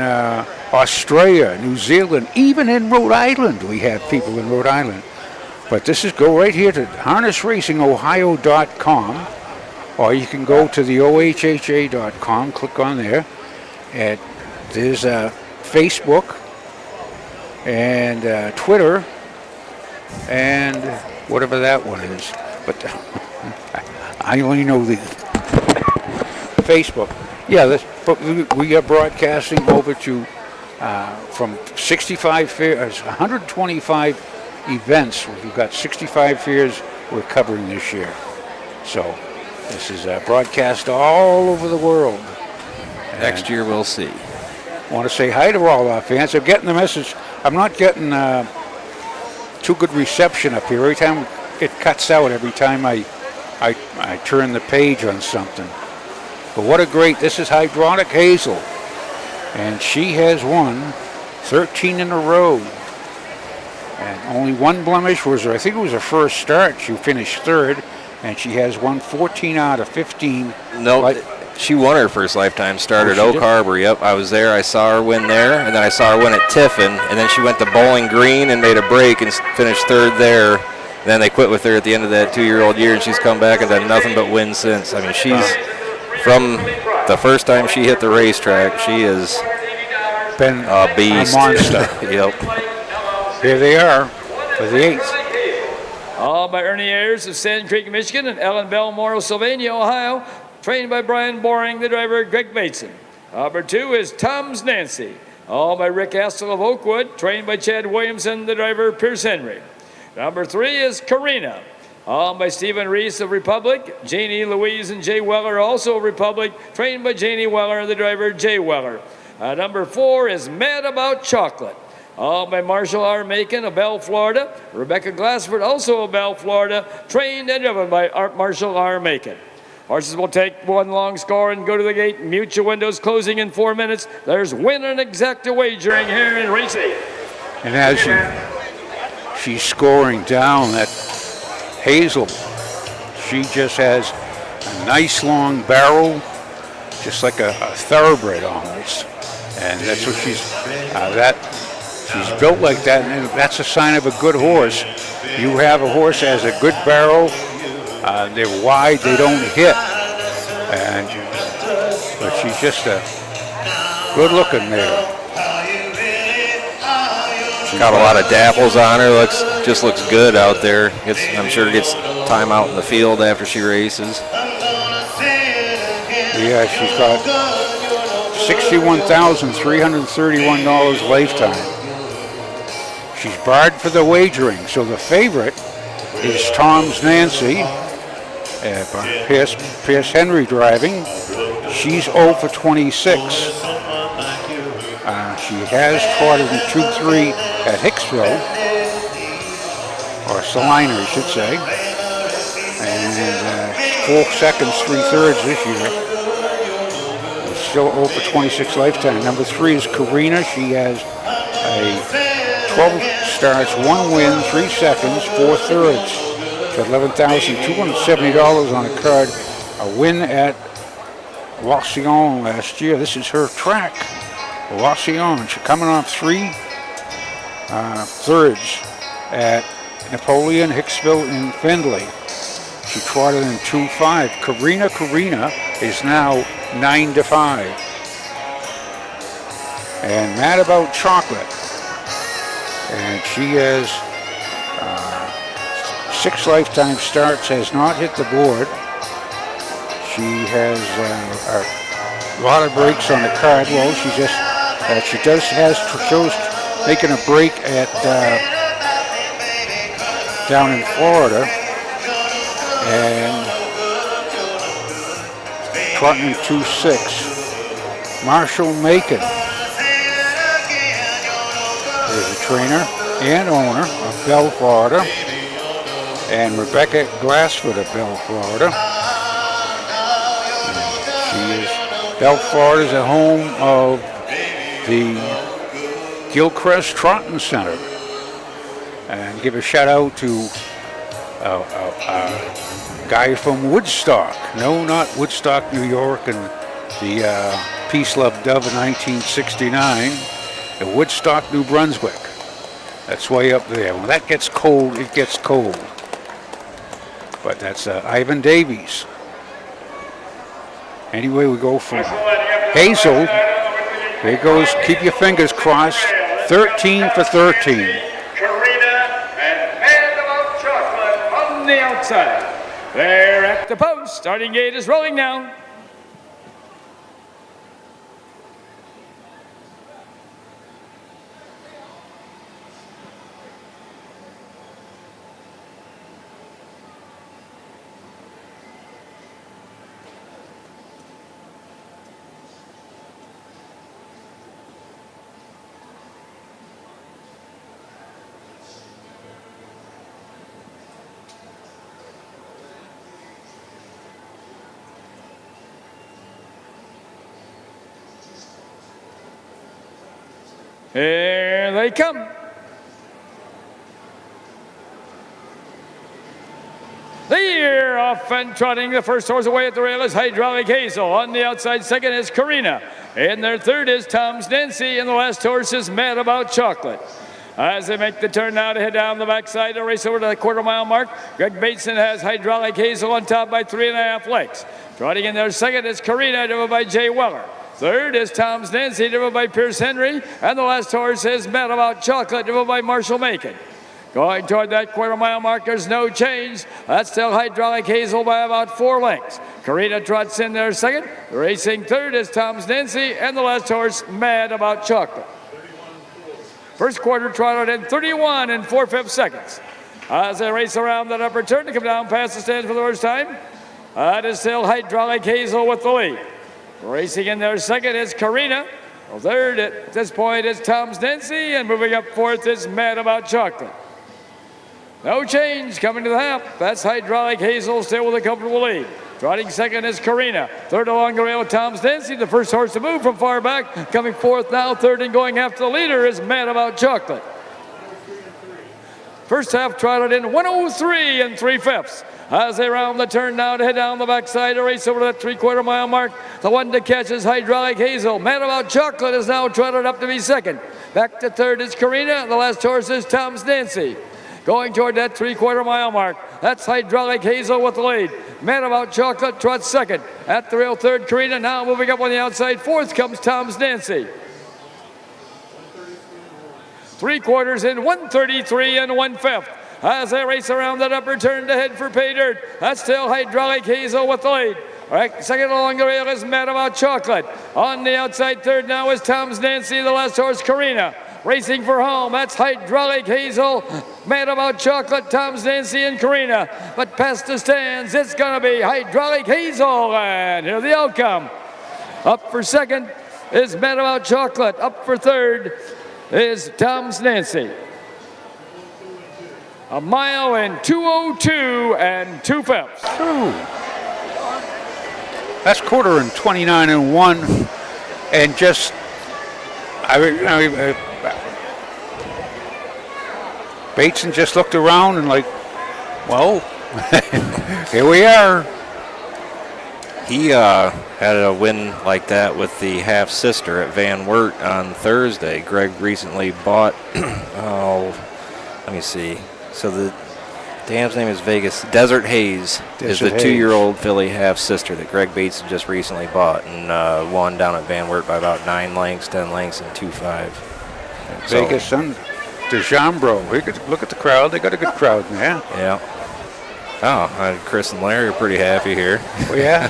Australia, New Zealand, even in Rhode Island. We have people in Rhode Island. But this is, go right here to harnessracingohio.com, or you can go to the ohha.com, click on there, and there's Facebook and Twitter and whatever that one is. But I only know the Facebook. Yeah, we are broadcasting over to from 65 fairs, 125 events. We've got 65 fairs we're covering this year. So this is broadcast all over the world. Next year we'll see. I want to say hi to all our fans. I'm getting the message. I'm not getting too good reception up here. Every time it cuts out, every time I turn the page on something. But what a great, this is Hydraulic Hazel. And she has won 13 in a row. And only one blemish was, I think it was her first start. She finished third, and she has won 14 out of 15. No, she won her first lifetime start at Oak Harbor. Yep, I was there. I saw her win there, and then I saw her win at Tiffin, and then she went to Bowling Green and made a break and finished third there. And then they quit with her at the end of that 2-year-old year, and she's come back and done nothing but win since. I mean, she's, from the first time she hit the racetrack, she has been a beast. A monster. Yep. Here they are for the 8th. All by Ernie Ayers of Sand Creek, Michigan, and Ellen Belmore, Sylvania, Ohio, trained by Brian Boring, the driver, Greg Bateson. Number 2 is Tom's Nancy. All by Rick Astle of Oakwood, trained by Chad Williamson, the driver, Pierce Henry. Number 3 is Karina. All by Stephen Reese of Republic, Janie Louise and Jay Weller, also of Republic, trained by Janie Weller, the driver, Jay Weller. Number 4 is Mad About Chocolate. All by Marshall R. Macon of Bell, Florida. Rebecca Glassford, also of Bell, Florida, trained and driven by Marshall R. Macon. Horses will take one long score and go to the gate. Mutual windows closing in 4 minutes. There's win and exacta wagering here in race 8. And as she's scoring down, that Hazel, she just has a nice long barrel, just like a thoroughbred almost. And that's what she's built like that, and that's a sign of a good horse. You have a horse that has a good barrel, they're wide, they don't hit, but she's just a good looking there. Got a lot of dapples on her. Just looks good out there. I'm sure gets time out in the field after she races. Yeah, she's got $61,331 lifetime. She's barred for the wagering, so the favorite is Tom's Nancy. Pierce Henry driving. She's 0 for 26. She has trotted in 2-3 at Hicksville, or Salina, I should say. And 4 seconds, 3/3 this year. Still 0 for 26 lifetime. Number 3 is Karina. She has a 12 starts, 1 win, 3 seconds, 4/3. For $11,270 on a card. A win at Wauseon last year. This is her track. Wauseon. She's coming off 3 thirds at Napoleon, Hicksville, and Findlay. She trotted in 2-5. Karina is now 9-5. And Mad About Chocolate. And she has 6 lifetime starts, has not hit the board. She has a lot of breaks on the card. Well, she shows making a break at down in Florida, and trotting in 2-6. Marshall Macon is a trainer and owner of Bell, Florida, and Rebecca Glassford of Bell, Florida. Bell, Florida is the home of the Gilchrist Trotting Center. And give a shout out to a guy from Woodstock. No, not Woodstock, New York, and the Peace Love Dove in 1969. In Woodstock, New Brunswick. That's way up there. When that gets cold, it gets cold. But that's Ivan Davies. Anyway, we go from Hazel. There goes, keep your fingers crossed, 13 for 13. On the outside. They're at the post. Starting gate is rolling now. Here they come. They're off and trotting. The first horse away at the rail is Hydraulic Hazel. On the outside, second is Karina. In their third is Tom's Nancy. And the last horse is Mad About Chocolate. As they make the turn now to head down the backside to race over to the quarter-mile mark, Greg Bateson has Hydraulic Hazel on top by 3.5 lengths. Trotting in their second is Karina, driven by Jay Weller. Third is Tom's Nancy, driven by Pierce Henry. And the last horse is Mad About Chocolate, driven by Marshall Macon. Going toward that quarter-mile mark, there's no change. That's still Hydraulic Hazel by about 4 lengths. Karina trots in there second. Racing third is Tom's Nancy. And the last horse, Mad About Chocolate. First quarter trotted in 31 and 4/5 seconds. As they race around that upper turn to come down past the stands for the first time, that is still Hydraulic Hazel with the lead. Racing in there second is Karina. Third at this point is Tom's Nancy, and moving up fourth is Mad About Chocolate. No change coming to the half. That's Hydraulic Hazel still with a comfortable lead. Trotting second is Karina. Third along the rail with Tom's Nancy, the first horse to move from far back. Coming fourth now, third and going after the leader is Mad About Chocolate. First half trotted in 103 and 3/5. As they round the turn now to head down the backside to race over that 3/4 mile mark. The one to catch is Hydraulic Hazel. Mad About Chocolate is now trotted up to be second. Back to third is Karina. The last horse is Tom's Nancy. Going toward that 3/4 mile mark. That's Hydraulic Hazel with the lead. Mad About Chocolate trots second. At the rail third, Karina. Now moving up on the outside. Fourth comes Tom's Nancy. 3/4 in 133 and 1/5. As they race around that upper turn to head for pay dirt. That's still Hydraulic Hazel with the lead. Right, second along the rail is Mad About Chocolate. On the outside third now is Tom's Nancy, the last horse, Karina. Racing for home, that's Hydraulic Hazel, Mad About Chocolate, Tom's Nancy, and Karina. But past the stands, it's going to be Hydraulic Hazel, and here's the outcome. Up for second is Mad About Chocolate. Up for third is Tom's Nancy. A mile in 2:02 and 2/5. That's quarter in 29 and 1, and just Bateson just looked around and like, well, here we are. He had a win like that with the half sister at Van Wert on Thursday. Greg recently bought. Let me see. So the dam's name is Vegas. Desert Haze is the 2-year-old filly half sister that Greg Bateson just recently bought and won down at Van Wert by about 9 lengths, 10 lengths, and 2.5. Vegas and DeJambro. Look at the crowd. They got a good crowd in there. Yeah. Oh, Chris and Larry are pretty happy here. Oh, yeah.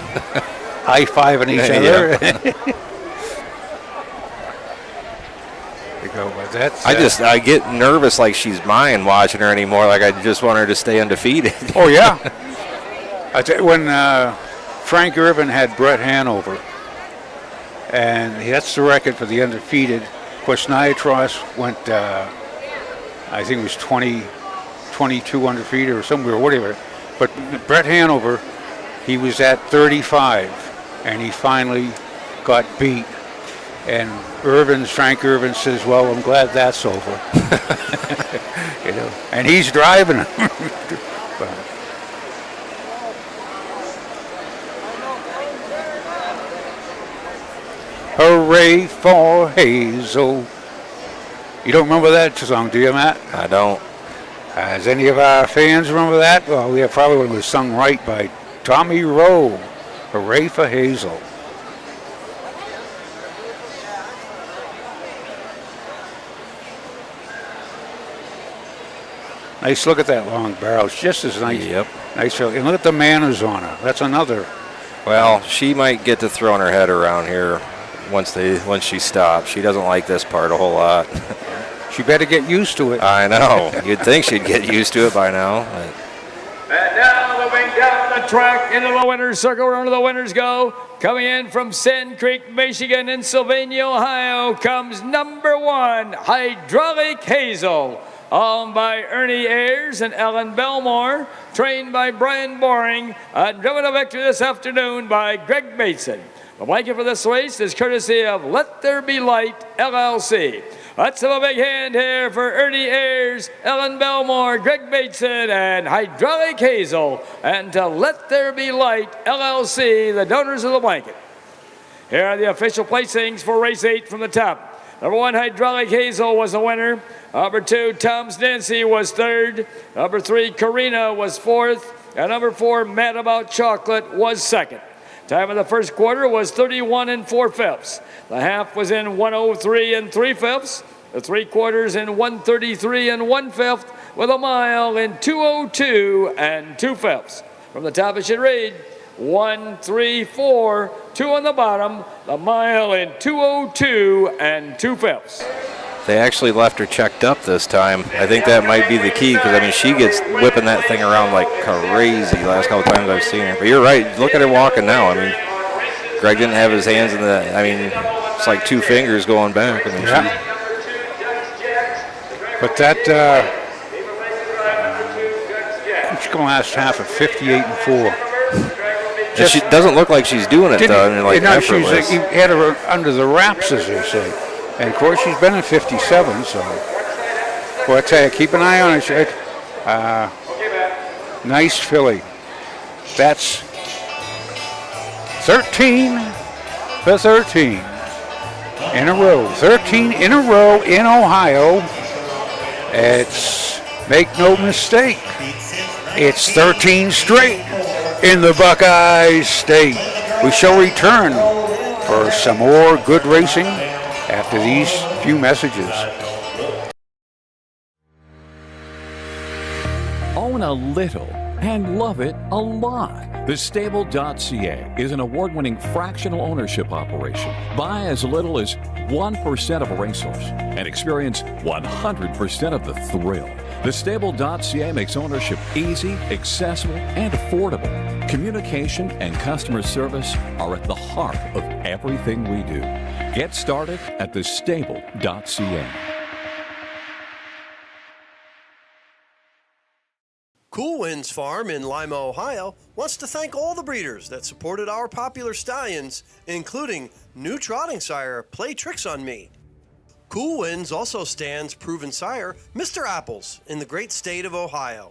High-fiving each other. Go, but that's, I get nervous like she's mine watching her anymore. Like I just want her to stay undefeated. Oh yeah. I tell you, when Frank Irvin had Brett Hanover, and that's the record for the undefeated. Of course, Niatros went, I think it was 22 undefeated or somewhere, whatever. But Brett Hanover, he was at 35, and he finally got beat. And Frank Irvin says, well, I'm glad that's over. You know, and he's driving him. Hooray for Hazel. You don't remember that song, do you, Matt? I don't. Does any of our fans remember that? Well, we have probably one was sung right by Tommy Rowe. Hooray for Hazel. Nice look at that long barrel. It's just as nice. Yep. Nice. And look at the manners on her. That's another. Well, she might get to throwing her head around here once she stops. She doesn't like this part a whole lot. She better get used to it. I know. You'd think she'd get used to it by now. But. And now moving down the track into the winner's circle, where the winners go. Coming in from Sand Creek, Michigan, and Sylvania, Ohio, comes number 1, Hydraulic Hazel. Owned by Ernie Ayers and Ellen Belmore, trained by Brian Boring, and driven to victory this afternoon by Greg Bateson. The blanket for this race is courtesy of Let There Be Light, LLC. Let's have a big hand here for Ernie Ayers, Ellen Belmore, Greg Bateson, and Hydraulic Hazel, and to Let There Be Light, LLC, the donors of the blanket. Here are the official placings for race 8 from the top. Number 1, Hydraulic Hazel was the winner. Number 2, Tom's Nancy was third. Number 3, Karina was fourth. And number 4, Mad About Chocolate was second. Time of the first quarter was 31 and 4/5. The half was in 103 and 3/5. The 3/4 in 133 and 1/5, with a mile in 2:02 and 2/5. From the top it should read 1, 3, 4, 2 on the bottom, the mile in 2:02 and 2/5. They actually left her checked up this time. I think that might be the key, because I mean she gets whipping that thing around like crazy the last couple times I've seen her. But you're right. Look at her walking now. I mean, Greg didn't have his hands in the. I mean, it's like 2 fingers going back. I mean, yeah. But that she's going last half at 58 and 4. She doesn't look like she's doing it though. I mean, like effortless. You had her under the wraps, as they say. And of course, she's been in 57, so. Boy, I tell you, keep an eye on it. Nice filly. That's 13 for 13 in a row. 13 in a row in Ohio. It's, make no mistake, it's 13 straight in the Buckeye State. We shall return for some more good racing after these few messages. Own a little and love it a lot. Thestable.ca is an award-winning fractional ownership operation. Buy as little as 1% of a racehorse and experience 100% of the thrill. Thestable.ca makes ownership easy, accessible, and affordable. Communication and customer service are at the heart of everything we do. Get started at thestable.ca. Cool Winds Farm in Lima, Ohio wants to thank all the breeders that supported our popular stallions, including new trotting sire Play Tricks on Me. Cool Winds also stands proven sire Mr. Apples in the great state of Ohio.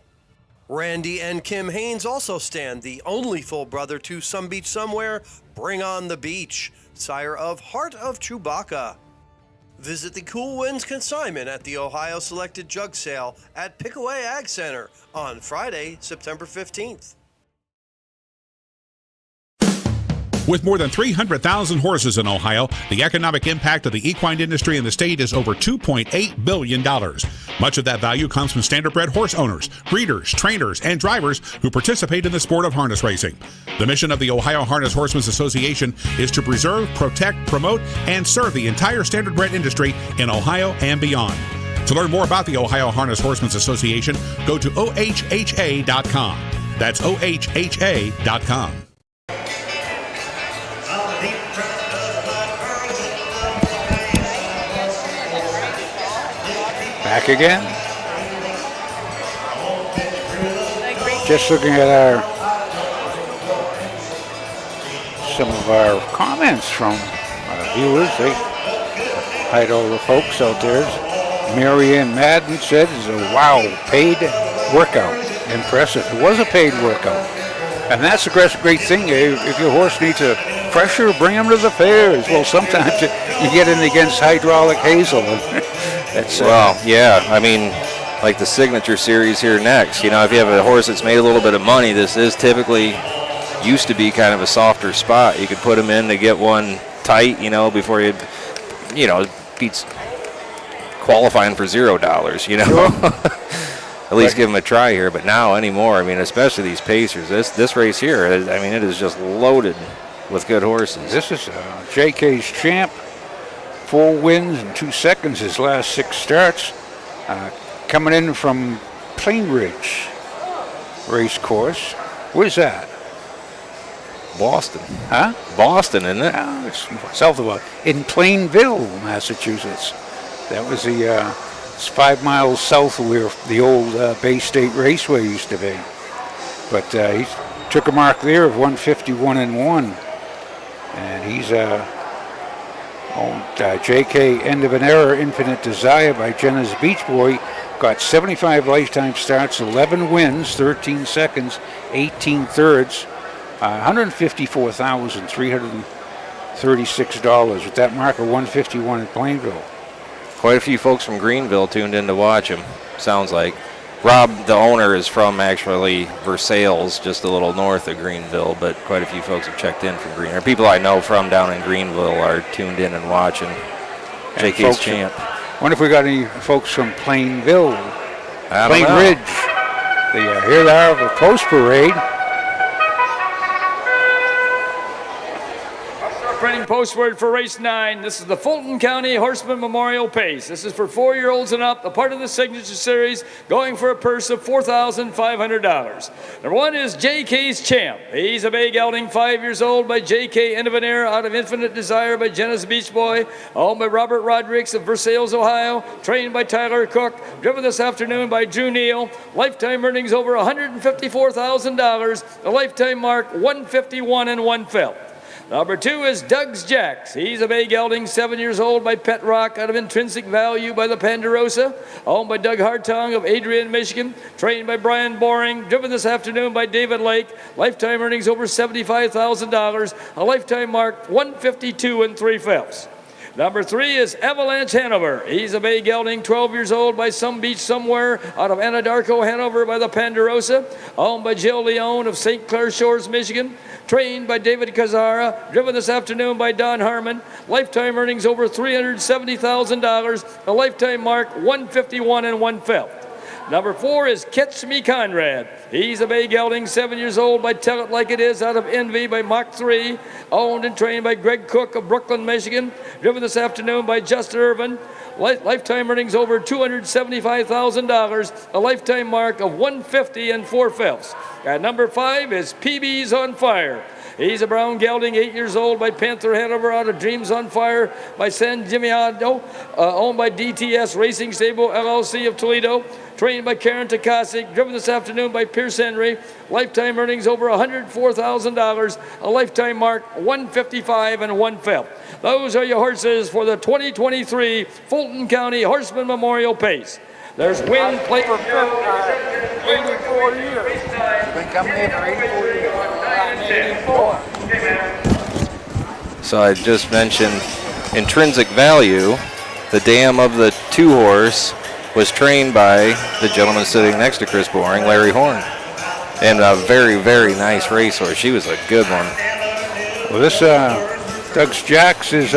Randy and Kim Haynes also stand the only full brother to Some Beach Somewhere, Bring on the Beach, sire of Heart of Chewbacca. Visit the Cool Winds consignment at the Ohio Selected Jug Sale at Pickaway Ag Center on Friday, September 15th. With more than 300,000 horses in Ohio, the economic impact of the equine industry in the state is over $2.8 billion. Much of that value comes from standardbred horse owners, breeders, trainers, and drivers who participate in the sport of harness racing. The mission of the Ohio Harness Horsemen's Association is to preserve, protect, promote, and serve the entire standardbred industry in Ohio and beyond. To learn more about the Ohio Harness Horsemen's Association, go to ohha.com. That's ohha.com. Back again. Just looking at some of our comments from our viewers. They hi to all the folks out there. Marianne Madden said it's a wow, paid workout. Impressive. It was a paid workout. And that's the great thing. If your horse needs a pressure, bring him to the fairs. Well, sometimes you get in against hydraulic hazel. Well, yeah. I mean, like the signature series here next. You know, if you have a horse that's made a little bit of money, this is typically used to be kind of a softer spot. You could put him in to get one tight, you know, before you beats qualifying for $0, you know. Sure. At least give them a try here. But now anymore, I mean, especially these Pacers, this race here, I mean, it is just loaded with good horses. This is JK's Champ. 4 wins in 2 seconds his last 6 starts. Coming in from Plain Ridge Race Course. Where's that? Boston. Huh? Boston, isn't it? It's south of us. In Plainville, Massachusetts. That was it's 5 miles south of where the old Bay State Raceway used to be. But he took a mark there of 151-1. And he's JK End of an Era, Infinite Desire by Jenna's Beach Boy. Got 75 lifetime starts, 11 wins, 13 seconds, 18 thirds, $154,336 with that mark of 151 in Plainville. Quite a few folks from Greenville tuned in to watch him, sounds like. Rob, the owner, is from actually Versailles, just a little north of Greenville, but quite a few folks have checked in from Greenville. People I know from down in Greenville are tuned in and watching JK's Champ. I wonder if we got any folks from Plainville, Plain Ridge. Here they are, the post parade. Printing postword for race 9. This is the Fulton County Horseman Memorial Pace. This is for 4-year-olds and up, a part of the signature series, going for a purse of $4,500. Number 1 is JK's Champ. He's a bay gelding, 5 years old, by JK End of an Era, out of Infinite Desire by Jenna's Beach Boy, owned by Robert Rodrigues of Versailles, Ohio, trained by Tyler Cook, driven this afternoon by Drew Neal. Lifetime earnings over $154,000. The lifetime mark 151 and 1/5. Number 2 is Doug's Jacks. He's a bay gelding, 7 years old, by Pet Rock, out of Intrinsic Value by the Ponderosa, owned by Doug Hartong of Adrian, Michigan, trained by Brian Boring, driven this afternoon by David Lake. Lifetime earnings over $75,000. A lifetime mark 152 and 3/5. Number 3 is Avalanche Hanover. He's a bay gelding, 12 years old, by Some Beach Somewhere, out of Anadarko, Hanover by the Ponderosa, owned by Jill Leone of St. Clair Shores, Michigan, trained by David Kazara, driven this afternoon by Don Harmon. Lifetime earnings over $370,000, a lifetime mark 151 and 1/5. Number 4 is Catch Me Conrad. He's a bay gelding, 7 years old by Tell It Like It Is out of Envy by Mach 3, owned and trained by Greg Cook of Brooklyn, Michigan, driven this afternoon by Justin Irvin. Lifetime earnings over $275,000, a lifetime mark of 150 and 4/5. And number 5 is PB's on Fire. He's a brown gelding, 8 years old by Panther Hanover out of Dreams on Fire by San Gimignano, owned by DTS Racing Stable LLC of Toledo, trained by Karen Takasik, driven this afternoon by Pierce Henry. Lifetime earnings over $104,000, a lifetime mark 155 and 1/5. Those are your horses for the 2023 Fulton County Horseman Memorial Pace. There's Win Play for 84 years. You've been coming here for 84 years. 84. So I just mentioned intrinsic value. The dam of the 2-horse was trained by the gentleman sitting next to Chris Boring, Larry Horn. And a very, very nice racehorse. She was a good one. Well, this Doug's Jacks is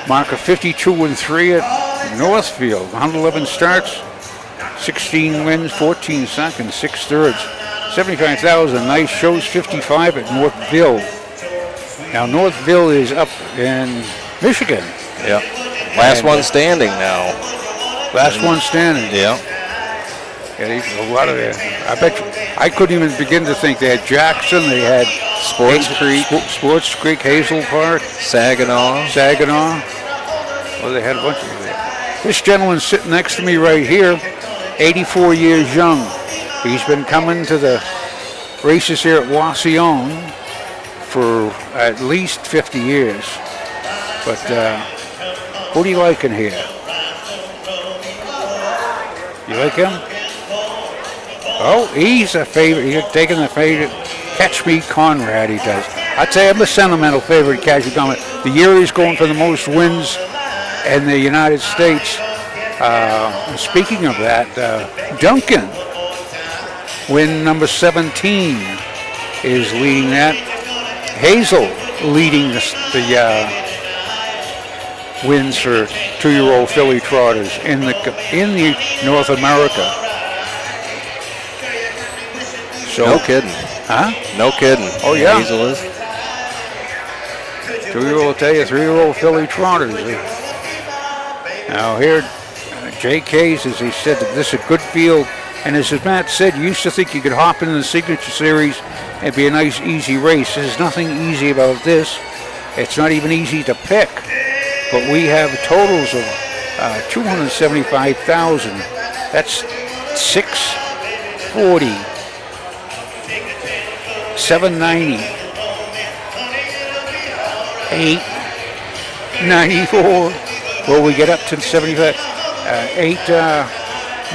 mark of 52-3 at Northfield. 111 starts, 16 wins, 14 seconds, 6 thirds, 75,000. Nice shows, 55 at Northville. Now Northville is up in Michigan. Yeah. Last one standing now. Last one standing. Yeah. Yeah, a lot of it. I bet you, I couldn't even begin to think. They had Jackson, they had Sports Creek, Sports Creek, Hazel Park, Saginaw. Well, they had a bunch of them. This gentleman sitting next to me right here, 84 years young. He's been coming to the races here at Wauseon for at least 50 years. But who do you like in here? You like him? Oh, he's a favorite. He's taking the favorite. Catch Me Conrad, he does. I'd say I'm a sentimental favorite, Catch Me Conrad. The year he's going for the most wins in the United States. Speaking of that, Duncan, win number 17, is leading that. Hazel leading the wins for 2-year-old filly trotters in the North America. So, no kidding. Huh? No kidding. Oh, yeah. Hazel is. 2-year-old, tell you, 3-year-old filly trotters. Now here, JK's, as he said, that this is a good field. And as Matt said, you used to think you could hop into the Signature Series and be a nice, easy race. There's nothing easy about this. It's not even easy to pick. But we have totals of 275,000. That's 640, 790, 894. Well, we get up to 75,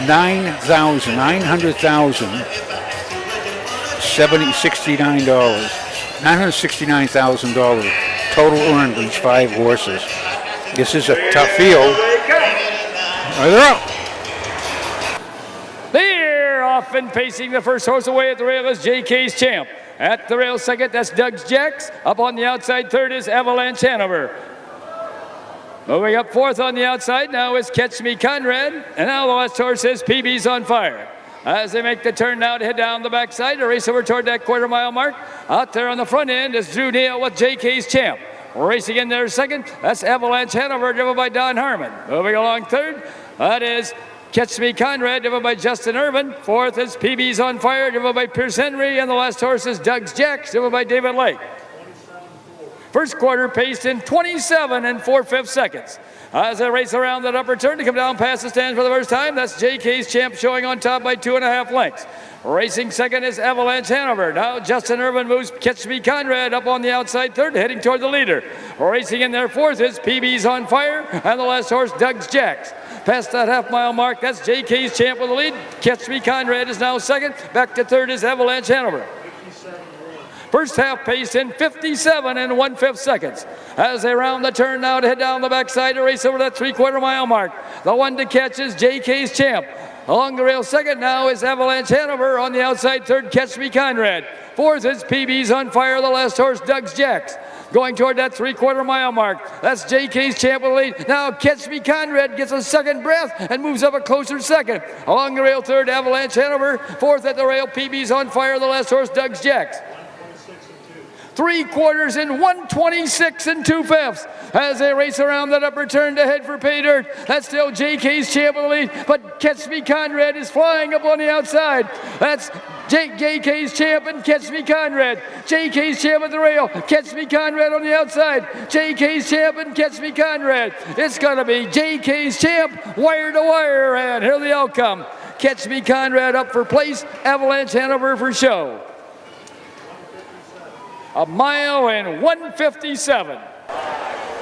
9,000, 900,000, $69, $969,000 total earned for each 5 horses. This is a tough field. They're out. They're off and pacing the first horse away at the rail is JK's Champ. At the rail second, that's Doug's Jacks. Up on the outside third is Avalanche Hanover. Moving up fourth on the outside now is Catch Me Conrad. And now the last horse is PB's on Fire. As they make the turn now to head down the backside to race over toward that quarter-mile mark. Out there on the front end is Drew Neal with JK's Champ. Racing in there second, that's Avalanche Hanover, driven by Don Harmon. Moving along third, that is Catch Me Conrad, driven by Justin Irvin. Fourth is PB's on Fire, driven by Pierce Henry. And the last horse is Doug's Jacks, driven by David Lake. First quarter paced in 27 and 4/5 seconds. As they race around that upper turn to come down past the stands for the first time, that's JK's Champ showing on top by 2.5 lengths. Racing second is Avalanche Hanover. Now Justin Irvin moves Catch Me Conrad up on the outside third, heading toward the leader. Racing in there fourth is PB's on Fire, and the last horse, Doug's Jacks. Past that half-mile mark, that's JK's Champ with the lead. Catch Me Conrad is now second. Back to third is Avalanche Hanover. First half paced in 57 and 1/5 seconds. As they round the turn now to head down the backside to race over that 3/4 mile mark. The one to catch is JK's Champ. Along the rail second now is Avalanche Hanover. On the outside third, Catch Me Conrad. Fourth is PB's on Fire, the last horse, Doug's Jacks. Going toward that 3/4 mile mark. That's JK's Champ with the lead. Now Catch Me Conrad gets a second breath and moves up a closer second. Along the rail, third, Avalanche Hanover. Fourth at the rail, PB's On Fire. The last horse, Doug's Jacks. 3/4 in 126 and 2/5 as they race around that upper turn to head for pay dirt. That's still JK's Champ with the lead, but Catch Me Conrad is flying up on the outside. That's JK's Champ and Catch Me Conrad. JK's Champ at the rail. Catch Me Conrad on the outside. JK's Champ and Catch Me Conrad. It's going to be JK's Champ wire to wire, and here the outcome. Catch Me Conrad up for place. Avalanche Hanover for show. 1 mile and 1:57.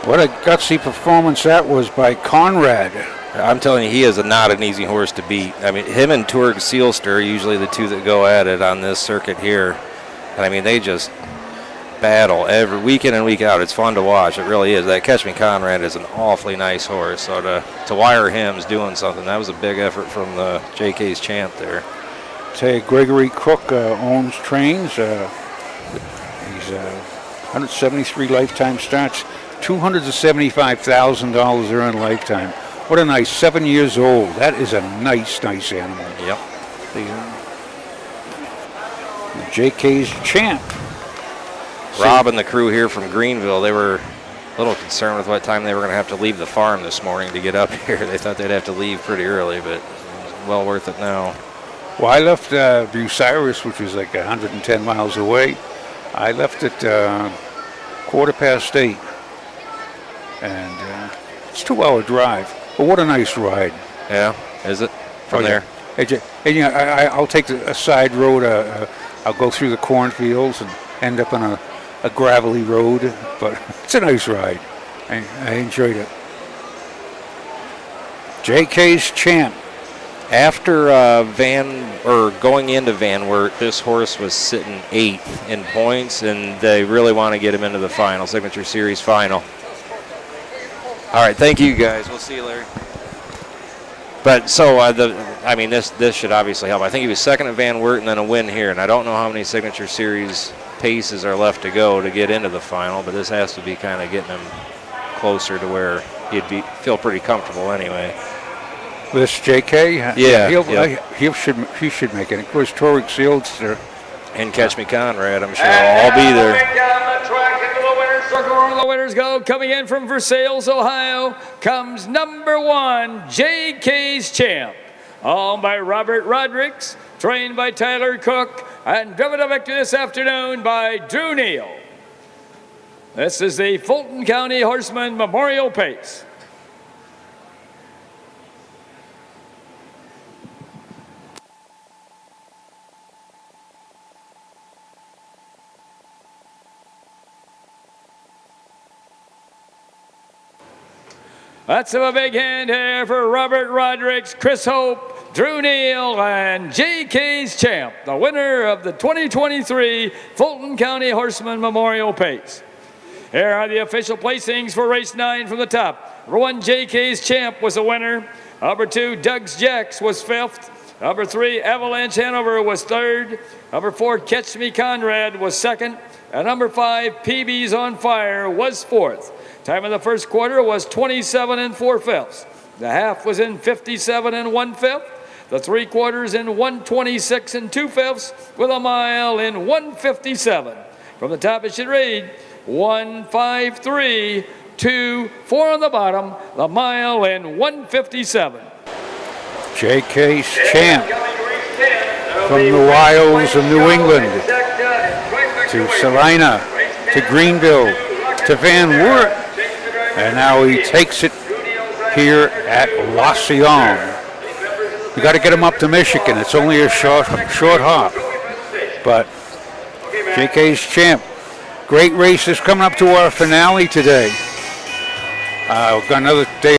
What a gutsy performance that was by Conrad. I'm telling you, he is not an easy horse to beat. I mean, him and Turg Seelster are usually the two that go at it on this circuit here. And I mean, they just battle every week in and week out. It's fun to watch. It really is. That Catch Me Conrad is an awfully nice horse. So to wire him is doing something. That was a big effort from the JK's Champ there. Tell you, Gregory Cook owns trains. He's 173 lifetime starts, $275,000 earned lifetime. What a nice 7 years old. That is a nice animal. Yep. The JK's Champ. Rob and the crew here from Greenville, they were a little concerned with what time they were going to have to leave the farm this morning to get up here. They thought they'd have to leave pretty early, but well worth it now. Well, I left Bucyrus, which was like 110 miles away. I left at 8:15, and it's a 2-hour drive. But what a nice ride! Yeah, is it from there? Yeah. And you know, I'll take a side road. I'll go through the cornfields and end up on a gravelly road. But it's a nice ride. I enjoyed it. JK's Champ. After going into Van Wert, this horse was sitting 8th in points, and they really want to get him into the final, Signature Series final. All right, thank you guys. We'll see you, Larry. But so this should obviously help. I think he was second at Van Wert and then a win here, and I don't know how many Signature Series paces are left to go to get into the final, but this has to be kind of getting him closer to where he'd feel pretty comfortable anyway. This JK? Yeah. He should make it. Of course, Torek Seelster. And Catch Me Conrad, I'm sure I'll be there. Down the track into the winner's circle where the winners go. Coming in from Versailles, Ohio, comes number 1, JK's Champ. Owned by Robert Rodericks, trained by Tyler Cook, and driven to victory this afternoon by Drew Neal. This is the Fulton County Horseman Memorial Pace. Let's have a big hand here for Robert Rodericks, Chris Hope, Drew Neal, and JK's Champ, the winner of the 2023 Fulton County Horseman Memorial Pace. Here are the official placings for race 9 from the top. Number 1, JK's Champ was the winner. Number 2, Doug's Jacks was 5th. Number 3, Avalanche Hanover was 3rd. Number 4, Catch Me Conrad was 2nd. And number 5, PB's On Fire was 4th. Time of the first quarter was 27 and 4/5. The half was in 57 and 1/5. The 3/4 in 126 and 2/5 with a mile in 1:57. From the top it should read 1:53.24 on the bottom. The mile in 1:57. JK's Champ from the wilds of New England to Salina to Greenville to Van Wert. And now he takes it here at Wauseon. We got to get him up to Michigan. It's only a short hop. But JK's Champ, great races coming up to our finale today. We've got another day.